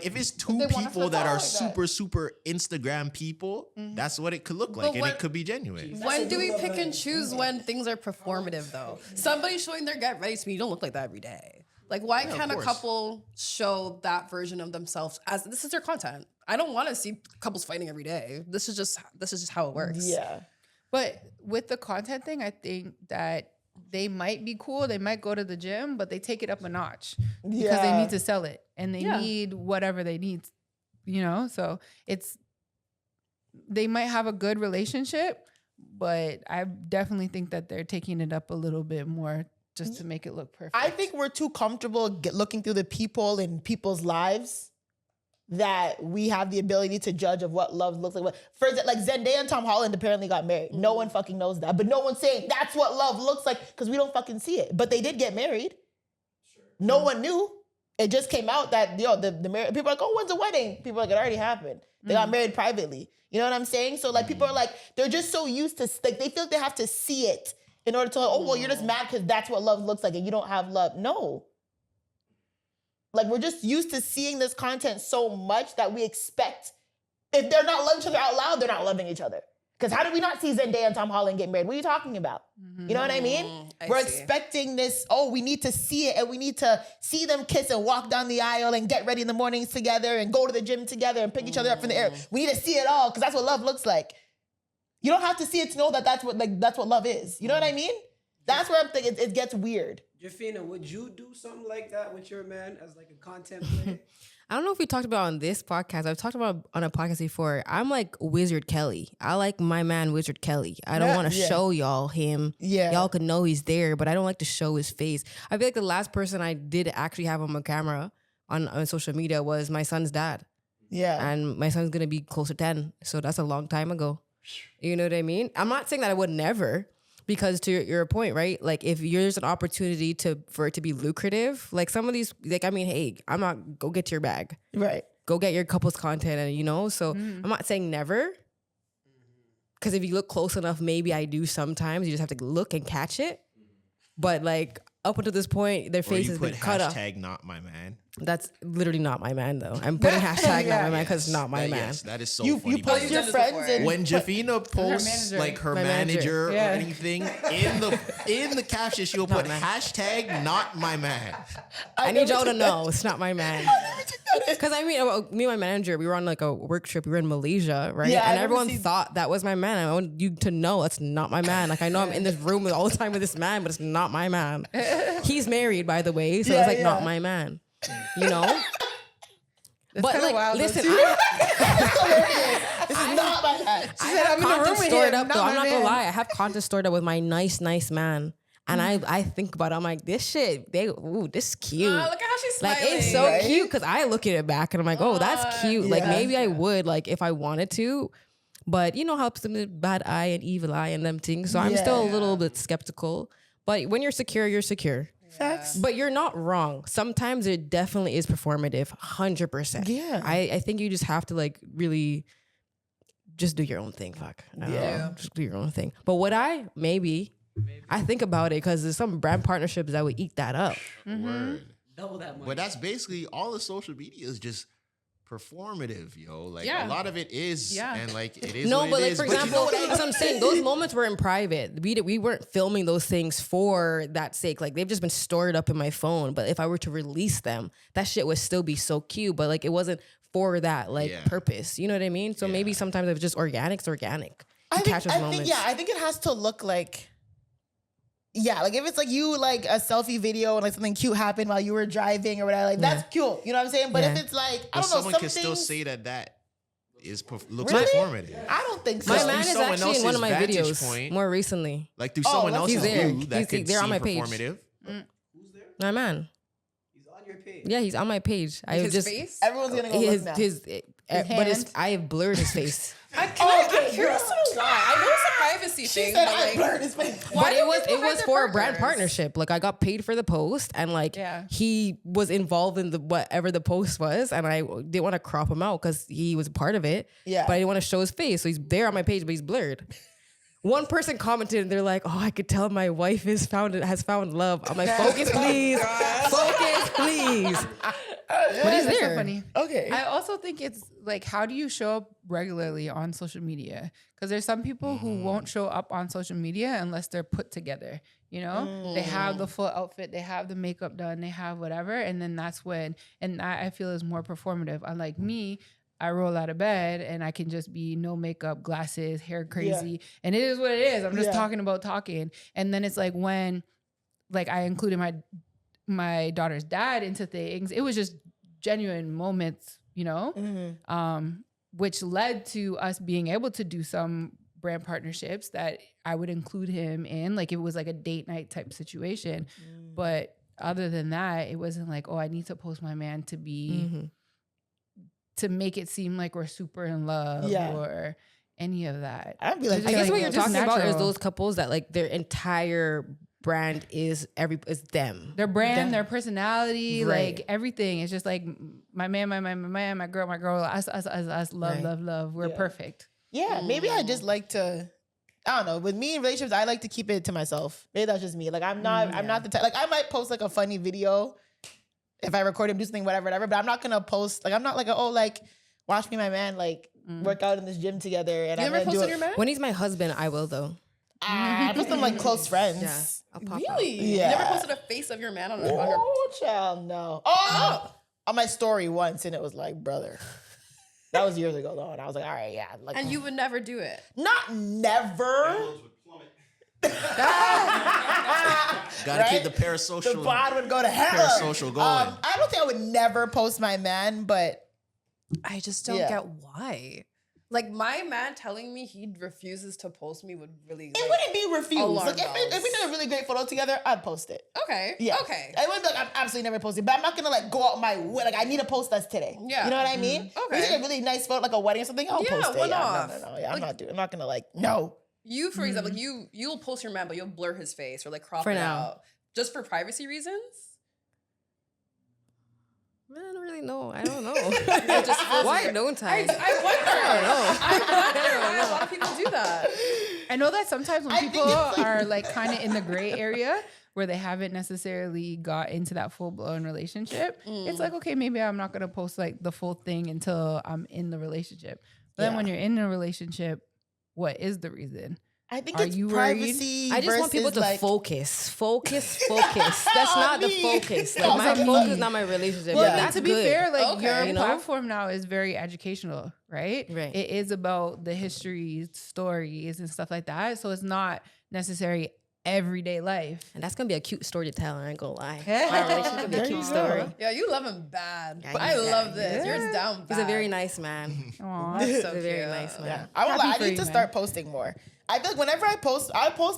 if it's two people that are super Instagram people, that's what it could look like, and it could be genuine. When do we pick and choose when things are performative though? Somebody showing their get ready to me, you don't look like that every day. Like why can't a couple show that version of themselves as this is their content? I don't want to see couples fighting every day. This is just how it works. Yeah. But with the content thing, I think that they might be cool. They might go to the gym, but they take it up a notch because they need to sell it and they need whatever they need, you know? So they might have a good relationship, but I definitely think that they're taking it up a little bit more just to make it look perfect. I think we're too comfortable looking through the people in people's lives that we have the ability to judge of what love looks like. For example, like Zendaya and Tom Holland apparently got married. No one fucking knows that. But no one's saying that's what love looks like because we don't fucking see it. But they did get married. No one knew. It just came out that, the marriage, people are like, oh, when's the wedding? People are like, it already happened. They got married privately. You know what I'm saying? So like people are like, they're just so used to, like they feel like they have to see it in order to, you're just mad because that's what love looks like and you don't have love. No. Like we're just used to seeing this content so much that we expect, if they're not loving each other out loud, they're not loving each other. Because how did we not see Zendaya and Tom Holland get married? What are you talking about? You know what I mean? We're expecting this, we need to see it and we need to see them kiss and walk down the aisle and get ready in the mornings together and go to the gym together and pick each other up from the air. We need to see it all because that's what love looks like. You don't have to see it to know that that's what love is. You know what I mean? That's where I'm thinking it gets weird. Jephina, would you do something like that with your man as like a content player? I don't know if we talked about on this podcast. I've talked about on a podcast before. I'm like Wizard Kelly. I like my man Wizard Kelly. I don't want to show y'all him. Yeah. Y'all can know he's there, but I don't like to show his face. I feel like the last person I did actually have on my camera on social media was my son's dad. Yeah. And my son's going to be close to 10. So that's a long time ago. You know what I mean? I'm not saying that I would never. Because to your point, right? Like if there's an opportunity for it to be lucrative, like some of these, like, I mean, hey, go get your bag. Right. Go get your couple's content and, so I'm not saying never. Because if you look close enough, maybe I do sometimes. You just have to look and catch it. But like up until this point, their face has been cut off. Hashtag not my man. That's literally not my man, though. I'm putting hashtag not my man because it's not my man. Yes, that is so you funny. You post your friends and when Jephina posts like her manager or anything in the caption, she'll put hashtag not my man. I need y'all to know it's not my man. Because I mean, me and my manager, we were on like a work trip. We were in Malaysia, right? Yeah, and everyone thought that was my man. I want you to know it's not my man. Like I know I'm in this room all the time with this man, but it's not my man. He's married, by the way, so it's like not my man. You know? But like, wild, listen, this is not my man. I have content stored up though. I'm not gonna lie. I have content stored up with my nice man. And I think about it. I'm like, this shit, this is cute. Look at how she's smiling. Like, it's so cute because I look at it back and I'm like, that's cute. Like, maybe I would, like, if I wanted to. But you know how some bad eye and evil eye and them things. So I'm still a little bit skeptical. But when you're secure, you're secure. Facts. But you're not wrong. Sometimes it definitely is performative, 100%. Yeah. I think you just have to like really just do your own thing. Fuck. Just do your own thing. But would I? Maybe. I think about it because there's some brand partnerships that would eat that up. Word. Double that money. But that's basically all the social media is just performative, yo. Like a lot of it is, and like it is. No, but like is. for example, that's what I'm saying. Those moments were in private. We weren't filming those things for that sake. Like they've just been stored up in my phone. But if I were to release them, that shit would still be so cute. But like it wasn't for that purpose. You know what I mean? So maybe sometimes if it's just organic, it's organic. I think it has to look like. Yeah, like if it's like you like a selfie video and like something cute happened while you were driving or whatever, like that's cute. You know what I'm saying? But if it's like I don't know, someone can still say that is looks performative. I don't think so. My man is actually in one of my videos more recently. Like through someone else's view that can seem on my page. Performative. Who's there? My man. He's on your page. Yeah, he's on my page. His face? Everyone's gonna go look now. But I have blurred his face. I'm curious to know why. I know it's a privacy thing. Said I blurred his face. But it was for a brand partnership. Like I got paid for the post, and like he was involved in whatever the post was, and I didn't want to crop him out because he was a part of it. Yeah. But I didn't want to show his face, so he's there on my page, but he's blurred. One person commented, and they're like, "Oh, I could tell my wife has found love." I'm like, "Focus, please. Focus, please." But he's there. So funny. Okay. I also think it's like, how do you show up regularly on social media? Because there's some people who won't show up on social media unless they're put together. You know, they have the full outfit, they have the makeup done, they have whatever, and then that's when, and that I feel is more performative. Unlike me, I roll out of bed and I can just be no makeup, glasses, hair crazy, and it is what it is. I'm just talking about talking, and then it's like when, like I included my daughter's dad into things. It was just genuine moments, you know, which led to us being able to do some brand partnerships that I would include him in, like if it was like a date night type situation. But other than that, it wasn't like, oh, I need to post my man to be to make it seem like we're super in love or any of that. I'd be like, I guess what you're just talking about is natural. those couples that like their entire brand is them. Their brand, their personality, Right. like everything. It's just like my man, my girl, us, love. We're perfect. Yeah, maybe I just like to. I don't know. With me in relationships, I like to keep it to myself. Maybe that's just me. Like I'm not the type. Like I might post like a funny video if I record him do something, whatever. But I'm not gonna post. Like I'm not like watch me, and my man, like work out in this gym together. And You I'm ever gonna do posted it. your man? When he's my husband, I will though. I post them like close friends. Yeah, I'll pop Really? out. Yeah. You never posted a face of your man on your Oh, child, no. Oh, on my story once, and it was like, brother. That was years ago though, and I was like, all right, yeah. Like, and you would never do it. not never. Gotta keep the parasocial. The bod would go to hell. Parasocial going. I don't think I would never post my man, but I just don't get why. Like my man telling me he refuses to post me would really. it wouldn't be refused. alarm Like if we did a really great photo together, I'd post it. Okay. Yeah. Okay. I wouldn't be like, I'm absolutely never posting, but I'm not gonna like go out my way. Like I need to post us today. Yeah. You know what I mean? Okay. If we take a really nice photo, like a wedding or something, I'll Yeah, post it. one Yeah, off. no. Yeah, Like- I'm not gonna like, no. You, for example, like you'll post your man, but you'll blur his face or like crop For it now. out just for privacy reasons. I don't really know. I don't know. Just Why don't I? I wonder. Why a lot of people do that. I know that sometimes when I think people it's like- are like kind of in the gray area where they haven't necessarily got into that full blown relationship, it's like, okay, maybe I'm not gonna post like the full thing until I'm in the relationship. But then when you're in a relationship, what is the reason? I think Are it's you worried? privacy. I just want people versus, to like, focus. That's not the Me. focus. Like my focus is not my relationship. Well, But that's to be good. fair, like Okay, your you know? platform now is very educational, right? Right. It is about the history, stories, and stuff like that. So it's not necessary everyday life. And that's gonna be a cute story to tell. I ain't gonna lie. Yeah. Our relationship be a There cute you story. go. Yeah, you love him bad. Yeah, But he's I bad. love this. Yeah. Yours down bad. He's a very nice man. Aw. That's He's so a very cute. nice man. Yeah. I won't Happy lie. I for need you, to man. start posting more. I feel like whenever I post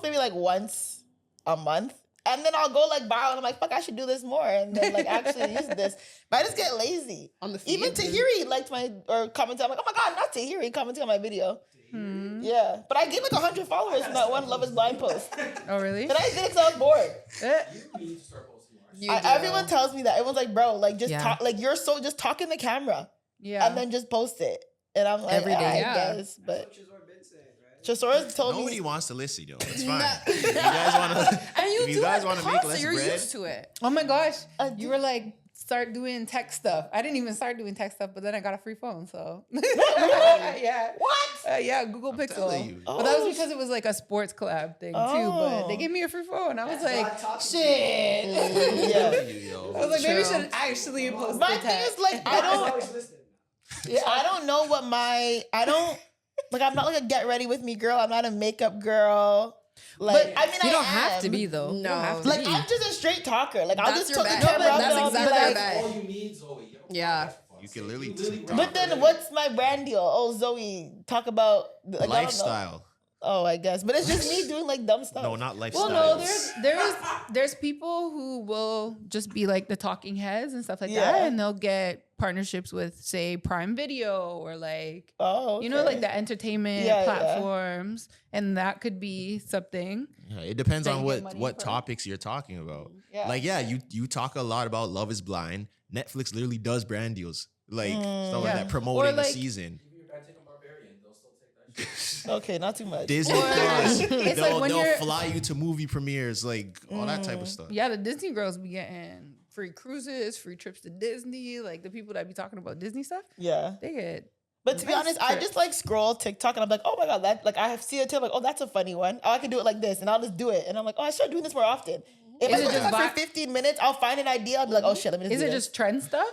maybe like once a month. And then I'll go like viral and I'm like, fuck, I should do this more. And then like actually use this. But I just get lazy. On the feed. Even Tahiri liked my, or commented. I'm like, oh my God, not Tahiri commenting on my video. Yeah. But I gained like 100 followers from that one Love is Blind post. Oh, really? And I did it because I was bored. You do. Everyone tells me that. Everyone's like, bro, like just Yeah. talk, like you're so, just talk in the camera. Yeah. And then just post it. And I'm like, Every day. I Yeah. guess. But Tresor's told Nobody me. wants to listen, though. It's fine. If you guys want to, And you if do you guys it want to make constant. less You're bread, used to it. Oh my gosh. You were like, start doing tech stuff. I didn't even start doing tech stuff, but then I got a free phone, so. Yeah. What? Yeah, Google Pixel. telling you. But that was because it was like a sports collab thing too. But they gave me a free phone. I was like, shit. Yeah. I was like, maybe we should actually post My the thing tech. is like I don't know what I'm not like a get ready with me girl. I'm not a makeup girl. Like I mean You I don't am. have to be though. You No. don't have to Like be. I'm just a straight talker. Like I'll That's just your put the bag. camera up That's and I'll be exactly like, your bag. All you need, Zoe. Yeah. you can literally talk but then what's my brand deal? Oh Zoe, talk about like, I don't know. lifestyle. Oh, I guess. But it's just me doing like dumb stuff. No, not lifestyle. Well, no, there's people who will just be like the talking heads and stuff like Yeah. that, and they'll get partnerships with, say, Prime Video or like, Oh, you know, okay. like the entertainment Yeah, yeah. platforms, and that could be something. Yeah, it depends that on you get what money for. topics you're talking about. Yeah. Like, yeah, you talk a lot about Love is Blind. Netflix literally does brand deals, like stuff like Yeah. that, promoting Or, like- the season. Okay, not too much. Disney Plus, It's like when they'll you're- fly you to movie premieres, like all that type of stuff. Yeah, the Disney girls be getting free cruises, free trips to Disney. Like the people that be talking about Disney stuff, Yeah. they get. But to be nice honest, I trips. just like scroll TikTok and I'm like, oh my God, that like I have seen it too. Like, oh, that's a funny one. Oh, I can do it like this, and I'll just do it. And I'm like, oh, I start doing this more often. If Is I it look just at vi- for 15 minutes, I'll find an idea. I'll be like, oh shit, let me just Is do it this. just trend stuff?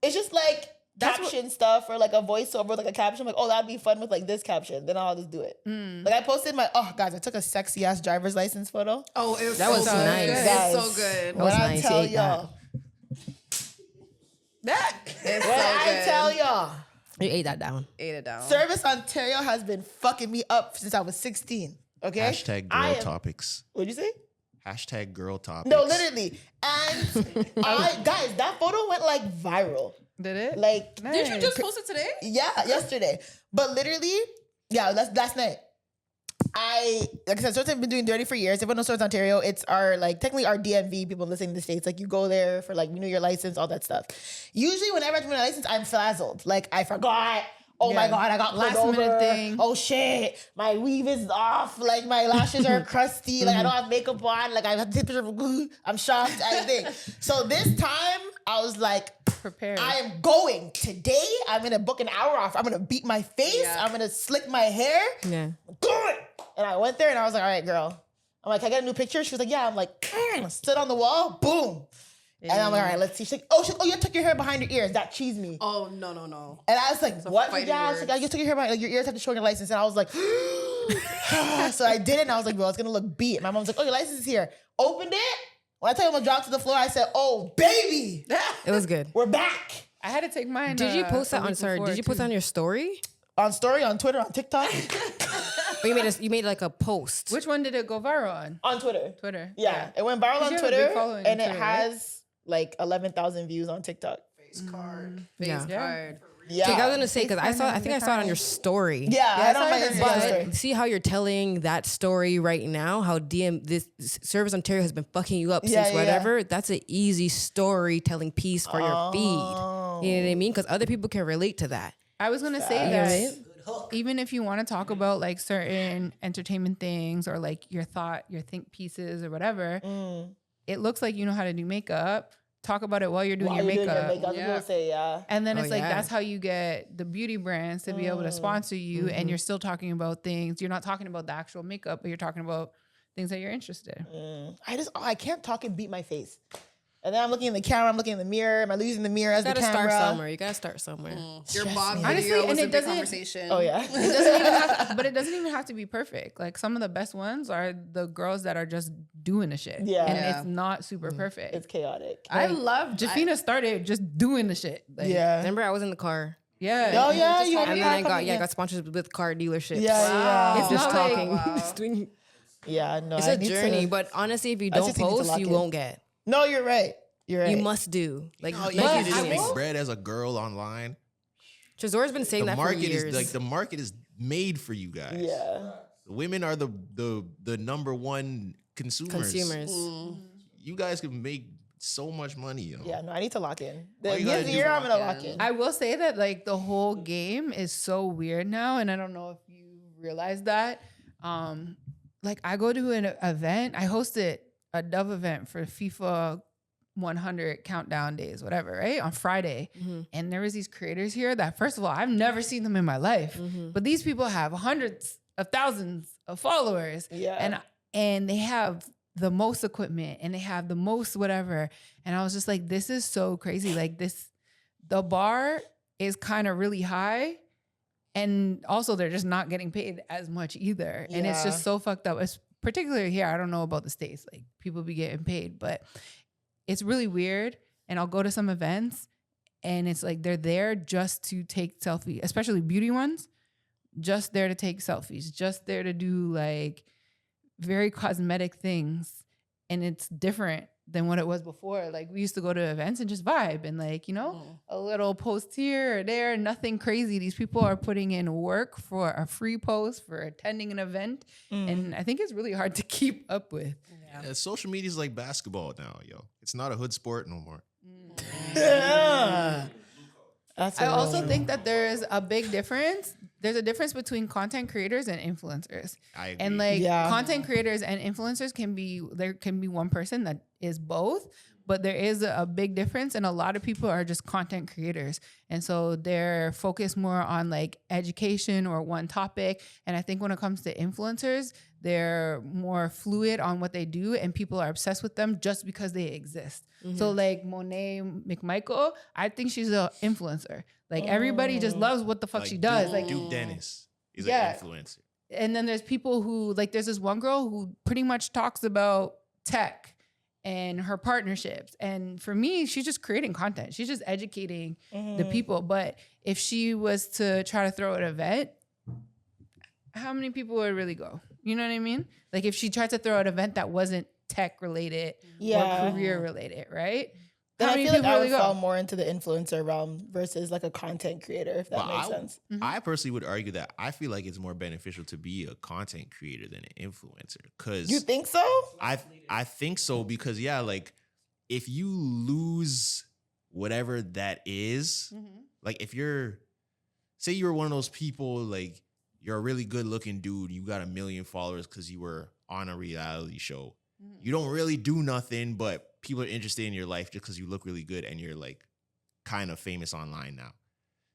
It's just like That's caption stuff or like a voiceover, like a caption. I'm like, oh, that'd be fun with like this caption. Then I'll just do it. Like I posted guys, I took a sexy ass driver's license photo. Oh, it was That was so nice. good. Guys. It's so good. That was When I nice. tell You ate that. y'all, It's when so I good. tell y'all, You ate that down. Ate it down. Service Ontario has been fucking me up since I was 16. Okay. Hashtag girl topics. What'd you say? Hashtag girl topics. No, literally. And guys, that photo went like viral. Did it? Like, Nice. Did you just post it today? yeah, yesterday. But literally, yeah, last night. Like I said, Swords have been doing dirty for years. Everyone knows Swords Ontario. It's our, like, technically our DMV, people listening to the States. Like, you go there for, like, renew your license, all that stuff. Usually, whenever I renew my license, I'm frazzled. Like, I forgot. Oh my God, I got pulled Last over. minute thing. Oh shit, my weave is off. Like, my lashes are crusty. Like, I don't have makeup on. Like, I have to take a picture of I'm shocked. I think. So this time, I was like, Prepared. I am going. Today, I'm going to book an hour off. I'm going to beat my face. Yeah. I'm going to slick my hair. Yeah. I'm going. And I went there and I was like, all right, girl. I'm like, can I get a new picture? She was like, yeah. I'm like, stood on the wall. Boom. And I'm like, all right, let's see. She's like, oh, you tuck your hair behind your ears. That cheesed me. Oh, no. And I was like, what? fighting Yeah, I was like, I just took your hair behind, like, your ears have to show your license. And I was like, so I did it. And I was like, well, it's going to look beat. My mom was like, oh, your license is here. Opened it. When I tell you I'm going to drop to the floor, I said, oh, baby. It was good. We're back. I had to take mine. Did you post that a on? week Sorry, before, did you post too. that on your story? On story, on Twitter, on TikTok. Or you made like a post. Which one did it go viral on? On Twitter. Twitter. Yeah, it went viral on You have a big Twitter, following and on it Twitter, right? has like 11,000 views on TikTok. Face Yeah. card. Yeah, I was gonna say because I Facetime think I saw it on your story. yeah, I don't I my saw it Instagram on story. But see how you're telling that story right now, how this Service Ontario has been fucking you up Yeah, since yeah, whatever. That's an easy storytelling piece for your feed. You know what I mean? Because other people can relate to that. I was gonna say You that know even if you want to talk about like certain entertainment things or like your think pieces or whatever, it looks like you know how to do makeup. Talk about it while you're doing While your you're makeup. doing your makeup, people say, yeah. And then Oh, it's like yeah. that's how you get the beauty brands to be able to sponsor you, and you're still talking about things. You're not talking about the actual makeup, but you're talking about things that you're interested in. I can't talk and beat my face. And then I'm looking in the camera, I'm looking in the mirror. Am I using the mirror as You the gotta camera? start somewhere. You gotta start somewhere. Your Bob Honestly, video was and a it big doesn't- conversation. Oh yeah. It doesn't even have, but it doesn't even have to be perfect. Like some of the best ones are the girls that are just doing the shit. Yeah. And Yeah. it's not super perfect. It's chaotic. I love Jephina started just doing the shit. Like, Yeah. Remember, I was in the car, Yeah. Oh yeah, you and then I got yeah. got sponsored with car dealerships. Yeah, It's just not like- talking, just doing. yeah. No, It's I a need journey, to- but honestly, if you I don't just need to post, lock you in. won't get. No, you're right. You're right. You must do like No, like you you're can just doing. make bread as a girl online. Tresor's been saying The that for market years. is like the market is made for you guys. Yeah. Women are the number one consumers. You guys can make so much money. You know? Yeah, no, I need to lock in. All The you gotta this do year, is I'm gonna lock lock in. in. I will say that like the whole game is so weird now, and I don't know if you realize that. Like I go to an event, I hosted a Dove event for FIFA 100 countdown days, whatever, right? On Friday. And there was these creators here that first of all, I've never seen them in my life. But these people have hundreds of thousands of followers. Yeah. And they have the most equipment and they have the most whatever. And I was just like, this is so crazy. Like the bar is kind of really high. And also they're just not getting paid as much either. And it's just so fucked up. It's particularly here. I don't know about the States. Like people be getting paid, but it's really weird. And I'll go to some events and it's like they're there just to take selfies, especially beauty ones, just there to take selfies, just there to do like very cosmetic things. And it's different than what it was before. Like we used to go to events and just vibe and like, you know, a little post here or there, nothing crazy. These people are putting in work for a free post for attending an event. And I think it's really hard to keep up with. Yeah, social media is like basketball now, yo. It's not a hood sport no more. Yeah. That's I a also real- think that there's a big difference. There's a difference between content creators and influencers. I agree. And like Yeah. content creators and influencers can be one person that is both, but there is a big difference and a lot of people are just content creators. And so they're focused more on like education or one topic. And I think when it comes to influencers, they're more fluid on what they do and people are obsessed with them just because they exist. So like Monet McMichael, I think she's an influencer. Like everybody just loves what the fuck she does. Like Duke Dennis is Yeah. an influencer. and then there's people who like there's this one girl who pretty much talks about tech and her partnerships. And for me, she's just creating content. She's just educating the people. But if she was to try to throw an event, how many people would really go? You know what I mean? Like if she tried to throw an event that wasn't tech related or career related, right? Then How I many feel like people I would really go? fall more into the influencer realm versus like a content creator, if that But makes sense. I personally would argue that I feel like it's more beneficial to be a content creator than an influencer. Cause You think so? I think so because like if you lose whatever that is, like if say you're one of those people, like you're a really good looking dude, you got 1 million followers because you were on a reality show. You don't really do nothing, but people are interested in your life just because you look really good and you're like kind of famous online now.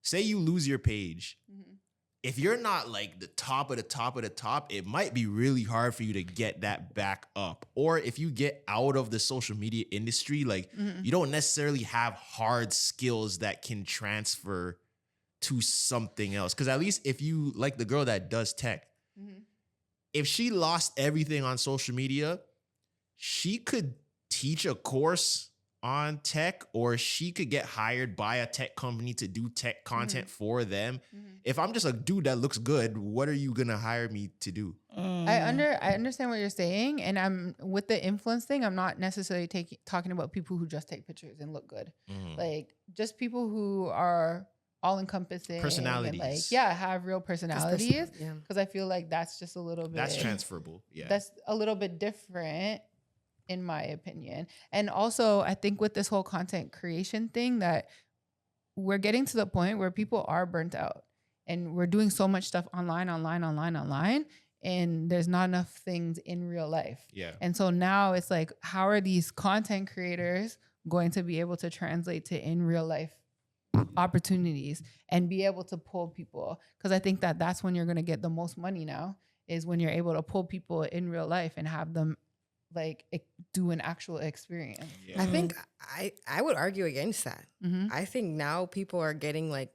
Say you lose your page. If you're not like the top of the top of the top, it might be really hard for you to get that back up. Or if you get out of the social media industry, like you don't necessarily have hard skills that can transfer to something else. Because at least if you like the girl that does tech, if she lost everything on social media, she could teach a course on tech, or she could get hired by a tech company to do tech content for them. If I'm just a dude that looks good, what are you gonna hire me to do? I understand what you're saying, and I'm with the influence thing. I'm not necessarily talking about people who just take pictures and look good, like just people who are all encompassing personalities, and like have real personalities. Because I feel like that's just a little bit that's transferable. That's a little bit different, in my opinion. And also, I think with this whole content creation thing, that we're getting to the point where people are burnt out, and we're doing so much stuff online, and there's not enough things in real life. And so now it's like, how are these content creators going to be able to translate to in real life opportunities and be able to pull people? Because I think that that's when you're going to get the most money now, is when you're able to pull people in real life and have them like do an actual experience. I think I would argue against that. I think now people are getting like,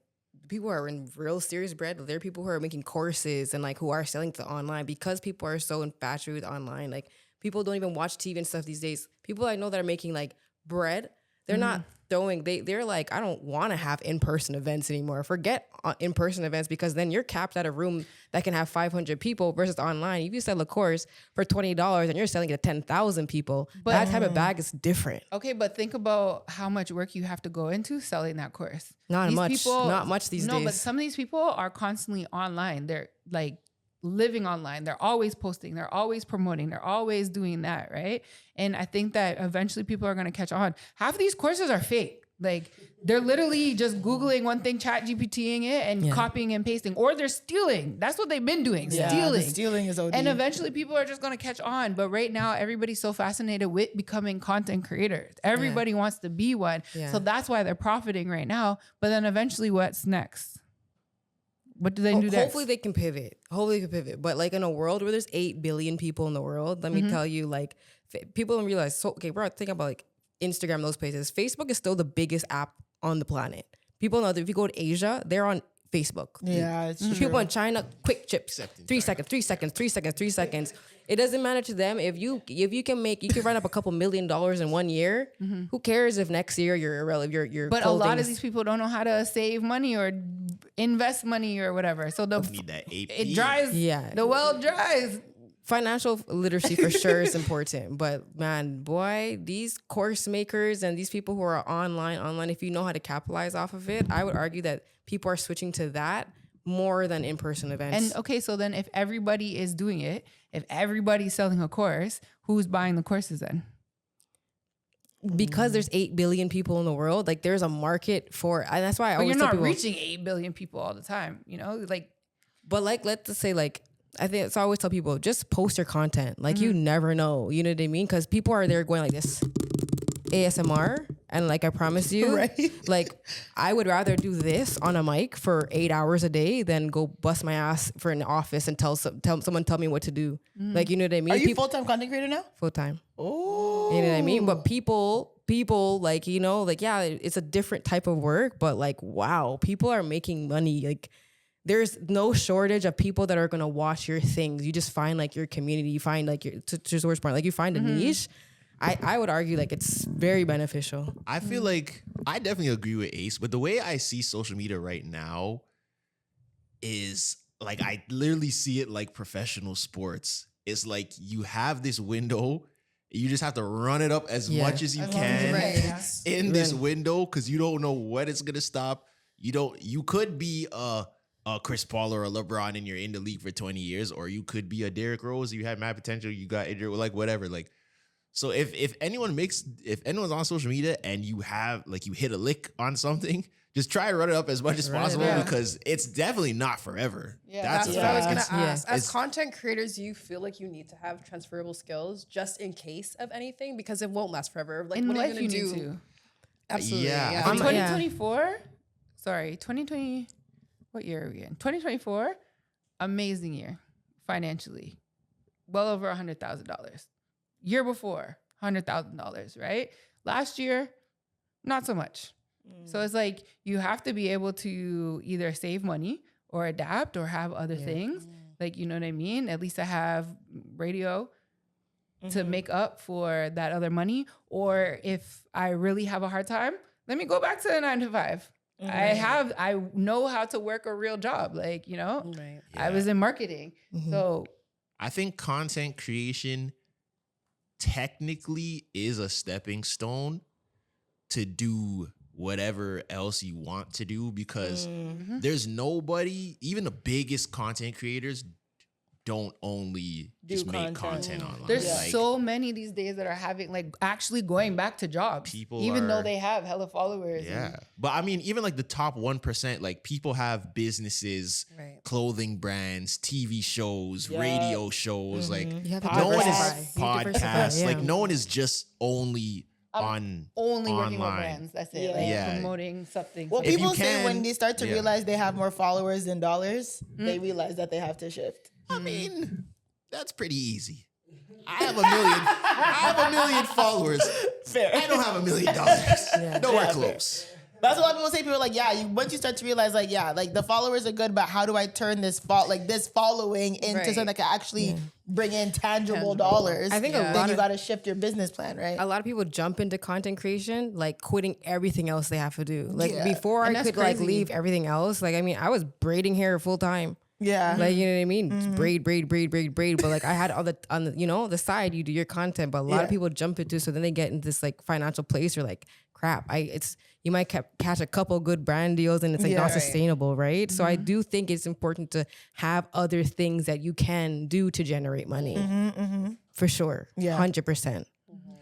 people are in real serious bread. There are people who are making courses and like who are selling to online, because people are so infatuated with online. Like people don't even watch TV and stuff these days. People I know that are making like bread, they're not throwing, they're like, I don't want to have in-person events anymore. Forget in-person events, because then you're capped at a room that can have 500 people versus online. If you sell a course for $20 and you're selling it to 10,000 people, but that type of bag is different. Okay, but think about how much work you have to go into selling that course. Not much these days. No, but some of these people are constantly online. They're like living online. They're always posting. They're always promoting. They're always doing that, right? And I think that eventually people are going to catch on. Half of these courses are fake. Like they're literally just Googling one thing, chat GPTing it and copying and pasting, or they're stealing. That's what they've been doing. Stealing is OD. And eventually people are just going to catch on. But right now, everybody's so fascinated with becoming content creators. Everybody wants to be one. So that's why they're profiting right now. But then eventually what's next? What do they do next? Hopefully they can pivot. But like in a world where there's 8 billion people in the world, let me tell you, like people don't realize. So, okay, bro, think about like Instagram, those places. Facebook is still the biggest app on the planet. People know that if you go to Asia, they're on Facebook. Yeah, it's true. People in China, quick chips, 3 seconds. It doesn't matter to them if you can run up a couple $1 million in 1 year. Who cares if next year you're irrelevant? But a lot of these people don't know how to save money or invest money or whatever. So Need that AP. it dries. The well dries. Financial literacy for sure is important, but man, boy, these course makers and these people who are online, if you know how to capitalize off of it, I would argue that people are switching to that more than in-person events. And okay, so then if everybody is doing it, if everybody's selling a course, who's buying the courses then? Because there's 8 billion people in the world, like there's a market for, and that's why I always tell people, you're not reaching 8 billion people all the time, you know, like. But like, let's just say like, I think so. I always tell people, just post your content. Like you never know, you know what I mean? Because people are there going like this, ASMR, and like I promise you, like I would rather do this on a mic for 8 hours a day than go bust my ass for an office and tell someone tell me what to do. Like you know what I mean? Are you full-time content creator now? Full-time. Oh, you know what I mean? But people like, you know, like yeah, it's a different type of work, but like wow, people are making money. Like there's no shortage of people that are going to watch your things. You just find like your community, you find like your, to Zoie's point, like you find a niche. I would argue like it's very beneficial. I feel like I definitely agree with Ace, but the way I see social media right now is like I literally see it like professional sports. It's like you have this window, you just have to run it up as much as you can in this window because you don't know when it's gonna stop. You could be a Chris Paul or a LeBron and you're in the league for 20 years, or you could be a Derrick Rose. You had mad potential, you got injured, like whatever. Like, so if anyone's on social media and you have like you hit a lick on something, just try to run it up as much as possible because it's definitely not forever. Yeah, that's what I was gonna fact. ask. As content creators, do you feel like you need to have transferable skills just in case of anything because it won't last forever? Like, In what are life, you gonna you do? need to. Absolutely. Yeah. Yeah. 2024. Sorry, 2020. What year are we in? 2024. Amazing year financially. Well over $100,000. Year before, $100,000. Right. Last year, not so much. So it's like you have to be able to either save money or adapt or have other things. Like, you know what I mean? At least I have radio to make up for that other money. Or if I really have a hard time, let me go back to a 9 to 5. I know how to work a real job. Like, you know, I was in marketing. So I think content creation technically is a stepping stone to do whatever else you want to do because there's nobody, even the biggest content creators don't only just make content online. there's Like, so many these days that are having like actually going back to jobs, People even though are- they have hella followers. yeah. But I mean, even like the top 1%, like people have businesses, clothing brands, TV shows, radio shows. Like You have to no one is diversify. podcasts. Yeah. Like no one is just only on Only working with online. brands. That's it. Yeah. Like Yeah. promoting something. Well, If people you say can- when they start to yeah. realize they have more followers than dollars, they realize that they have to shift. I mean, that's pretty easy. I have a million followers. Fair. I don't have $1 million. Nowhere Yeah, close. That's what a lot of people say. People are like, once you start to realize, like, like the followers are good, but how do I turn this this following into something that can actually bring in tangible dollars? I think a then lot you of- got to shift your business plan, right? A lot of people jump into content creation, like quitting everything else they have to do. Like Yeah. before And I that's could like crazy. leave everything else. Like, I mean, I was braiding hair full time. Yeah. Like, you know what I mean? Just braid. But like I had on the you know, the side you do your content, but a lot of people jump into, so then they get into this like financial place. You're like, crap, you might catch a couple good brand deals and it's like not sustainable, right? So I do think it's important to have other things that you can do to generate money. For sure. 100%.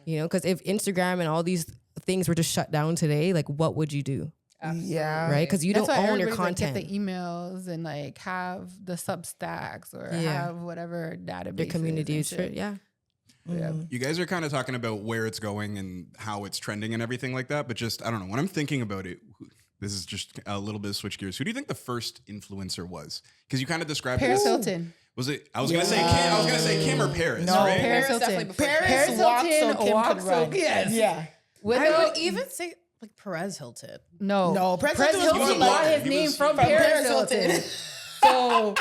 You know, because if Instagram and all these things were to shut down today, like what would you do? Yeah. Right? Because you That's don't why own your everybody's, like, content. get the emails and like have the Substacks or have whatever database. Your community is shit. Yeah. You guys are kind of talking about where it's going and how it's trending and everything like that. But just, I don't know, when I'm thinking about it, this is just a little bit of switch gears. Who do you think the first influencer was? Because you kind of described Paris it as- Hilton. Was it? I was gonna say Kim. I was gonna say Kim or Paris. No. Right? Paris definitely Hilton. before Paris Paris walks so Hilton Kim walks could so run. yes. Yeah. I would even say like Perez Hilton. No, Perez Perez Hilton was Hilton like- got his He name was- from from Paris Paris Hilton. Hilton. So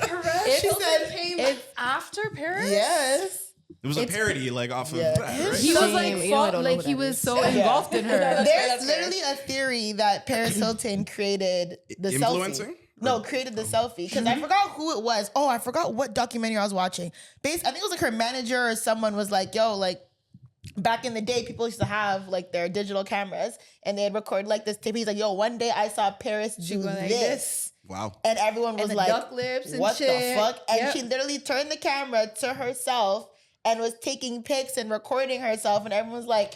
Perez Hilton said came after Paris? Yes. It was a parody, like off of Yeah. that, right? he was Shame. like, You know I don't know like who he that was is. so involved in her. There's that's fair. literally a theory that Paris Hilton created the Influencing? selfie. No, created the selfie. Because I forgot who it was. Oh, I forgot what documentary I was watching. I think it was like her manager or someone was like, yo, like, back in the day, people used to have like their digital cameras and they'd record like this tape. He's like, yo, one day I saw Paris do go like this. Wow. And everyone was the like, duck lips and what shit. the fuck? And Yep. she literally turned the camera to herself and was taking pics and recording herself. And everyone was like,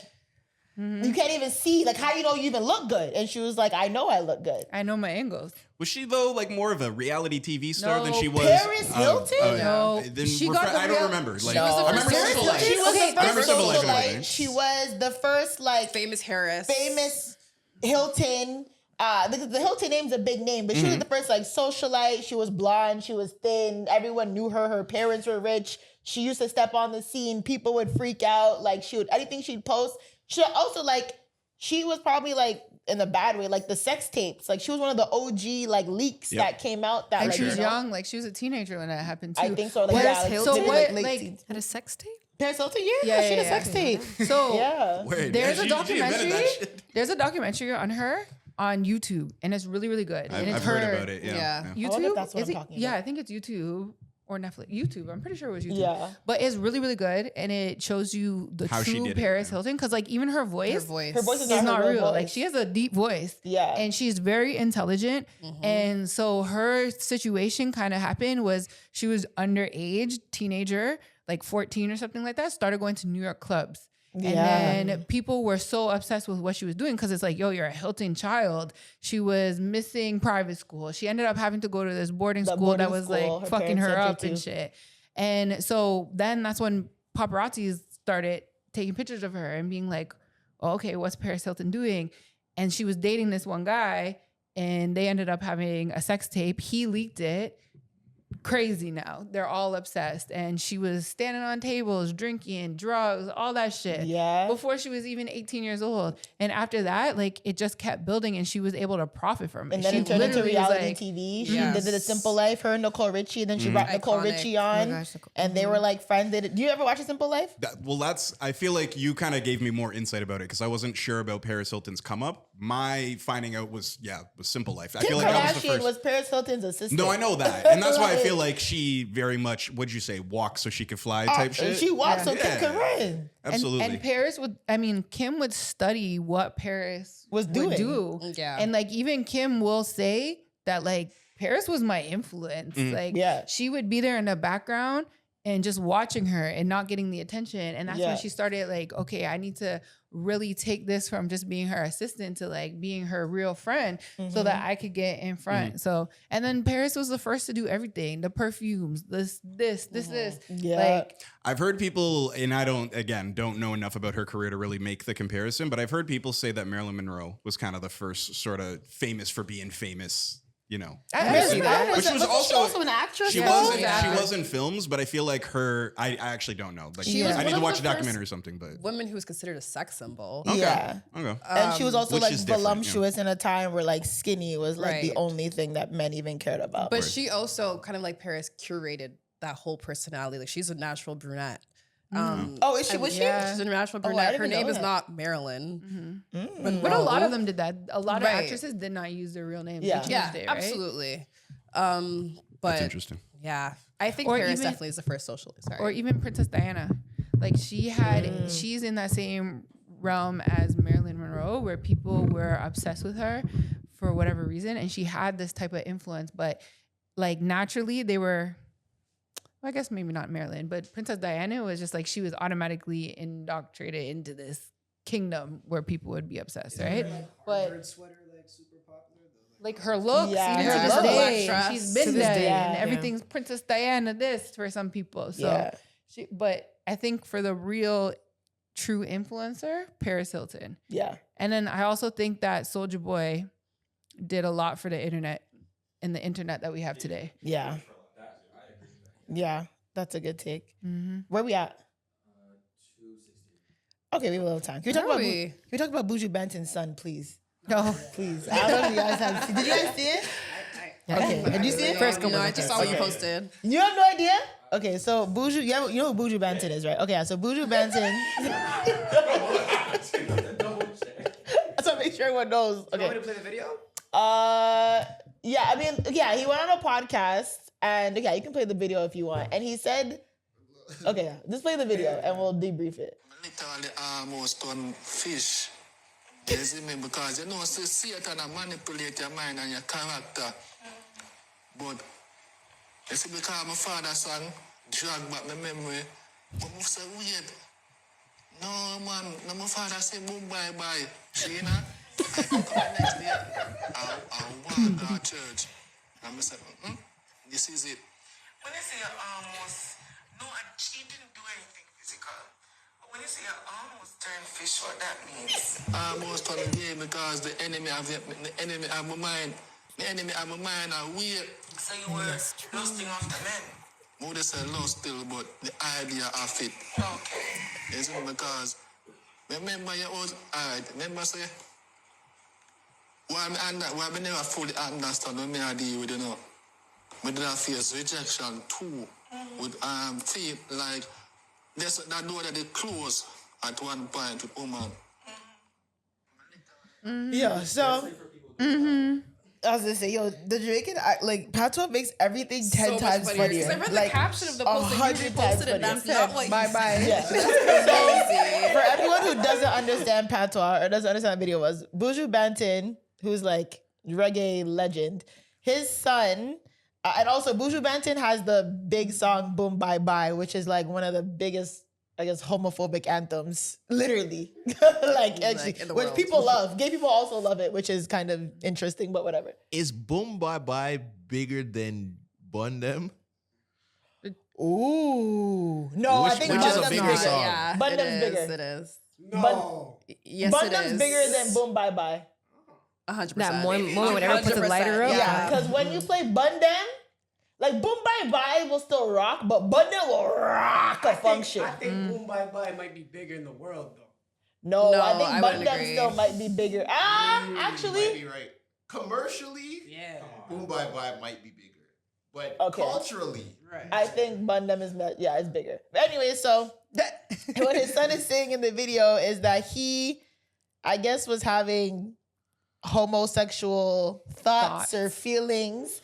you can't even see. Like, how you know you even look good? And she was like, I know I look good. I know my angles. Was she though like more of a reality TV star than No, she was? Paris Hilton? No. Then She got the I don't real- remember. Like, No. I remember Paris Civil Hilton, Life. she was Okay, the I remember first Civil Life and socialite. everything. She was the first like Famous Harris. famous Hilton. The Hilton name's a big name, but she was the first like socialite. She was blonde. She was thin. Everyone knew her. Her parents were rich. She used to step on the scene. People would freak out. Like anything she'd post. She also like, she was probably like in the bad way, like the sex tapes. Like she was one of the OG like leaks that came out. That And like, she was you know, young, like she was a teenager when that happened too. I think so. Like, What- yeah, like, so maybe, what? late Like teens. Had a sex tape? Paris Hilton, yeah, she had a sex tape. so Yeah. Wait, there's a she invented documentary. that shit. There's a documentary on her on YouTube, and it's really, really good. And it's I've heard about it. Yeah. YouTube. I wonder if that's what Is I'm it- talking Yeah, about. I think it's YouTube or Netflix. YouTube. I'm pretty sure it was YouTube. Yeah. But it's really, really good, and it shows you the How she true did it, Paris yeah. Hilton. Because like even her voice, Her voice is is not her real. voice. Like she has a deep voice. Yeah. And she's very intelligent. And so her situation kind of happened was she was underage, teenager, like 14 or something like that, started going to New York clubs. And then people were so obsessed with what she was doing because it's like, yo, you're a Hilton child. She was missing private school. She ended up having to go to this boarding school that was school, like her fucking parents her sent her up and to. shit. And so then that's when paparazzi started taking pictures of her and being like, oh, okay, what's Paris Hilton doing? And she was dating this one guy and they ended up having a sex tape. He leaked it. Crazy now. They're all obsessed. And she was standing on tables, drinking, drugs, all that shit. Yeah. Before she was even 18 years old. And after that, like it just kept building and she was able to profit from it. And then she it turned into literally was reality like, TV. She Yes. did a Simple Life, her and Nicole Richie. Then she brought Nicole Iconic. Richie on. gosh, Nicole- And they were like friends. Do you ever watch A Simple Life? I feel like you kind of gave me more insight about it because I wasn't sure about Paris Hilton's come up. My finding out was Simple Life. I Kim feel like that was the Kardashian first. was Paris Hilton's assistant. No, I know that, and that's why I Like- feel like she very much. What'd you say? Walk so she could fly type shit. She walked, so Kim Yeah. could run. Absolutely. And Paris Kim would study what Paris Was would doing. do. Yeah. And like even Kim will say that like Paris was my influence. Like Yeah. she would be there in the background and just watching her and not getting the attention. And that's Yeah. when she started like, okay, I need to really take this from just being her assistant to like being her real friend so that I could get in front. So, and then Paris was the first to do everything, the perfumes, this. Yeah. Like, I've heard people, and I don't know enough about her career to really make the comparison, but I've heard people say that Marilyn Monroe was kind of the first sort of famous for being famous. You know, I see that. But she was also an actress. She though? wasn't. Yeah. She was in films, but I feel like her. I actually don't know. Like, She was I one need to of watch the a documentary first or something. But Women who was considered a sex symbol. Yeah. okay. And she was also Which like is different, voluptuous in a time where like skinny was like the Right. only thing that men even cared about. But she also kind of like Paris curated that whole personality. Like she's a natural brunette. Oh, is she? Was she? Yeah. She's a natural Oh, I brunette. didn't Her know name is that. not Marilyn. But a lot of them did that. A lot of Right. actresses did not use their real names. Yeah. They changed Yeah, it, right? absolutely. That's But interesting. yeah, I think Or Paris even- definitely is the first socialist. Sorry. Or even Princess Diana. Like she's in that same realm as Marilyn Monroe where people were obsessed with her for whatever reason. And she had this type of influence. But like naturally they were, well, I guess maybe not Marilyn, but Princess Diana was just like she was automatically indoctrinated into this kingdom where people would be obsessed, right? But like her looks, Yeah. even Her to this looks. day, Black she's dress. been To this there, day, and yeah. everything's Princess Diana this for some people. So, Yeah. but I think for the real, true influencer, Paris Hilton, Yeah. and then I also think that Soulja Boy did a lot for the internet and the internet that we have today. Yeah. Yeah. That's a good take. Mm-hmm. Where we at? Okay, we have a little time. Can we talk Where about are we? Can we talk about Buju Banton's son, please? No, Please. I don't know if you guys have seen. Did you guys see it? Okay. Did you see it? First, no, I just saw what you Okay. posted. You have no idea? Okay, so Buju, you know who Buju Banton is, right? Okay, so Buju Banton. So make sure everyone knows. Okay. Want me to play the video? Yeah, I mean, yeah, he went on a podcast, and yeah, you can play the video if you want. And he said, okay, yeah, just play the video, and we'll debrief it. Literally almost on fish. You see me? Because you know, so Satan manipulate your mind and your character. But you see, because my father's son drag back my memory, but I say weird. No man, no my father say boom bye bye. See you know? I come the next day, I walk to church. And I say, this is it. When you say almost, no, she didn't do anything physical. But when you say almost turned fish, what that means? Almost on the game because the enemy of my mind. The enemy of my mind are weird. So you were lusting after men. More they say lust still, but the idea of it. Okay. Is it because remember your old remember say why me never fully understand what me I deal with, you know. Me did I face rejection too. With feel like that door that they close at one point with woman. Yeah, so I was gonna say, yo, the Jamaican like patois makes everything 10 times funnier. I read like, the caption of the post that you 100 reposted, times and that's funnier. not what Bye you bye. said. Yeah. So, for everyone who doesn't understand patois or doesn't understand what the video was, Buju Banton, who's like reggae legend, his son, and also Buju Banton has the big song "Boom Bye Bye," which is like one of the biggest, I guess, homophobic anthems, literally, actually, in the which world. people love. Gay people also love it, which is kind of interesting, but whatever. Is Boom Bye Bye bigger than Bun Them? Ooh, no, I think which Bun is a Them's bigger bigger. song? Yeah, Bun it Them's is, bigger. It is. No. Yes, Bun it Them's is. bigger than Boom Bye Bye. 100%. That moment when everyone puts a 100%, lighter up. Yeah, because when you play Bun Them, like Boom Bye Bye will still rock, but Bun Them will rock a function. I think Boom Bye Bye might be bigger in the world though. No, No, I think I Bun wouldn't Them agree. still might be bigger. Might Actually, be right. Commercially, Yeah. Boom Bye Bye might be bigger. But Okay. culturally, Right. I think Bun Them is not, it's bigger. But anyway, so what his son is saying in the video is that he, I guess, was having homosexual thoughts or feelings,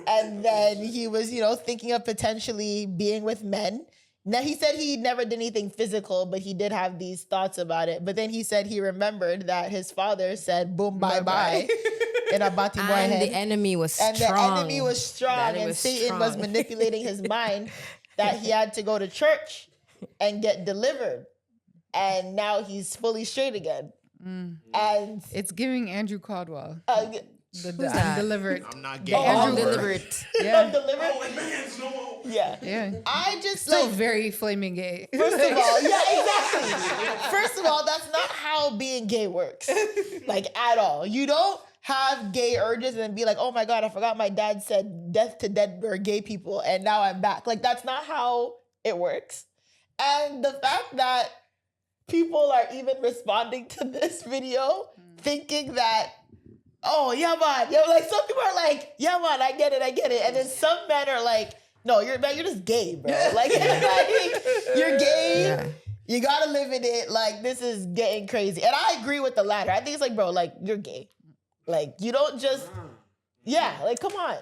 and then he was, thinking of potentially being with men. Now, he said he never did anything physical, but he did have these thoughts about it. But then he said he remembered that his father said "boom bye bye" in a Bati boy And head. the enemy was And strong. the enemy was strong, The enemy and was Satan was strong. manipulating his mind that he had to go to church and get delivered. And now he's fully straight again. And It's giving Andrew Caldwell. The that? undelivered. I'm not gay. Andrew Deliberate. Yeah. delivered. Yeah. Yeah. I just Still like, very flaming gay. first of all, yeah, exactly. First of all, that's not how being gay works. Like, at all. You don't have gay urges and then be like, oh my God, I forgot my dad said death to dead or gay people and now I'm back. Like, that's not how it works. And the fact that people are even responding to this video thinking that, oh, yeah, man. Like, some people are like, yeah, man, I get it. And then some men are like, no, you're just gay, bro. Like, you're gay. Yeah. You gotta live in it. Like, this is getting crazy. And I agree with the latter. I think it's like, bro, like, you're gay. Like, you don't just, like, come on.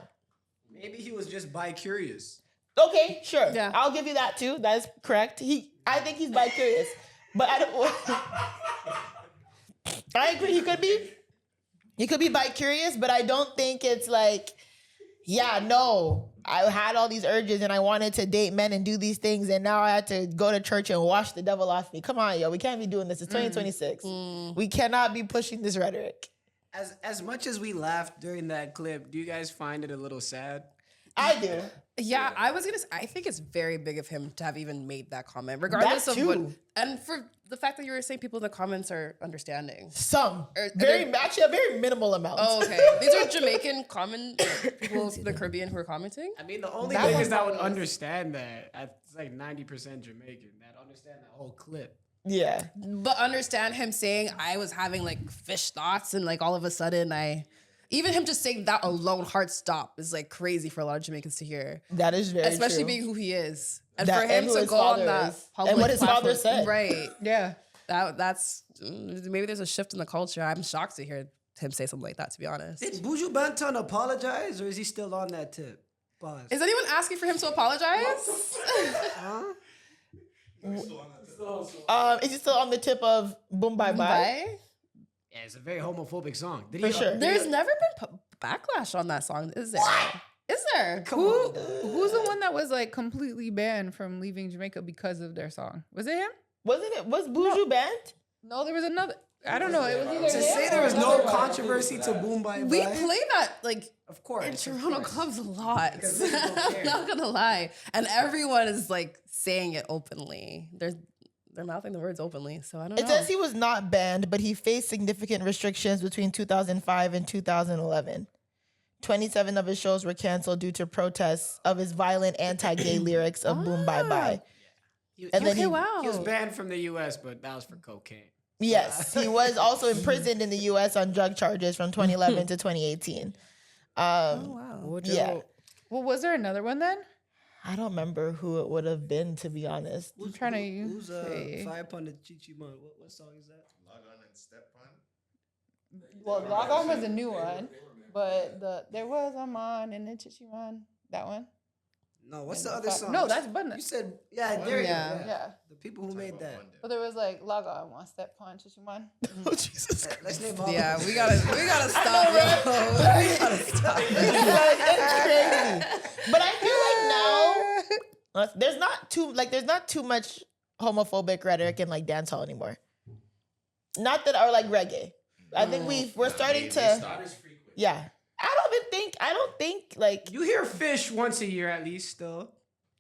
Maybe he was just bi-curious. Okay, sure. Yeah. I'll give you that too. That is correct. I think he's bi-curious. But I don't, I agree, he could be. He could be bi-curious, but I don't think it's like, yeah, no, I had all these urges and I wanted to date men and do these things and now I had to go to church and wash the devil off me. Come on, yo, we can't be doing this. It's 2026. We cannot be pushing this rhetoric. As much as we laughed during that clip, do you guys find it a little sad? I do. Yeah, I think it's very big of him to have even made that comment, regardless That of what. too. And for the fact that you were saying people in the comments are understanding. Some. they're- Actually, a very minimal amount. Oh, okay. These are Jamaican people from the Caribbean who are commenting. I mean, the only That niggas one that would was- understand that, it's like 90% Jamaican, that understand that whole clip. Yeah. But understand him saying I was having like fish thoughts and like all of a sudden even him just saying that alone, heart stop, is like crazy for a lot of Jamaicans to hear. That is very Especially true. being who he is. And That- for him and who to his go on father that is. public And what his father platform- said. Right. Yeah. That's maybe there's a shift in the culture. I'm shocked to hear him say something like that, to be honest. Did Buju Banton apologize, or is he still on that tip? Pause. Is anyone asking for him to apologize? Is he still on the tip of Boom Bye Bye? Bye? Yeah, it's a very homophobic song. Did For sure. There's never been backlash on that song, is there? Is there? Who's the one that was like completely banned from leaving Jamaica because of their song? Was it him? Was Buju banned? No, there was another. I don't know. It was either To him say there was no controversy to Boom Bye Bye. We play that like of course, in of Toronto course. clubs a lot. Because they don't I'm care. not gonna lie, and everyone is like saying it openly. They're mouthing the words openly, so I don't know. It says he was not banned, but he faced significant restrictions between 2005 and 2011. 27 of his shows were canceled due to protests of his violent anti-gay lyrics of Boom Bye Bye. He, And then okay, wow. he was banned from the U.S., but that was for cocaine. Yes, he was also imprisoned in the U.S. on drug charges from 2011 to 2018. Wow. Yeah. Well, was there another one then? I don't remember who it would have been, to be honest. I'm trying to Who's say. Fire Pun the Chichi Man? What song is that? Log on and step on. Well, Log On was a new one, but there was a man in the Chichiman. That one. No, what's the other song? No, that's Bunda. You said, yeah, there you go. Yeah. Yeah. The people who made that. But there was like Log On, one step on Chichiman. Oh, Jesus. Let's name all Yeah, of them. we gotta stop. We gotta stop. It's crazy. But I feel like now there's not too much homophobic rhetoric in like dancehall anymore. Not that, or like reggae. I think we're starting to. Yeah, I don't think like You hear Fish once a year at least still.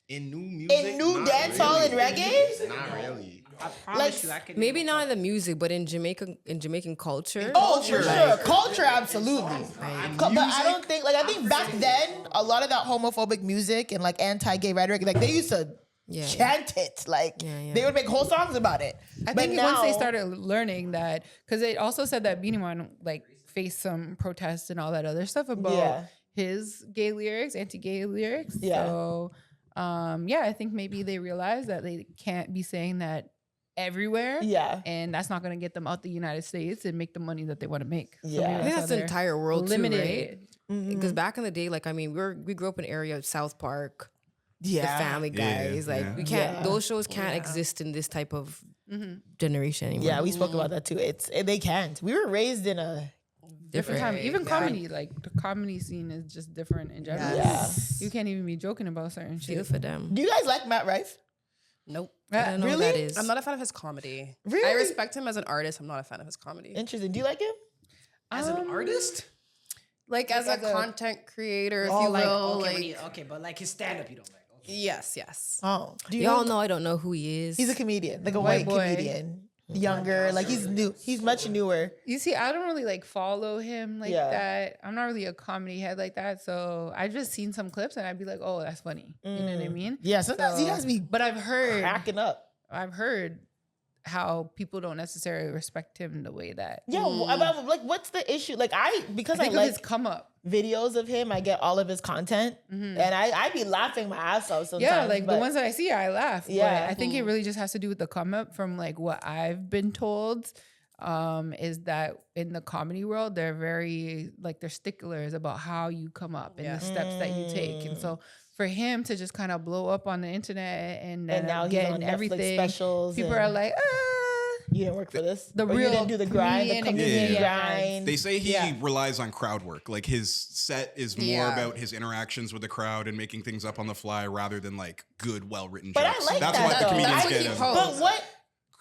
In new music, in new not dancehall really. and reggae. Not really. I promise Like, you, I can Maybe not in the music, but in Jamaican culture. Oh, for sure. Culture, absolutely. But I don't think, like, I think back then, a lot of that homophobic music and, like, anti-gay rhetoric, like, they used to chant it. Like, they would make whole songs about it. I think once they started learning that, because it also said that Beanie Man, like, faced some protests and all that other stuff about his gay lyrics, anti-gay lyrics. Yeah. So, I think maybe they realized that they can't be saying that everywhere. Yeah. And that's not going to get them out the United States and make the money that they want to make. So Yeah. maybe I think how that's the they're entire world too, limited. right? Because back in the day, like, I mean, we grew up in an area of South Park, the Family Guys. We can't, those shows can't exist in this type of generation anymore. Yeah, we spoke about that too. They can't. We were raised in a Different time. Even comedy, like the comedy scene is just different in general. Yes. You can't even be joking about certain shit. Feel for them. Do you guys like Matt Rife? Nope. I don't know Really? who that is. I'm not a fan of his comedy. Really? I respect him as an artist. I'm not a fan of his comedy. Interesting. Do you like him? As an artist? Like as a as a- content creator, if Oh, you like, will. okay, but like his stand-up you don't like. Okay. Yes. Oh. Do you Y'all know I don't know who he is. He's a comedian, like a White white boy. comedian. Younger, like he's new. He's much newer. You see, I don't really like follow him like Yeah. that. I'm not really a comedy head like that. So I just seen some clips and I'd be like, oh, that's funny. You know what I mean? Yeah, sometimes he has me But I've heard cracking up. how people don't necessarily respect him the way that. Yeah, about like what's the issue? Like because I think of like his come up. videos of him, I get all of his content, and I be laughing my ass off sometimes. Yeah, like the but- ones that I see, I laugh. Yeah. But I think it really just has to do with the come up from like what I've been told. Is that in the comedy world, they're very like they're sticklers about how you come up and the steps that you take. And so for him to just kind of blow up on the internet and now he's getting on Netflix everything, specials people and- are like, You didn't work for this. The Or real you didn't do the grind, the comedian grind. They say he relies on crowd work. Like his set is more Yeah. about his interactions with the crowd and making things up on the fly rather than like good, well-written But jokes. I like That's that, what the though. comedians That's what get. he him. posts. But what?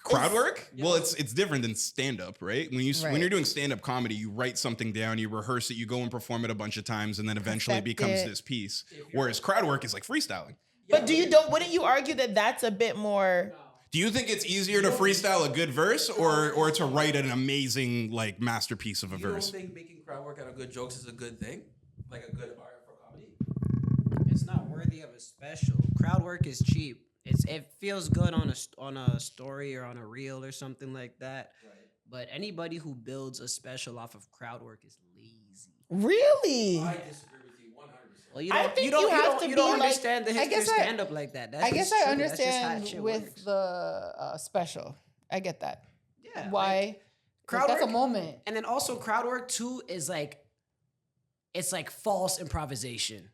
Crowd work? Well, it's different than stand-up, right? When Right. when you're doing stand-up comedy, you write something down, you rehearse it, you go and perform it a bunch of times, and then eventually it Perfect becomes it. this piece. Whereas crowd work is like freestyling. But wouldn't you argue that that's a bit more? Do you think it's easier to freestyle a good verse or to write an amazing like masterpiece of a You don't verse? think making crowd work out of good jokes is a good thing? Like a good art for comedy? It's not worthy of a special. Crowd work is cheap. It feels good on a story or on a reel or something like that. Right. But anybody who builds a special off of crowd work is lazy. Really? I disagree with you 100%. Well, you I don't, think you don't, you you have don't, to you be don't like- understand the I history of guess I- stand up like that. That's I guess just I true. That's just how understand shit with works. the special. I get that. Yeah, Why? crowd That's a work- moment. And then also crowd work too is like, it's like false improvisation.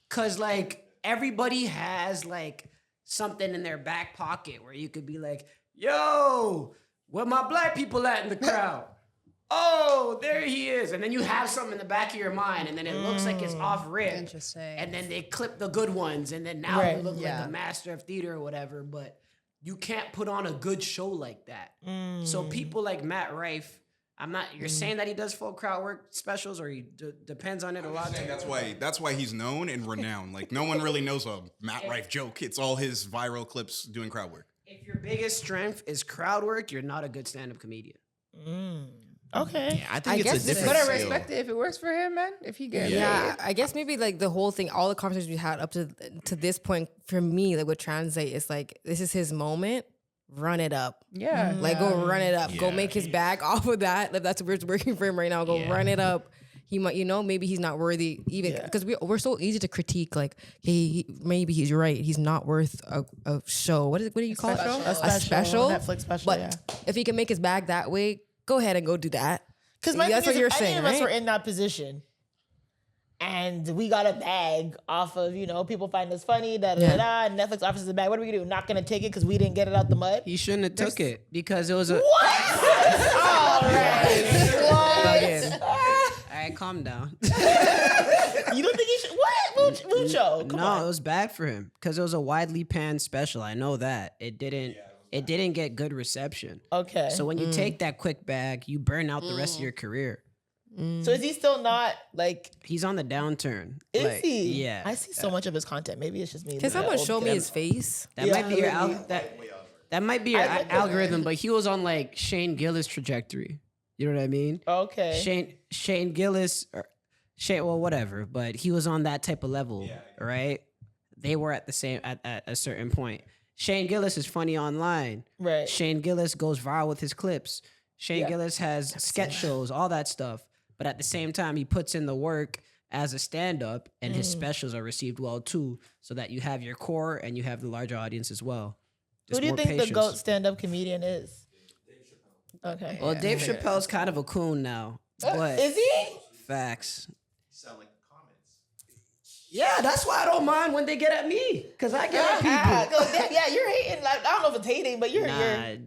Cause like everybody has like something in their back pocket where you could be like, yo, where my black people at in the crowd? Oh, there he is. And then you have something in the back of your mind and then it looks like it's off rip. Interesting. And then they clip the good ones and then now Right. you look Yeah. like a master of theater or whatever, but you can't put on a good show like that. So people like Matt Rife, you're saying that he does full crowd work specials or he depends on it a lot. That's why he's known and renowned. Like no one really knows a Matt Rife joke. It's all his viral clips doing crowd work. If your biggest strength is crowd work, you're not a good stand-up comedian. Okay. Yeah, I think guess it's a it's- different But I skill. respect it if it works for him, man. If he gets Yeah, I guess maybe like the whole thing, all the conversations we had up to this point, for me, like what translate is like this is his moment, run it up. Yeah. Like go run it up. Go Yeah. make his bag off of that. If that's what's working for him right now, go run it up. He might, maybe he's not worthy even because we're so easy to critique. Like, hey, maybe he's right. He's not worth a show. What do you call it? A special, Netflix special. But if he can make his bag that way, go ahead and go do that. Because that's what you're any saying, of us right? were in that position, and we got a bag off of people find us funny. And Netflix offers us a bag. What are we gonna do? Not gonna take it because we didn't get it out the mud. He shouldn't have took it because it was a. All right. All right, calm down. You don't think he should? What? Mucho? Come No, on. it was bad for him because it was a widely panned special. I know that it didn't. It didn't get good reception. Okay. So when you take that quick bag, you burn out the rest of your career. So is he still not like? He's on the downturn. Is Like, he? Yeah. I see so much of his content. Maybe it's just me. Can someone show me his face? That might be your that might be your I looked at algorithm, but he was on like Shane Gillis trajectory. You know what I mean? Okay. Shane Gillis or well, whatever, but he was on that type of level, right? They were at the same at a certain point. Shane Gillis is funny online. Right. Shane Gillis goes viral with his clips. Shane Gillis has sketch shows, all that stuff. But at the same time, he puts in the work as a stand-up, and his specials are received well too, so that you have your core and you have the larger audience as well. Who Just do you more think patience. the GOAT stand-up comedian is? Okay. Well, Dave Chappelle's kind of a coon now. But Is he? Facts. Sound like the comments. Yeah, that's why I don't mind when they get at me, because I get at people. Yeah, you're hating. Like, I don't know if it's hating, but you're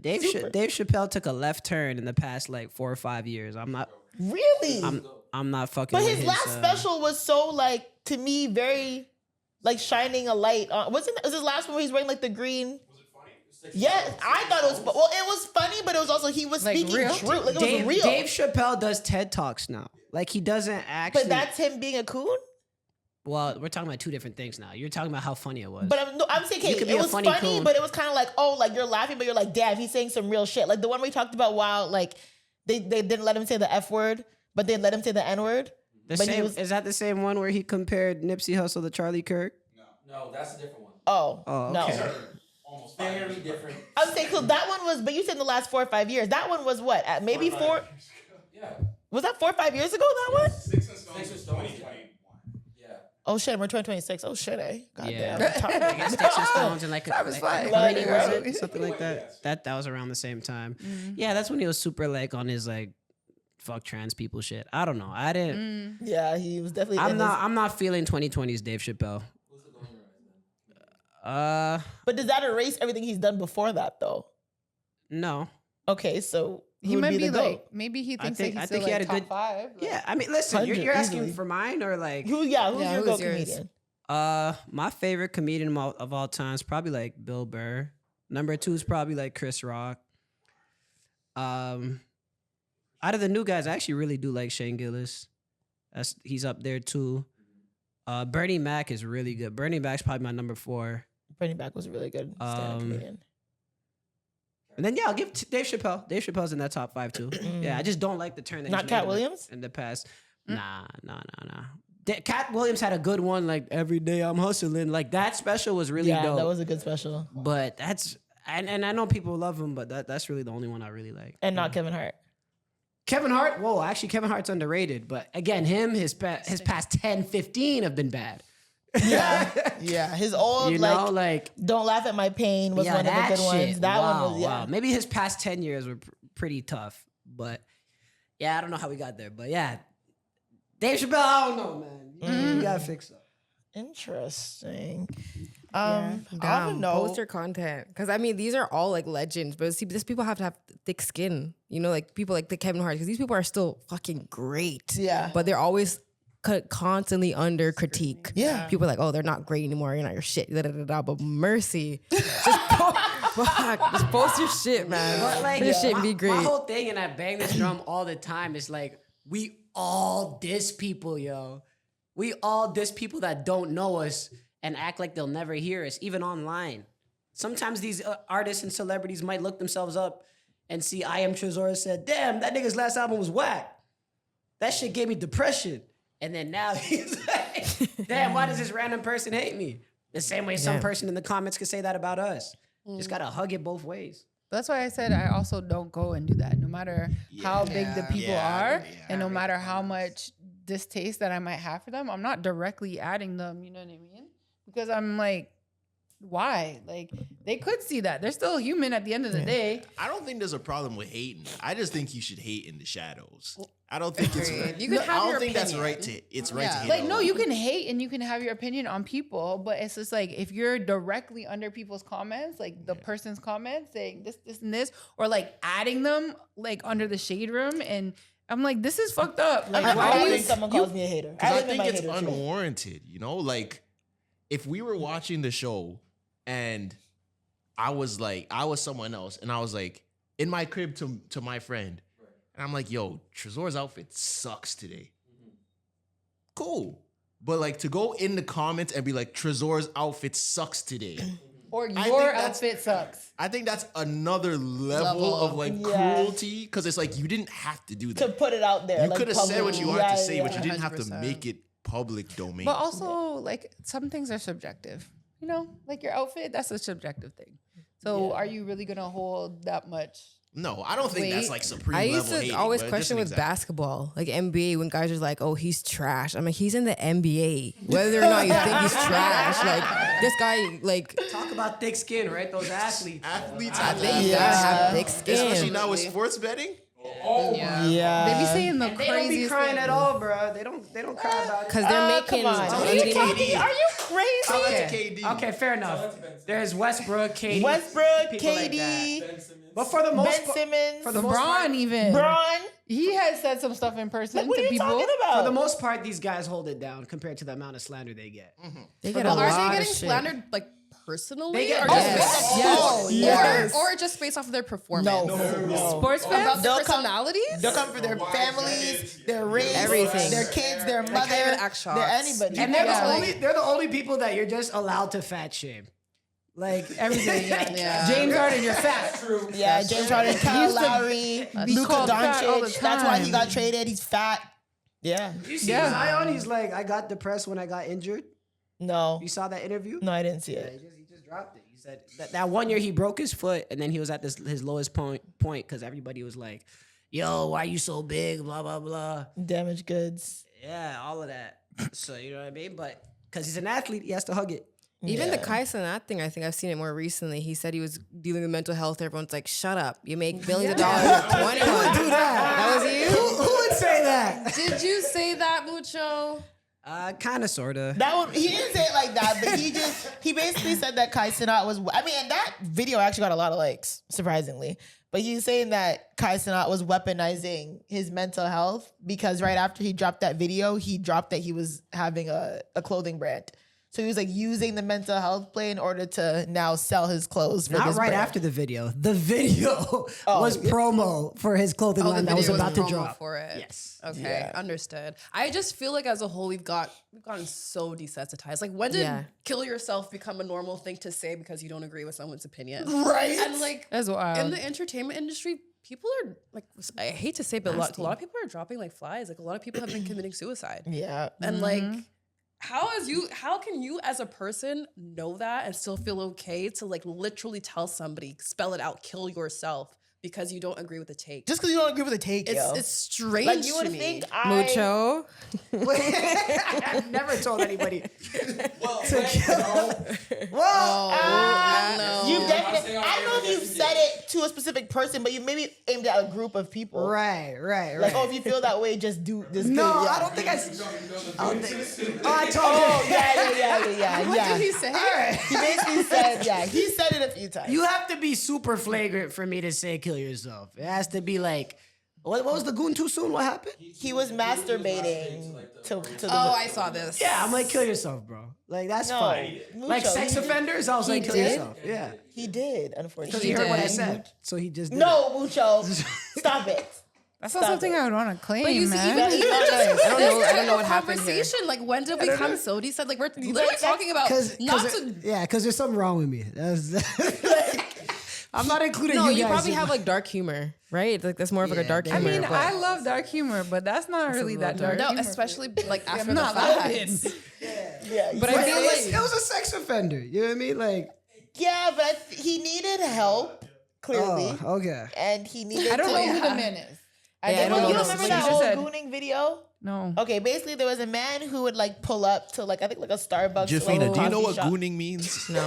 Dave Chappelle took a left turn in the past like 4 or 5 years. I'm not really. I'm not fucking. But with his last special was so like to me very like shining a light on. Was his last one where he's wearing like the green? Yeah, I thought it was. Well, it was funny, but it was also he was speaking true. Like it was real. Dave Chappelle does TED Talks now. Like he doesn't actually. But that's him being a coon. Well, we're talking about two different things now. You're talking about how funny it was. But I'm saying, okay, it was funny, but it was kind of like, oh, like you're laughing, but you're like, damn, he's saying some real shit. Like the one we talked about, while like they didn't let him say the F word, but they let him say the N word. Is that the same one where he compared Nipsey Hussle to Charlie Kirk? No, that's a different one. Oh, okay. No. Almost very different. I would say, because that one was, but you said in the last 4 or 5 years. That one was what? At maybe 4? Yeah. Was that 4 or 5 years ago, that one? Six and Stones. Yeah. Oh shit, we're 2026. Oh shit, eh? God Yeah. damn. I guess Sticks and Stones and like That was fine. how many was Right. it? Something like that. That was around the same time. Yeah, that's when he was super like on his like fuck trans people shit. I don't know. I didn't. Yeah, he was definitely. I'm not feeling 2020's Dave Chappelle. But does that erase everything he's done before that, though? No. Okay, so He who would might be the GOAT? like, maybe he thinks think- that I he's think still he like had a top good- 5. Like, Yeah, I mean, listen, 100 you're asking easily. for mine or like Who's your who's GOAT yours? comedian? my favorite comedian of all time is probably like Bill Burr. Number 2 is probably like Chris Rock. Out of the new guys, I actually really do like Shane Gillis. He's up there too. Bernie Mac is really good. Bernie Mac's probably my number 4. Bernie Mac was a really good stand-up comedian. And then I'll give Dave Chappelle. Dave Chappelle's in that top 5 too. Yeah, I just don't like the turn that Not he's Cat made Williams? in the past. Nah. Cat Williams had a good one, like every day I'm hustling. Like that special was really Yeah, dope. that was a good special. But that's and I know people love him, but that's really the only one I really like. And not Kevin Hart. Kevin Hart, whoa, actually Kevin Hart's underrated. But again, his past 10, 15 have been bad. Yeah, his old like Don't Laugh at My Pain was one of the that good ones. shit. That Wow, one was wow. Maybe his past 10 years were pretty tough. But yeah, I don't know how we got there. But yeah, Dave Chappelle, I don't know, man. You gotta fix it. Interesting. Damn, I don't know. poster content. Because I mean, these are all like legends, but see, these people have to have thick skin. You know, like people like the Kevin Hart, because these people are still fucking great. Yeah. But they're always constantly under critique. Yeah. People are like, oh, they're not great anymore. You're not your shit. Da, da, da, da. But mercy. Just post your shit, man. But like, Your shit be great. My whole thing, and I bang this drum all the time, is like, we all diss people, yo. We all diss people that don't know us and act like they'll never hear us, even online. Sometimes these artists and celebrities might look themselves up and see I Am Tresor said, damn, that nigga's last album was whack. That shit gave me depression. And then now he's like, damn, why does this random person hate me? The same way some person in the comments could say that about us. Just gotta hug it both ways. That's why I said I also don't go and do that, no matter how big the people are, and no matter how much distaste that I might have for them. I'm not directly adding them, you know what I mean? Because I'm like, why? Like, they could see that. They're still human at the end of the day. I don't think there's a problem with hating. I just think you should hate in the shadows. I don't think it's right. You can have I your don't think that's opinion. right to it's right to hate. Like, no, alone. you can hate and you can have your opinion on people, but it's just like if you're directly under people's comments, like the person's comments saying this, and this, or like adding them like under the shade room, and I'm like, this is fucked up. Like, I hate when someone calls me a hater. Because I live in think my it's hater trait. unwarranted, you know? Like, if we were watching the show and I was someone else, and I was like, in my crib to my friend, and I'm like, yo, Tresor's outfit sucks today. Cool. But like to go in the comments and be like, Tresor's outfit sucks today. or I your think that's- outfit sucks. I think that's another level of like cruelty, because it's like you didn't have to do that. To put it out there. You like, could have said what you publicly. wanted to say, but you didn't have to 100%. make it public domain. But also, like, some things are subjective. You know, like your outfit, that's a subjective thing. So are you really gonna hold that much? No, I don't think that's Wait. like supreme I level used to hating, always but just question an with example. basketball, like NBA, when guys are like, "Oh, he's trash." I'm like, he's in the NBA. Whether or not you think he's trash, like this guy, like Talk about thick skin, right? Those athletes. Athletes, they gotta have thick especially skin. now with sports betting. Yeah. They be saying the They don't be craziest crying things. at all, bro. They don't cry about it. Because they're making. Come on. Are you 80 talking? Are you crazy? Okay. Okay, fair enough. There's Westbrook, KD. Westbrook, people like KD, that. But for the most Ben part, Simmons, for the most part, LeBron even. Braun. He has said some stuff in person What to are you people. talking about? for the most part, these guys hold it down compared to the amount of slander they get. They get a Well, lot are they of getting shit. slandered like personally, They get- or just Yes. Yes. or just based off of their performance? No. Sports About fans? their They'll come- personalities. They'll come for their families, their race, Everything. their kids, their mother, can't even act shocked. their anybody. And they're Yeah. the only people that you're just allowed to fat shame. Like Everything. Yeah. James Harden, you're fat. Yeah, James Harden, Kyle Lowry, be Luka called fat all the Doncic. That's why he time. got traded. He's fat. Yeah. you see Yeah. Zion, he's like, I got depressed when I got injured. No. You saw that interview? No, I didn't see Yeah, it. he just dropped it. He said that 1 year he broke his foot, and then he was at his lowest point because everybody was like, "Yo, why you so big?" Blah blah blah. Damaged goods. Yeah, all of that. So you know what I mean? But because he's an athlete, he has to hug it. Even the Kai Cenat thing, I think I've seen it more recently. He said he was dealing with mental health. Everyone's like, "Shut up! You make billions of dollars at 21." Who would do that? That was you. Who would say that? Did you say that, Mucho? Kind of, sorta. That one, he didn't say it like that, but he basically said that Kai Cenat was. I mean, and that video actually got a lot of likes, surprisingly. But he's saying that Kai Cenat was weaponizing his mental health because right after he dropped that video, he dropped that he was having a clothing brand. So he was like using the mental health play in order to now sell his clothes. For Not this right brand. after the video. The video was promo for his clothing line that was video about to promo drop. for it. Yes. Okay, understood. I just feel like as a whole we've gotten so desensitized. Like when did kill yourself become a normal thing to say because you don't agree with someone's opinion? Right. And like That's wild. in the entertainment industry, people are like, I hate to say, but a lot of people are dropping like flies. Like a lot of people have been committing suicide. Yeah. And like, how can you as a person know that and still feel okay to like literally tell somebody, spell it out, kill yourself because you don't agree with the take? Just because you don't agree with the take, yo. It's strange. Like you would to me. think Mucho. I've never told anybody. You definitely. I don't know if you said it to a specific person, but you maybe aimed at a group of people. Right. Like, oh, if you feel that way, just do this. No, yeah. I don't think I told Oh, him. yeah. What did he say? He basically said, he said it a few times. You have to be super flagrant for me to say kill yourself. It has to be like, what was the goon too soon? What happened? He was masturbating to the. Oh, I saw this. Yeah, I'm like, kill yourself, bro. Like, that's No, fine. Like Mucho, sex he- offenders, I was like, kill did? yourself. Yeah. He did, Because unfortunately. he heard what I did. said. So he just did No, Mucho. Stop it. That's not something I would want to claim, But you see, man. even I don't know what happened here. conversation, like when did we become so desensitized? Like we're literally talking about because there's something wrong with me. I'm not including No, you you guys. probably have like dark humor, right? Like that's more of like a dark I humor. mean, but I love dark humor, but that's not really a that little dark. No, humor. especially like after I'm the not fact. laughing. Yeah, but I feel it like was a sex offender. You know what I mean? Like, Yeah, but he needed help, clearly. Oh, okay. And he needed I don't to know who the man is. I don't know you who remember the that man old is. gooning video? No. Okay, basically there was a man who would like pull up to like I think like a Starbucks. Jephina, like, do you know coffee what shop. gooning means? No.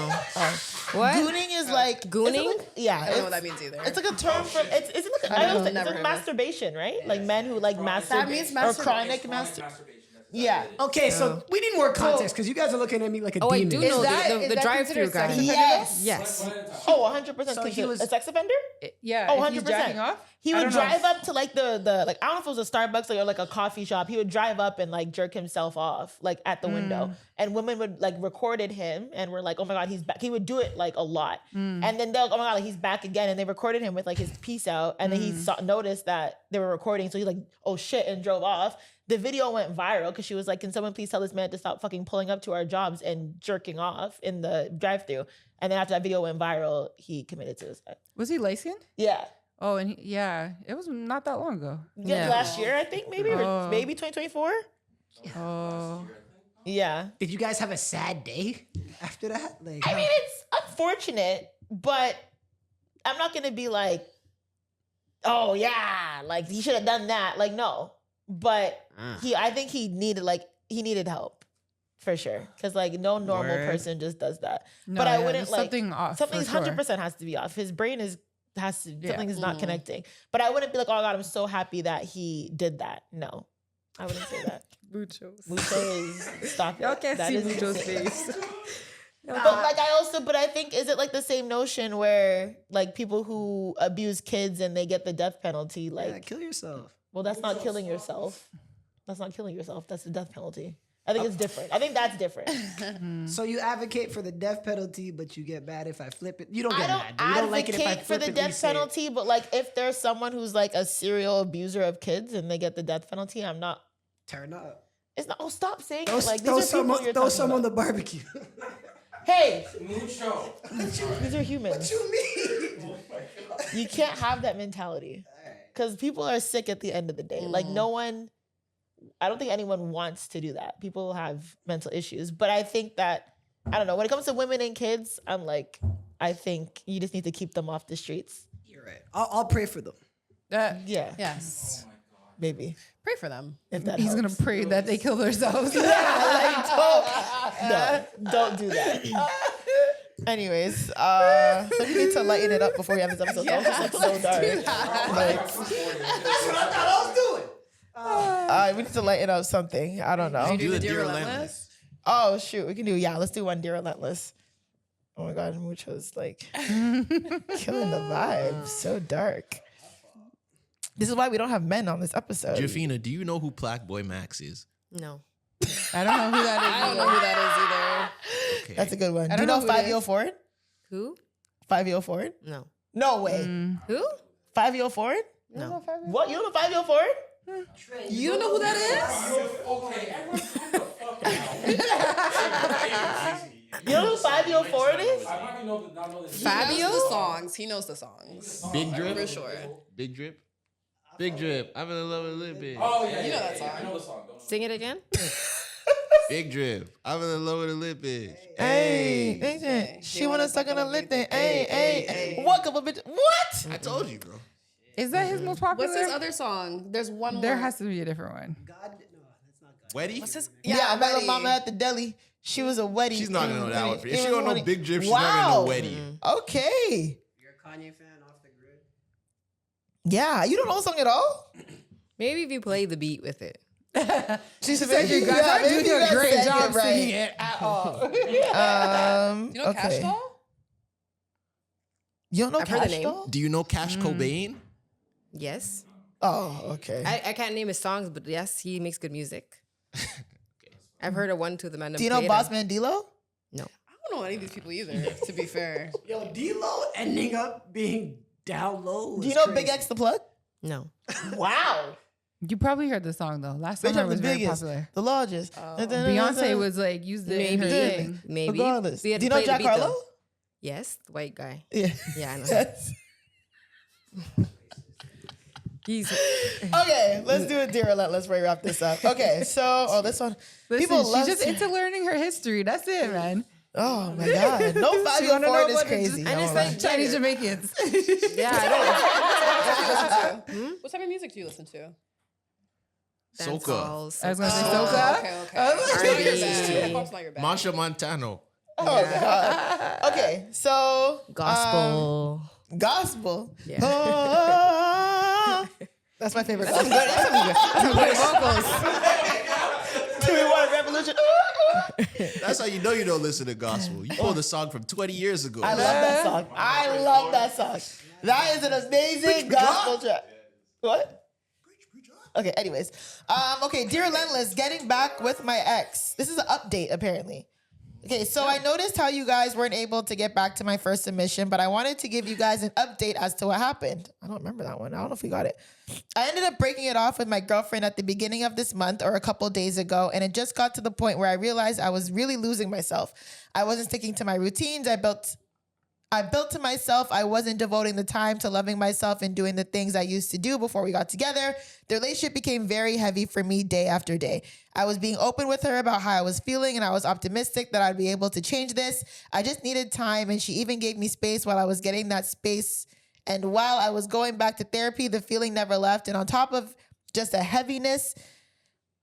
What? Gooning is like Gooning? Yeah, I don't know what that means either. It's like a term from it's like I always think it's like masturbation, right? Like men who like masturbate. That means or chronic masturbation. Yeah. Okay, so we need more context because you guys are looking at me like a Oh, I demon. do know is the that drive-through considered guy. sex offender? Yes. Yes. Oh, 100%. So he was- a sex offender? Yeah. Oh, if he's 100%. jacking off? He I would don't know. drive up to like the like I don't know if it was a Starbucks or like a coffee shop. He would drive up and like jerk himself off like at the window, and women would like recorded him and were like, "Oh my god, he's back." He would do it like a lot, and then they're like, "Oh my god, like, he's back again." And they recorded him with like his piece out, and then he noticed that they were recording, so he's like, "Oh shit," and drove off. The video went viral because she was like, "Can someone please tell this man to stop fucking pulling up to our jobs and jerking off in the drive-through?" And then after that video went viral, he committed suicide. Was he light skinned? Yeah. Oh, and it was not that long ago. Yeah, last year I think maybe or Oh. maybe 2024. Oh. Yeah. Did you guys have a sad day after that? Like, I mean, it's unfortunate, but I'm not gonna be like, oh yeah, like he should have done that. Like, no. But I think he needed help for sure. Cause like no normal person just does that. No, but I yeah, wouldn't there's like something off. something's for sure. 100% has to be off. His brain something is not Mm-hmm. connecting. But I wouldn't be like, oh God, I'm so happy that he did that. No. I wouldn't say that. Mucho is stop it. Y'all can't That see is Mucho's insane. face. But like but I think is it like the same notion where like people who abuse kids and they get the death penalty, like yeah, kill yourself. well, that's not killing yourself. That's not killing yourself. That's the death penalty. I think it's different. I think that's different. So you advocate for the death penalty, but you get mad if I flip it. You don't I get don't mad. Though. You don't like it if I advocate for flip the it. we death say it. penalty, but like if there's someone who's like a serial abuser of kids and they get the death penalty, I'm not. Turn up. It's not. Oh, stop saying Throw, it. Like throw these are some, people you're throw talking some on about. the barbecue. Hey, Mucho. these are humans. What you mean? You can't have that mentality because people are sick at the end of the day. Like no one, I don't think anyone wants to do that. People have mental issues, but I think that, I don't know, when it comes to women and kids, I'm like, I think you just need to keep them off the streets. You're right. I'll pray for them. Yeah, Yes. maybe. Pray for them. If that He's helps. gonna pray that they kill themselves. Don't do that. Anyways, so we need to lighten it up before we have this episode. That was just like so dark. Like, That's what I thought I was doing. we need to lighten up something. I don't know. Do the DearRelentless. Oh shoot, we can do let's do one DearRelentless. Oh my god, Mucho's like killing the vibe. So dark. This is why we don't have men on this episode. Jephina, do you know who Black Boy Max is? No. I don't know who that is. I don't know who that Okay. That's a good one. I Do you don't know know who it 5 is. Ford? Who? 5 Ford? No. No way. Who? 5 Ford? No. What? You don't know 5 Ford? is. You don't know who that is? You know who 5 Ford is? He knows the songs. He knows the songs. Big Drip? For sure. Big Drip? Big Drip. I'm in love with a little bit. Oh yeah, You know that song. I know the song. Don't Sing it again. Big Drip. I'm in love with a little bitch. Hey, she wanna suck on a lip thing. Hey. What couple bitch? What? I told you, bro. Is that his most popular? What's his other song? There's one more. There has to be a different one. God, no, that's not God. Weddy? What's his? Yeah, I met Weddy. a mama at the deli. She was a wedding. She's not gonna know that one. If It she was don't know wedding. Big Drip, she's not gonna know Wow. Weddy. Okay. You're a Kanye fan off the grid? Yeah, you don't know the song at all? Maybe if you play the beat with it. She said you guys are doing a great job singing it at all. You know Cash okay. Doll? You don't know I've heard the Cash name. Doll? Do you know Cash Cobain? Yes. Oh, okay. I can't name his songs, but yes, he makes good music. I've heard of one to the man. Do you know Bossman D-Lo? No. I don't know any of these people either, to be fair. Yo, D-Lo ending up being down low. Do you know Big X the Plug? No. Wow. You probably heard the song though. Last Bitch, summer I'm the was very biggest, popular. the largest. Beyonce was like used it in her Maybe. thing. Maybe. Regardless. We had Do you to know play the Jack beat, though. Harlow? Yes, the white guy. Yeah. Yeah, I know. Yes. He's Okay, let's do it, DearRelentless, before we wrap this up. Okay, so this one. Listen, People she's love just to- into learning her history. That's it, man. Oh my God. No value wanna for know it is what it crazy. And I it's won't lie. like Chinese Jamaicans. Yeah, I don't. What type of music do you listen to? Soca. Dancehall, I was gonna say Oh, soca. okay. I was like, R&B. Hip-hop's not your bag. Masha Montano. Oh God. Okay, so Gospel. gospel. Yeah. Oh, that's my favorite gospel. Great vocals. Do we want a revolution? That's how you know you don't listen to gospel. You pulled a song from 20 years ago. I love that song. I love that song. That is an amazing gospel track. What? Okay, anyways. Okay, Dear Relentless, getting back with my ex. This is an update, apparently. Okay, so I noticed how you guys weren't able to get back to my first submission, but I wanted to give you guys an update as to what happened. I don't remember that one. I don't know if we got it. I ended up breaking it off with my girlfriend at the beginning of this month or a couple days ago, and it just got to the point where I realized I was really losing myself. I wasn't sticking to my routines. I built to myself. I wasn't devoting the time to loving myself and doing the things I used to do before we got together. The relationship became very heavy for me day after day. I was being open with her about how I was feeling, and I was optimistic that I'd be able to change this. I just needed time, and she even gave me space while I was getting that space. And while I was going back to therapy, the feeling never left. And on top of just a heaviness,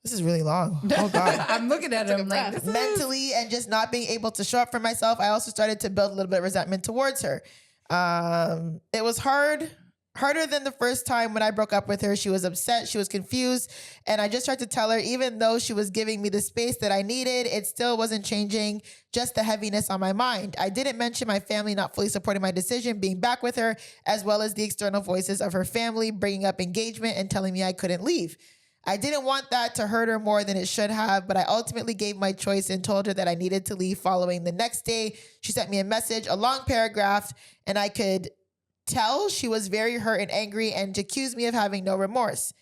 this is really long. Oh God. I'm looking at him like this Mentally and just not being able to show up for myself, I also started to build a little bit of resentment towards her. It was harder than the first time when I broke up with her. She was upset, she was confused, and I just tried to tell her, even though she was giving me the space that I needed, it still wasn't changing, just the heaviness on my mind. I didn't mention my family not fully supporting my decision, being back with her, as well as the external voices of her family bringing up engagement and telling me I couldn't leave. I didn't want that to hurt her more than it should have, but I ultimately gave my choice and told her that I needed to leave. Following the next day, she sent me a message, a long paragraph, and I could tell she was very hurt and angry and accused me of having no remorse.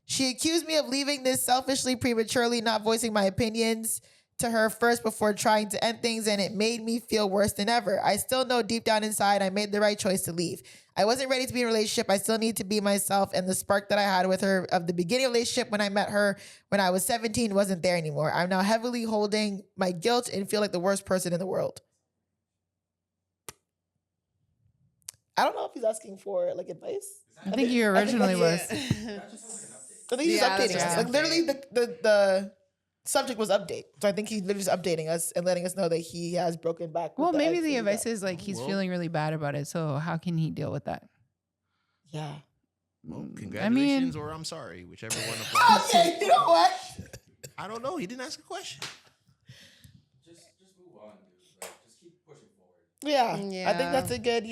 She accused me of leaving this selfishly, prematurely, not voicing my opinions to her first before trying to end things, and it made me feel worse than ever. I still know deep down inside I made the right choice to leave. I wasn't ready to be in a relationship. I still need to be myself, and the spark that I had with her of the beginning of the relationship when I met her when I was 17 wasn't there anymore. I'm now heavily holding my guilt and feel like the worst person in the world. I don't know if he's asking for like advice. I think you originally was. I think he's just updating us. Like literally the subject was update. So I think he's literally just updating us and letting us know that he has broken back. Well, with maybe ex the that he advice got. is like he's feeling really bad about it. So how can he deal with that? Yeah. Well, congratulations or I'm sorry, whichever one applies. Okay, you know what? I don't know. He didn't ask a question. Just move on, dude. Like, just keep pushing forward. Yeah. I think that's a good,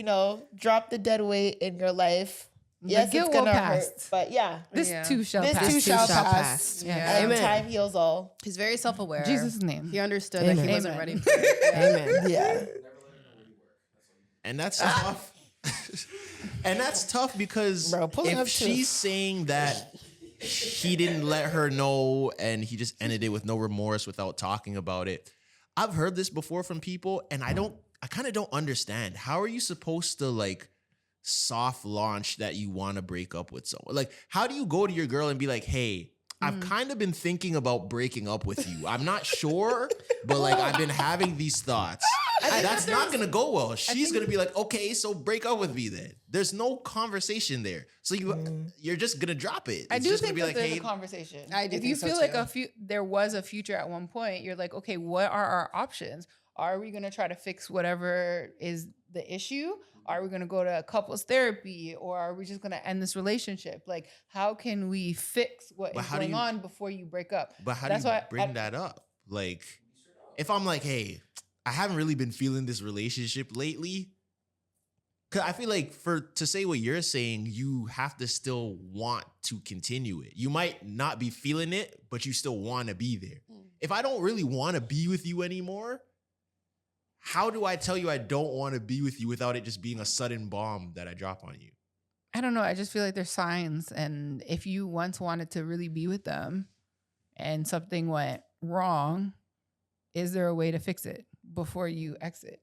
drop the dead weight in your life. The Yes, guilt it's gonna will hurt, pass. but yeah. This too shall This pass. too shall pass. Yeah. And Amen. time heals all. He's very self-aware. Jesus' name. He understood that Amen. he wasn't Amen. ready for it. Amen. Yeah. And that's tough. And that's tough because Bro, pulling up if too. she's saying that he didn't let her know and he just ended it with no remorse without talking about it. I've heard this before from people and I kind of don't understand. How are you supposed to like soft launch that you want to break up with someone? Like, how do you go to your girl and be like, hey, I've kind of been thinking about breaking up with you. I'm not sure, but like I've been having these thoughts. That's not going to go well. She's going to be like, okay, so break up with me then. There's no conversation there. So you're just going to drop it. I It's do just think gonna that be like, there's hey, a conversation. I do if think you so feel like too. there was a future at one point, you're like, okay, what are our options? Are we going to try to fix whatever is the issue? Are we going to go to couples therapy, or are we just going to end this relationship? Like, how can we fix what is going on before you break up? But how do you bring that up? Like, if I'm like, hey, I haven't really been feeling this relationship lately. Cause I feel like to say what you're saying, you have to still want to continue it. You might not be feeling it, but you still want to be there. If I don't really want to be with you anymore, how do I tell you I don't want to be with you without it just being a sudden bomb that I drop on you? I don't know. I just feel like there's signs. And if you once wanted to really be with them and something went wrong, is there a way to fix it before you exit?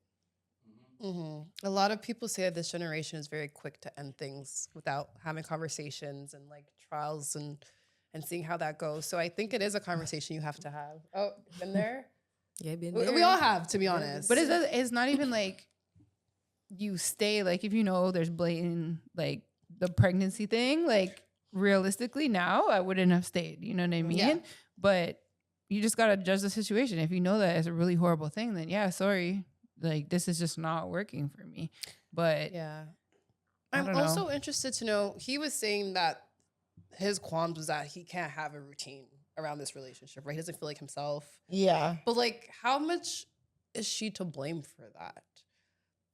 A lot of people say that this generation is very quick to end things without having conversations and like trials and seeing how that goes. So I think it is a conversation you have to have. Oh, been there? Yeah, been We there. all have, to be honest. But it's not even like you stay, like if you know there's blatant like the pregnancy thing, like realistically now I wouldn't have stayed. You know what I mean? Yeah. But you just gotta judge the situation. If you know that it's a really horrible thing, then yeah, sorry. Like this is just not working for me. But yeah. I I'm don't know. also interested to know, he was saying that his qualms was that he can't have a routine around this relationship, right? He doesn't feel like himself. Yeah. But like, how much is she to blame for that?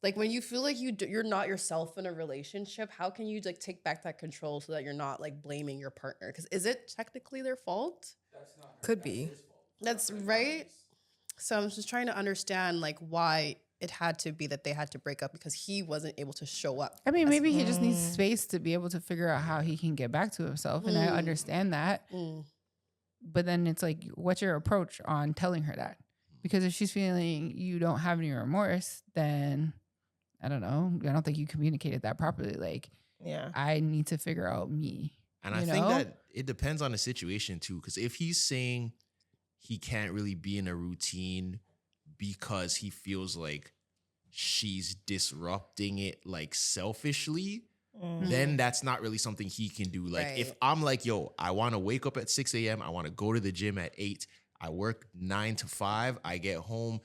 Like when you feel like you're not yourself in a relationship, how can you like take back that control so that you're not like blaming your partner? Because is it technically their fault? Could be. That's right. So I'm just trying to understand like why it had to be that they had to break up because he wasn't able to show up. I mean, maybe he just needs space to be able to figure out how he can get back to himself. And I understand that. But then it's like, what's your approach on telling her that? Because if she's feeling you don't have any remorse, then I don't know. I don't think you communicated that properly. Like, Yeah. I need to figure out me. And I think that it depends on the situation too. Because if he's saying he can't really be in a routine because he feels like she's disrupting it like selfishly, then that's not really something he can do. Like if I'm like, yo, I want to wake up at 6 a.m. I want to go to the gym at 8. I work 9 to 5. I get home.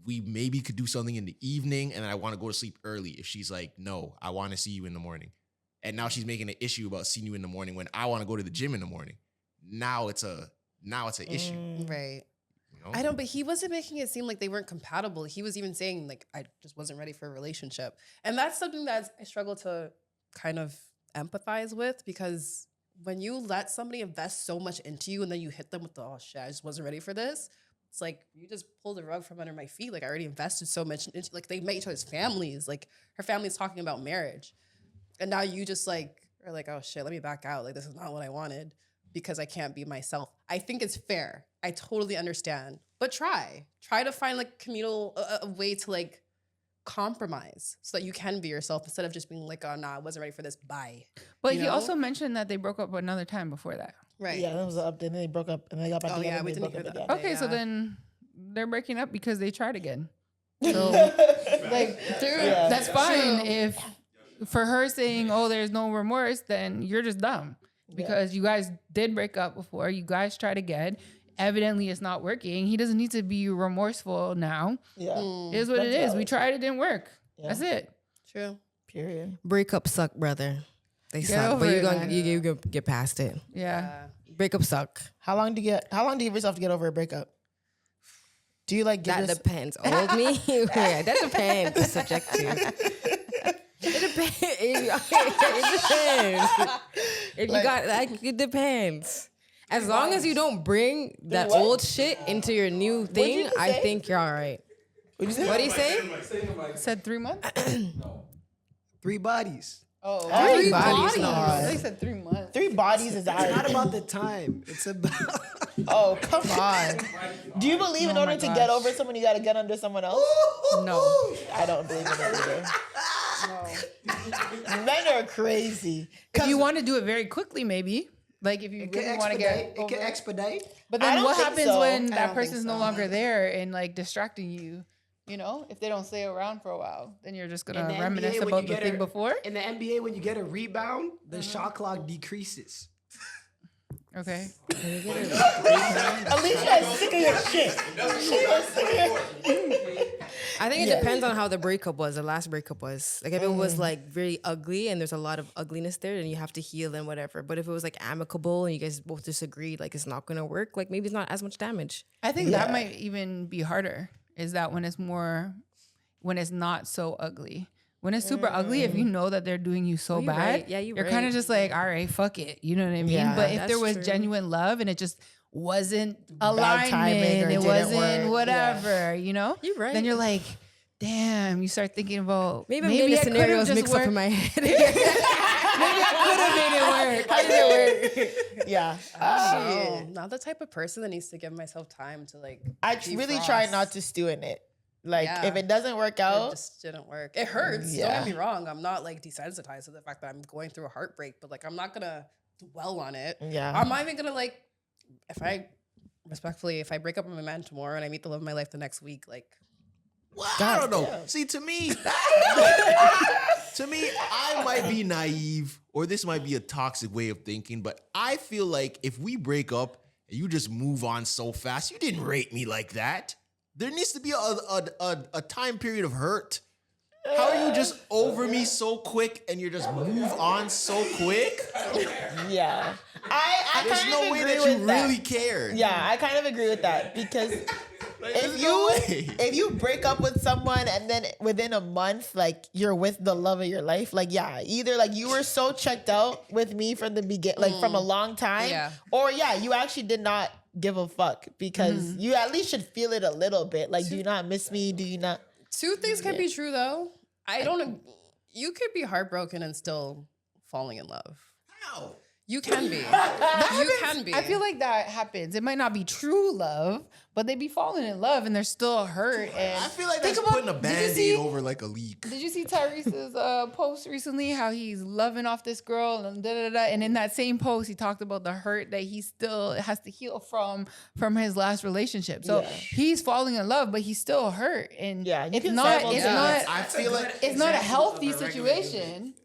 We maybe could do something in the evening and I want to go to sleep early. If she's like, no, I want to see you in the morning. And now she's making an issue about seeing you in the morning when I want to go to the gym in the morning. Now it's an issue. Right. You know? I don't, but he wasn't making it seem like they weren't compatible. He was even saying like, I just wasn't ready for a relationship. And that's something that I struggle to kind of empathize with because when you let somebody invest so much into you and then you hit them with the, oh shit, I just wasn't ready for this. It's like, you just pulled the rug from under my feet. Like I already invested so much into, like they met each other's families. Like her family's talking about marriage. And now you just like, are like, oh shit, let me back out. Like this is not what I wanted because I can't be myself. I think it's fair. I totally understand. But try to find like communal, a way to like compromise so that you can be yourself instead of just being like, oh, nah, I wasn't ready for this. Bye. But You he know? also mentioned that they broke up another time before that. Right. Yeah, that was an update. And then they broke up and they got back together. yeah, and we they didn't broke hear up that. again. Okay, so Yeah. then they're breaking up because they tried again. So like, Yeah. that's fine. If for her saying, oh, there's no remorse, then you're just dumb because you guys did break up before. You guys tried again. Evidently, it's not working. He doesn't need to be remorseful now. Yeah. It is what it is. We tried, it didn't work. Yeah. That's it. True. Period. Breakups suck, brother. They Get suck, over but it, man. you gonna get past it. Yeah. Breakups suck. How long do you give yourself to get over a breakup? Do you like give That yours- depends. Old me? Yeah, that depends. It's subjective. It depends. It depends. If you got like, it depends. As long as you don't bring that what? old shit into your new thing, you I say? think you're all right. What'd you say? What do you say? Said 3 months? 3 bodies. Oh, Three bodies, no. no. They said 3 months. 3 bodies is It's not out. about the time. It's about Oh, come on. Do you believe in order to get over someone, you got to get under someone else? No. I don't believe in that either. Men are crazy. If you want to do it very quickly, maybe. Like if you it can really want to get expedite. It can over it. expedite. But I then don't what think happens so. when I that don't think person's no so. longer there and like distracting you? You know, if they don't stay around for a while, then you're just In gonna the reminisce NBA, when about you the get thing a- before. In the NBA, when you get a rebound, the shot clock decreases. Okay. Alicia is sick of your shit. She is sick of your I think it depends on how the breakup was, the last breakup was. Like if it was like very ugly and there's a lot of ugliness there, then you have to heal and whatever. But if it was like amicable and you guys both disagreed, like it's not gonna work, like maybe it's not as much damage. I think that might even be harder. Is that when it's not so ugly. When it's super ugly, if you know that they're doing you so Oh, you're bad, right. Yeah, you're kind of right. just like, all right, fuck it. You know what I mean? Yeah, but if there that's was true. genuine love and it just wasn't timing alignment, or it didn't wasn't work. whatever, you know? You're right. Then you're like, damn, you start thinking about Maybe I'm getting I the could've scenarios just mixed up in worked- my head. Maybe I could have made it work. How did it work? Yeah. Oh, not the type of person that needs to give myself time to like. I really try defrost. not to stew in it. Like, Yeah. if it doesn't work It out, just didn't work. It hurts. Don't Yeah. get me wrong. I'm not like desensitized to the fact that I'm going through a heartbreak, but like I'm not gonna dwell on it. Yeah. I'm not even gonna like if I respectfully, if I break up with my man tomorrow and I meet the love of my life the next week, like, Well, I don't know. See, to me, I might be naive, or this might be a toxic way of thinking, but I feel like if we break up and you just move on so fast, you didn't rate me like that. There needs to be a time period of hurt. How are you just over me so quick and you're just move on so quick? Yeah. I There's kind no of way agree that you with that. really cared. Yeah, I kind of agree with that because if you break up with someone and then within a month, like you're with the love of your life, like yeah, either like you were so checked out with me from the beginning, like from a long time, or yeah, you actually did not give a fuck because you at least should feel it a little bit. Like, do you not miss me? Do you not? Two things can be true though. You could be heartbroken and still falling in love. How? You can be. I feel like that happens. It might not be true love, but they be falling in love and they're still hurt. And I feel like that's putting a Band-Aid over like a leak. Did you see Tyrese's post recently? How he's loving off this girl and and in that same post, he talked about the hurt that he still has to heal from his last relationship. So he's falling in love, but he's still hurt. And it's not. I feel like it's not a healthy situation.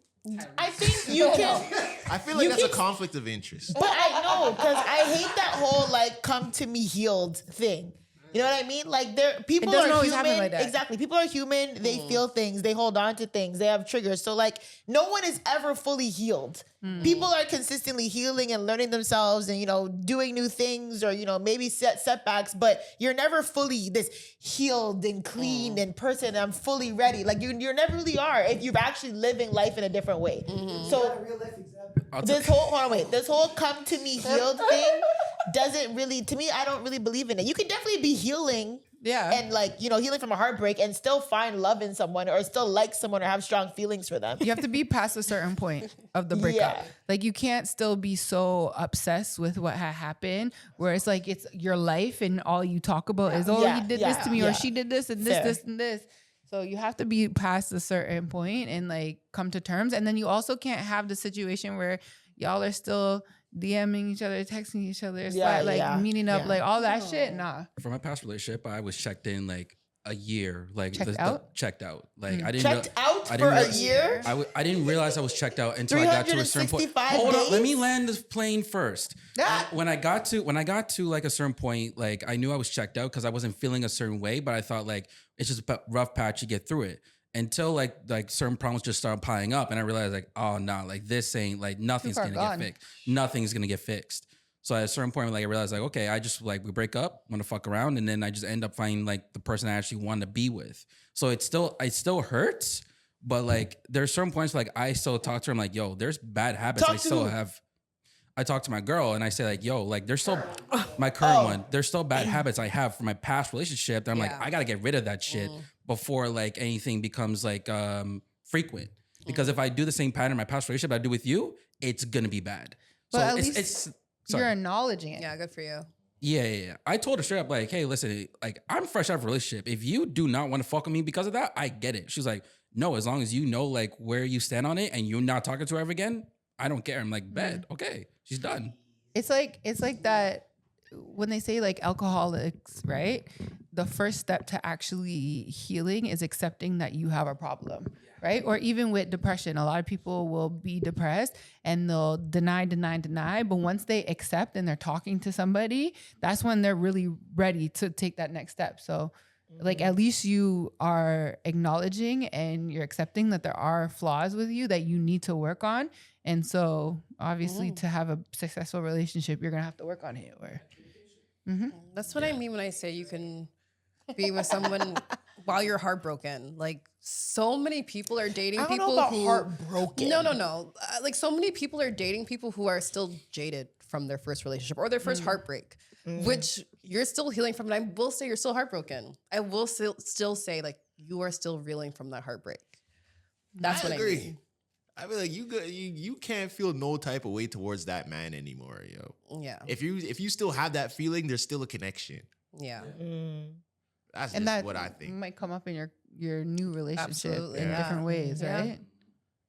I think you can. I feel like that's a conflict of interest. But I know, because I hate that whole like come to me healed thing. You know what I mean? Like people doesn't are always happen human. like that. Exactly. People are human. They feel things. They hold on to things. They have triggers. So like no one is ever fully healed. People are consistently healing and learning themselves and, doing new things or, maybe setbacks, but you're never fully this healed and clean and person and I'm fully ready. Like you never really are if you're actually living life in a different way. So this whole come to me healed thing doesn't really, to me, I don't really believe in it. You can definitely be healing. Yeah. And healing from a heartbreak and still find love in someone or still like someone or have strong feelings for them. You have to be past a certain point of the breakup. Yeah. Like you can't still be so obsessed with what had happened where it's like it's your life and all you talk about is, he did this to me or she did this and this and this. So you have to be past a certain point and like come to terms. And then you also can't have the situation where y'all are still DMing each other, texting each other, meeting up, like all that shit. Nah. For my past relationship, I was checked in like a year. Like checked out. Like I didn't checked out for a year. I didn't realize I was checked out until I got to a certain point. Hold on, let me land this plane first. When I got to like a certain point, like I knew I was checked out because I wasn't feeling a certain way, but I thought like it's just a rough patch to get through it. Until like certain problems just started piling up, and I realized like, oh no, like this ain't like nothing's gonna get fixed. Nothing's gonna get fixed. So at a certain point, like I realized like, okay, I just like we break up, want to fuck around, and then I just end up finding like the person I actually want to be with. So it still hurts, but like there's certain points like I still talk to her. I'm like, yo, there's bad habits I still have. I talk to my girl and I say like, yo, like there's still my current one. There's still bad habits I have from my past relationship that I'm like, I gotta get rid of that shit before like anything becomes like frequent. Because if I do the same pattern in my past relationship I do with you, it's gonna be bad. But so at least you're acknowledging it. Yeah, good for you. Yeah. I told her straight up, like, hey, listen, like I'm fresh out of a relationship. If you do not want to fuck with me because of that, I get it. She's like, no, as long as you know like where you stand on it and you're not talking to her ever again, I don't care. I'm like, bet, okay, she's done. It's like that when they say like alcoholics, right? The first step to actually healing is accepting that you have a problem, right? Or even with depression, a lot of people will be depressed and they'll deny. But once they accept and they're talking to somebody, that's when they're really ready to take that next step. So like at least you are acknowledging and you're accepting that there are flaws with you that you need to work on. And so obviously to have a successful relationship, you're going to have to work on it. That's what I mean when I say you can be with someone while you're heartbroken. Like so many people are dating people who heartbroken. No. Like so many people are dating people who are still jaded from their first relationship or their first heartbreak, which you're still healing from. And I will say you're still heartbroken. I will still say like you are still reeling from that heartbreak. That's what I mean. I mean, like you can't feel no type of way towards that man anymore, yo. Yeah. If you still have that feeling, there's still a connection. Yeah. That's And just that what I think. might come up in your new relationship Absolutely. in Yeah. different ways, Yeah. right?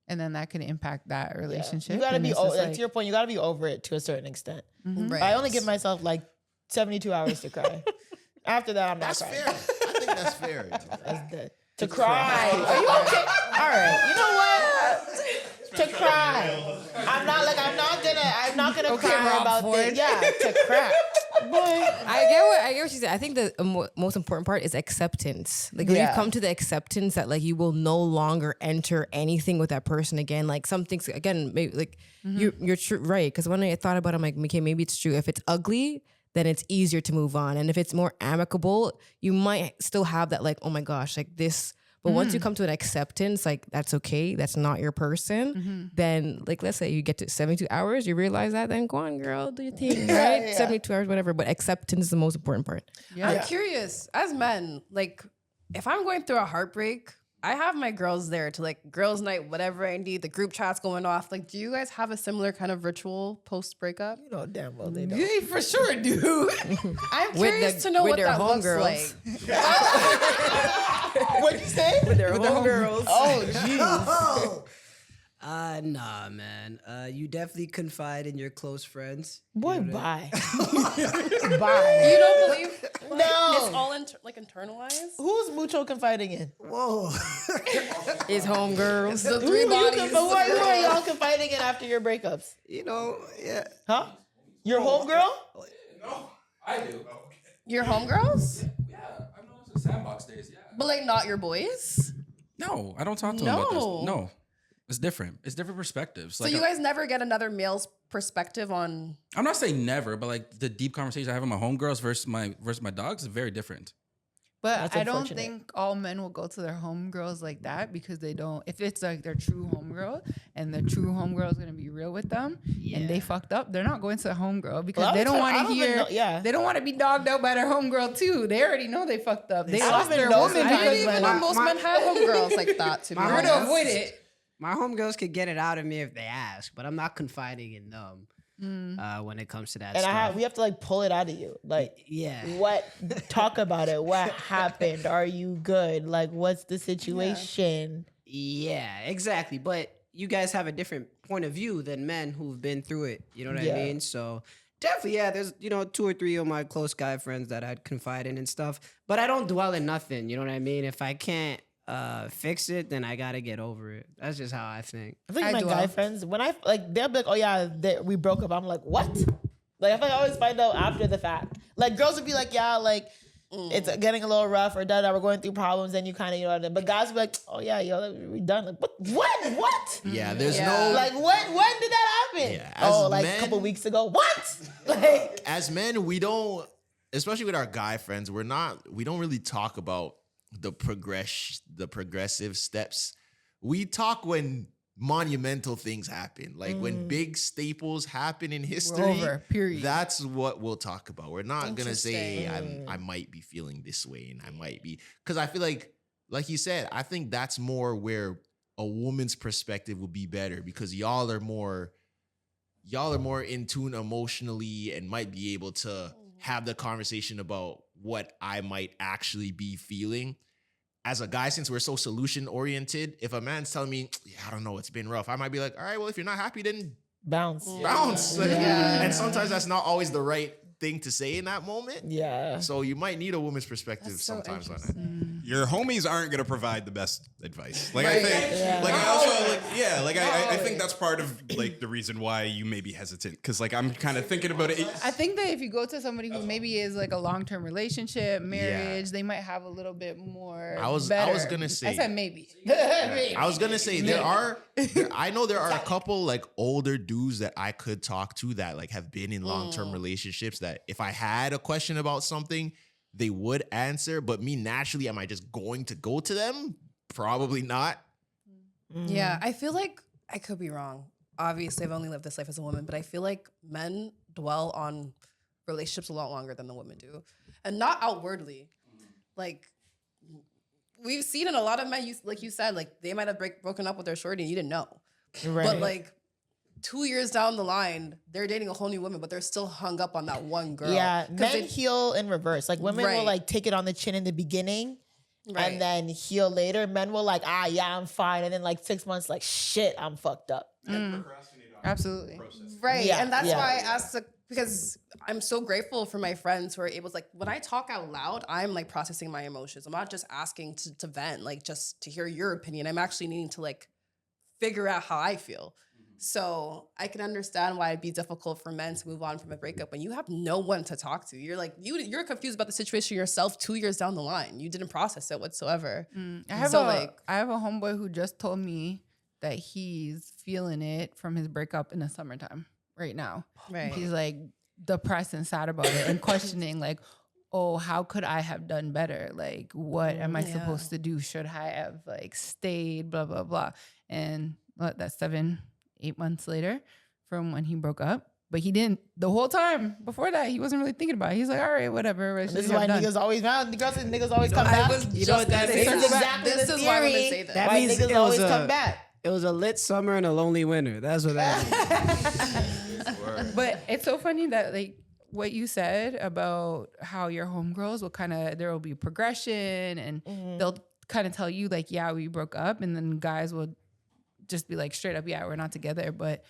And then that can impact that relationship. You gotta And be it's just like to your point. You gotta be over it to a certain extent. Right. I only give myself like 72 hours to cry. After that, I'm not That's crying. fair. I think that's fair. That's the, to cry. Are you okay? All right. You know what? To cry. I'm not gonna Okay, cry Rob about Ford. this. Yeah, to cry. Boy. I get what you said. I think the most important part is acceptance. Like when you Yeah. come to the acceptance that like you will no longer enter anything with that person again. Like some things again, maybe like you're true, right? Because when I thought about it, I'm like, okay, maybe it's true. If it's ugly, then it's easier to move on, and if it's more amicable, you might still have that like, oh my gosh, like this. But once you come to an acceptance, like that's okay, that's not your person, then like let's say you get to 72 hours, you realize that, then go on, girl, do your thing, right? Yeah. 72 hours, whatever. But acceptance is the most important part. I'm curious, as men, like if I'm going through a heartbreak, I have my girls there to like girls' night, whatever I need. The group chat's going off. Like, do you guys have a similar kind of ritual post breakup? You know damn well they don't. Yeah, for sure, dude. I'm curious to know what that looks like. What'd you say? With their homegirls. Oh, jeez. Nah, man. You definitely confide in your close friends. Boy, bye. You Bye. don't believe? No. It's all internalized. Who's Mucho confiding in? Whoa. His homegirls. The three bodies. Who are y'all confiding in after your breakups? Yeah. Huh? Your homegirl? I do. Your homegirls, Yeah, I've known since Sandbox days. Yeah. but like not your boys. No, I don't talk to him about this. No. No, it's different. It's different perspectives. So Like you guys never get another male's perspective on. I'm not saying never, but like the deep conversation I have with my homegirls versus my dogs is very different. But That's I don't unfortunate. think all men will go to their homegirls like that because they don't. If it's like their true homegirl and the true homegirl is gonna be real with them, and they fucked up, they're not going to the homegirl because Well, they don't I want don't to even hear. know- yeah. They don't want to be dogged out by their homegirl too. They already know they fucked up. They I don't lost even their know woman sometimes I because don't even know most men have homegirls like that. To be My we're honest, gonna avoid it. My homegirls could get it out of me if they ask, but I'm not confiding in them when it comes to that And stuff. we have to like pull it out of you. Like, Yeah. talk about it. What happened? Are you good? Like, what's the situation? Yeah, exactly. But you guys have a different point of view than men who've been through it. You know what Yeah. I mean? So definitely, yeah, there's, 2 or 3 of my close guy friends that I'd confide in and stuff. But I don't dwell in nothing. You know what I mean? If I can't fix it, then I gotta get over it. That's just how I think. I think I my do guy all. friends, when I like, they'll be like, "Oh yeah, we broke up." I'm like, "What?" Like, I feel like I always find out after the fact. Like, girls would be like, "Yeah, like it's getting a little rough," or "Da, we're going through problems," and you kind of, what I mean? But guys would be like, "Oh yeah, yo, we done." Like, what? Yeah, there's Yeah. no Like, when did that happen? Yeah, as oh, like men- a couple weeks ago. What? Like, as men, we don't, especially with our guy friends, we don't really talk about the progressive steps. We talk when monumental things happen, like when big staples happen in history. over, period. That's what we'll talk about. We're not gonna say I might be feeling this way and I might be, because I feel like you said, I think that's more where a woman's perspective will be better, because y'all are more in tune emotionally and might be able to have the conversation about what I might actually be feeling. As a guy, since we're so solution oriented, if a man's telling me, "Yeah, I don't know, it's been rough," I might be like, "All right, well, if you're not happy, then bounce. bounce." And sometimes that's not always the right thing to say in that moment. Yeah. So you might need a woman's perspective sometimes on it. Your homies aren't gonna provide the best advice. Like Right. I think, Yeah. like I also like, yeah, like I think that's part of like the reason why you may be hesitant, because like I'm kind of thinking about it. I think that if you go to somebody who maybe is like a long-term relationship, marriage, they might have a little bit more. I was better. gonna say- I said maybe. I was gonna say I know there are a couple like older dudes that I could talk to that like have been in long-term relationships that if I had a question about something, they would answer. But me naturally, am I just going to go to them? Probably not. Yeah, I feel like I could be wrong. Obviously, I've only lived this life as a woman, but I feel like men dwell on relationships a lot longer than the women do, and not outwardly. Like we've seen in a lot of men, like you said, like they might have broken up with their shorty and you didn't know, Right. but like 2 years down the line, they're dating a whole new woman, but they're still hung up on that one girl. Yeah, 'Cause men they- heal in reverse. Like women will Right. like take it on the chin in the beginning Right. and then heal later. Men will like, yeah, I'm fine. And then like 6 months, like, shit, I'm fucked up. Absolutely. Right. Yeah, and that's yeah. why I asked the because I'm so grateful for my friends who are able to, like, when I talk out loud, I'm like processing my emotions. I'm not just asking to vent, like just to hear your opinion. I'm actually needing to like figure out how I feel. So I can understand why it'd be difficult for men to move on from a breakup when you have no one to talk to. You're like, you're confused about the situation yourself 2 years down the line. You didn't process it whatsoever. I have a homeboy who just told me that he's feeling it from his breakup in the summertime right now. Right. He's like depressed and sad about it and questioning like, oh, how could I have done better? Like, what am I supposed to do? Should I have like stayed, blah, blah, blah. And that's 7-8 months later from when he broke up. But he didn't, the whole time before that, he wasn't really thinking about it. He's like, all right, whatever. This is why niggas always round. The girls and niggas always come back. This is why I'm gonna say that. That why means niggas always come back. It was a lit summer and a lonely winter. That's what that means. But it's so funny that like what you said about how your homegirls will there will be progression and they'll kind of tell you like, yeah, we broke up. And then guys will just be like straight up, yeah, we're not together. But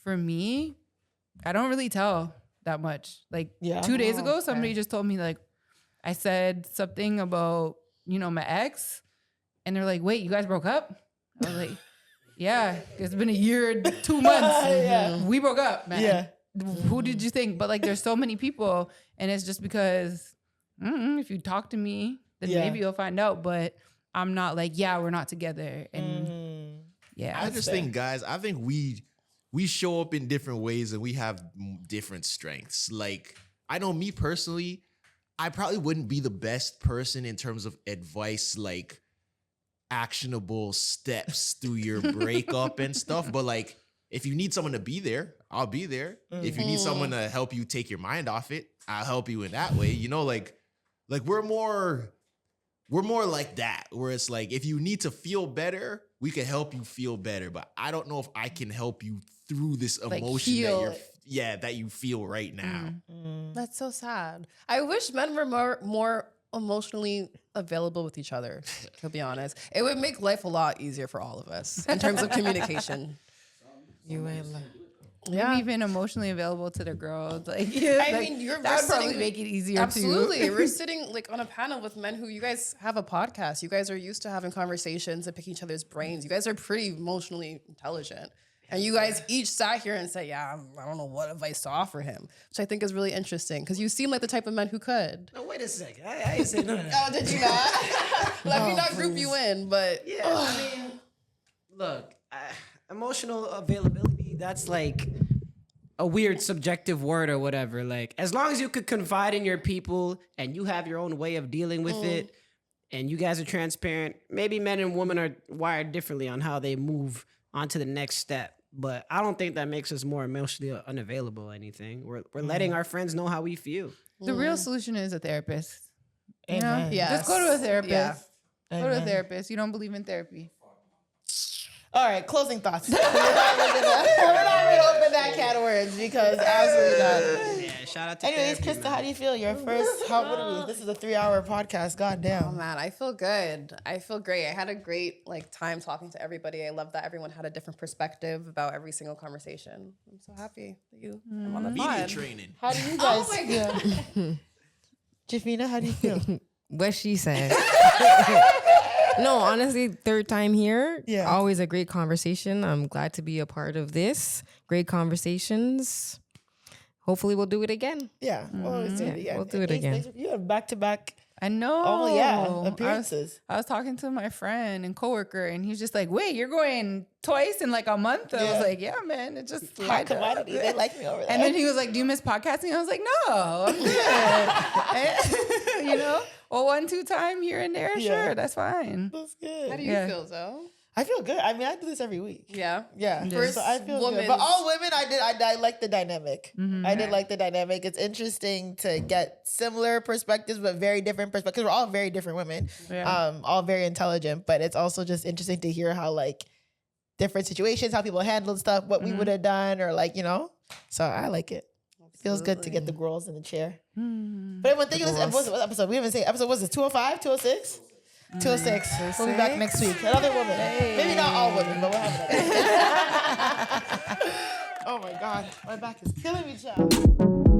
for me, I don't really tell that much. Like 2 days ago, somebody just told me like, I said something about, my ex. And they're like, wait, you guys broke up? I was like, yeah, it's been a year, 2 months. We broke up, man. Yeah. Who did you think? But like, there's so many people, and it's just because if you talk to me, then maybe you'll find out. But I'm not like, yeah, we're not together. And I just think, guys, I think we show up in different ways and we have different strengths. Like, I know me personally, I probably wouldn't be the best person in terms of advice, like actionable steps through your breakup and stuff. But like, if you need someone to be there, I'll be there. If you need someone to help you take your mind off it, I'll help you in that way. Like we're more like that, where it's like, if you need to feel better, we can help you feel better. But I don't know if I can help you through this emotion that you feel right now. That's so sad. I wish men were more emotionally available with each other, to be honest. It would make life a lot easier for all of us in terms of communication. Even emotionally available to the girls. Like, that would probably make it easier. Absolutely. We're sitting like on a panel with men who, you guys have a podcast. You guys are used to having conversations and picking each other's brains. You guys are pretty emotionally intelligent. And you guys each sat here and said, yeah, I don't know what advice to offer him, which I think is really interesting because you seem like the type of men who could. No, wait a second. I ain't say none of that. Oh, did you not? Let me not group you in, but. Yeah, I mean, look, emotional availability, that's like a weird subjective word or whatever. Like, as long as you could confide in your people and you have your own way of dealing with it and you guys are transparent, maybe men and women are wired differently on how they move on to the next step. But I don't think that makes us more emotionally unavailable or anything. We're letting our friends know how we feel. The real solution is a therapist. Amen. Just go to a therapist. Yeah. Go to a therapist. You don't believe in therapy. All right, closing thoughts. We're not going to open that can of words because absolutely not. Yeah, shout out to Anyways, therapy, Krista, man. how do you feel? Your first, this is a 3-hour podcast. God damn. Oh man, I feel good. I feel great. I had a great time talking to everybody. I love that everyone had a different perspective about every single conversation. I'm so happy that you I'm on the Media pod. training. How do you guys Oh Jephina, how do you feel? What she said. No, honestly, third time here. Yeah. Always a great conversation. I'm glad to be a part of this. Great conversations. Hopefully we'll do it again. Yeah, we'll always do it again. We'll do it again. You have back-to-back. I know. Oh, yeah. Appearances. I was talking to my friend and coworker, and he's just like, wait, you're going twice in like a month? I was like, yeah, man. It just Hot commodity. They like me over there. And then he was like, do you miss podcasting? I was like, no, I'm good. 1-2 time here and there. Yeah. Sure, that's fine. That's good. How do you feel, Zoe? I feel good. I mean, I do this every week. Yeah. Yeah. First So I feel good. woman's- But all women, I like the dynamic. I did like the dynamic. It's interesting to get similar perspectives, but very different perspectives. We're all very different women. Yeah. All very intelligent, but it's also just interesting to hear how different situations, how people handled stuff, what we would have done, or So I like it. Feels good to get the girls in the chair. But everyone, thank you. What episode? We haven't said episode. Was it 205, 206? 206. We'll be back next week. Another woman. Maybe not all women, but we'll have another. Oh Oh my God, my back is killing me, child.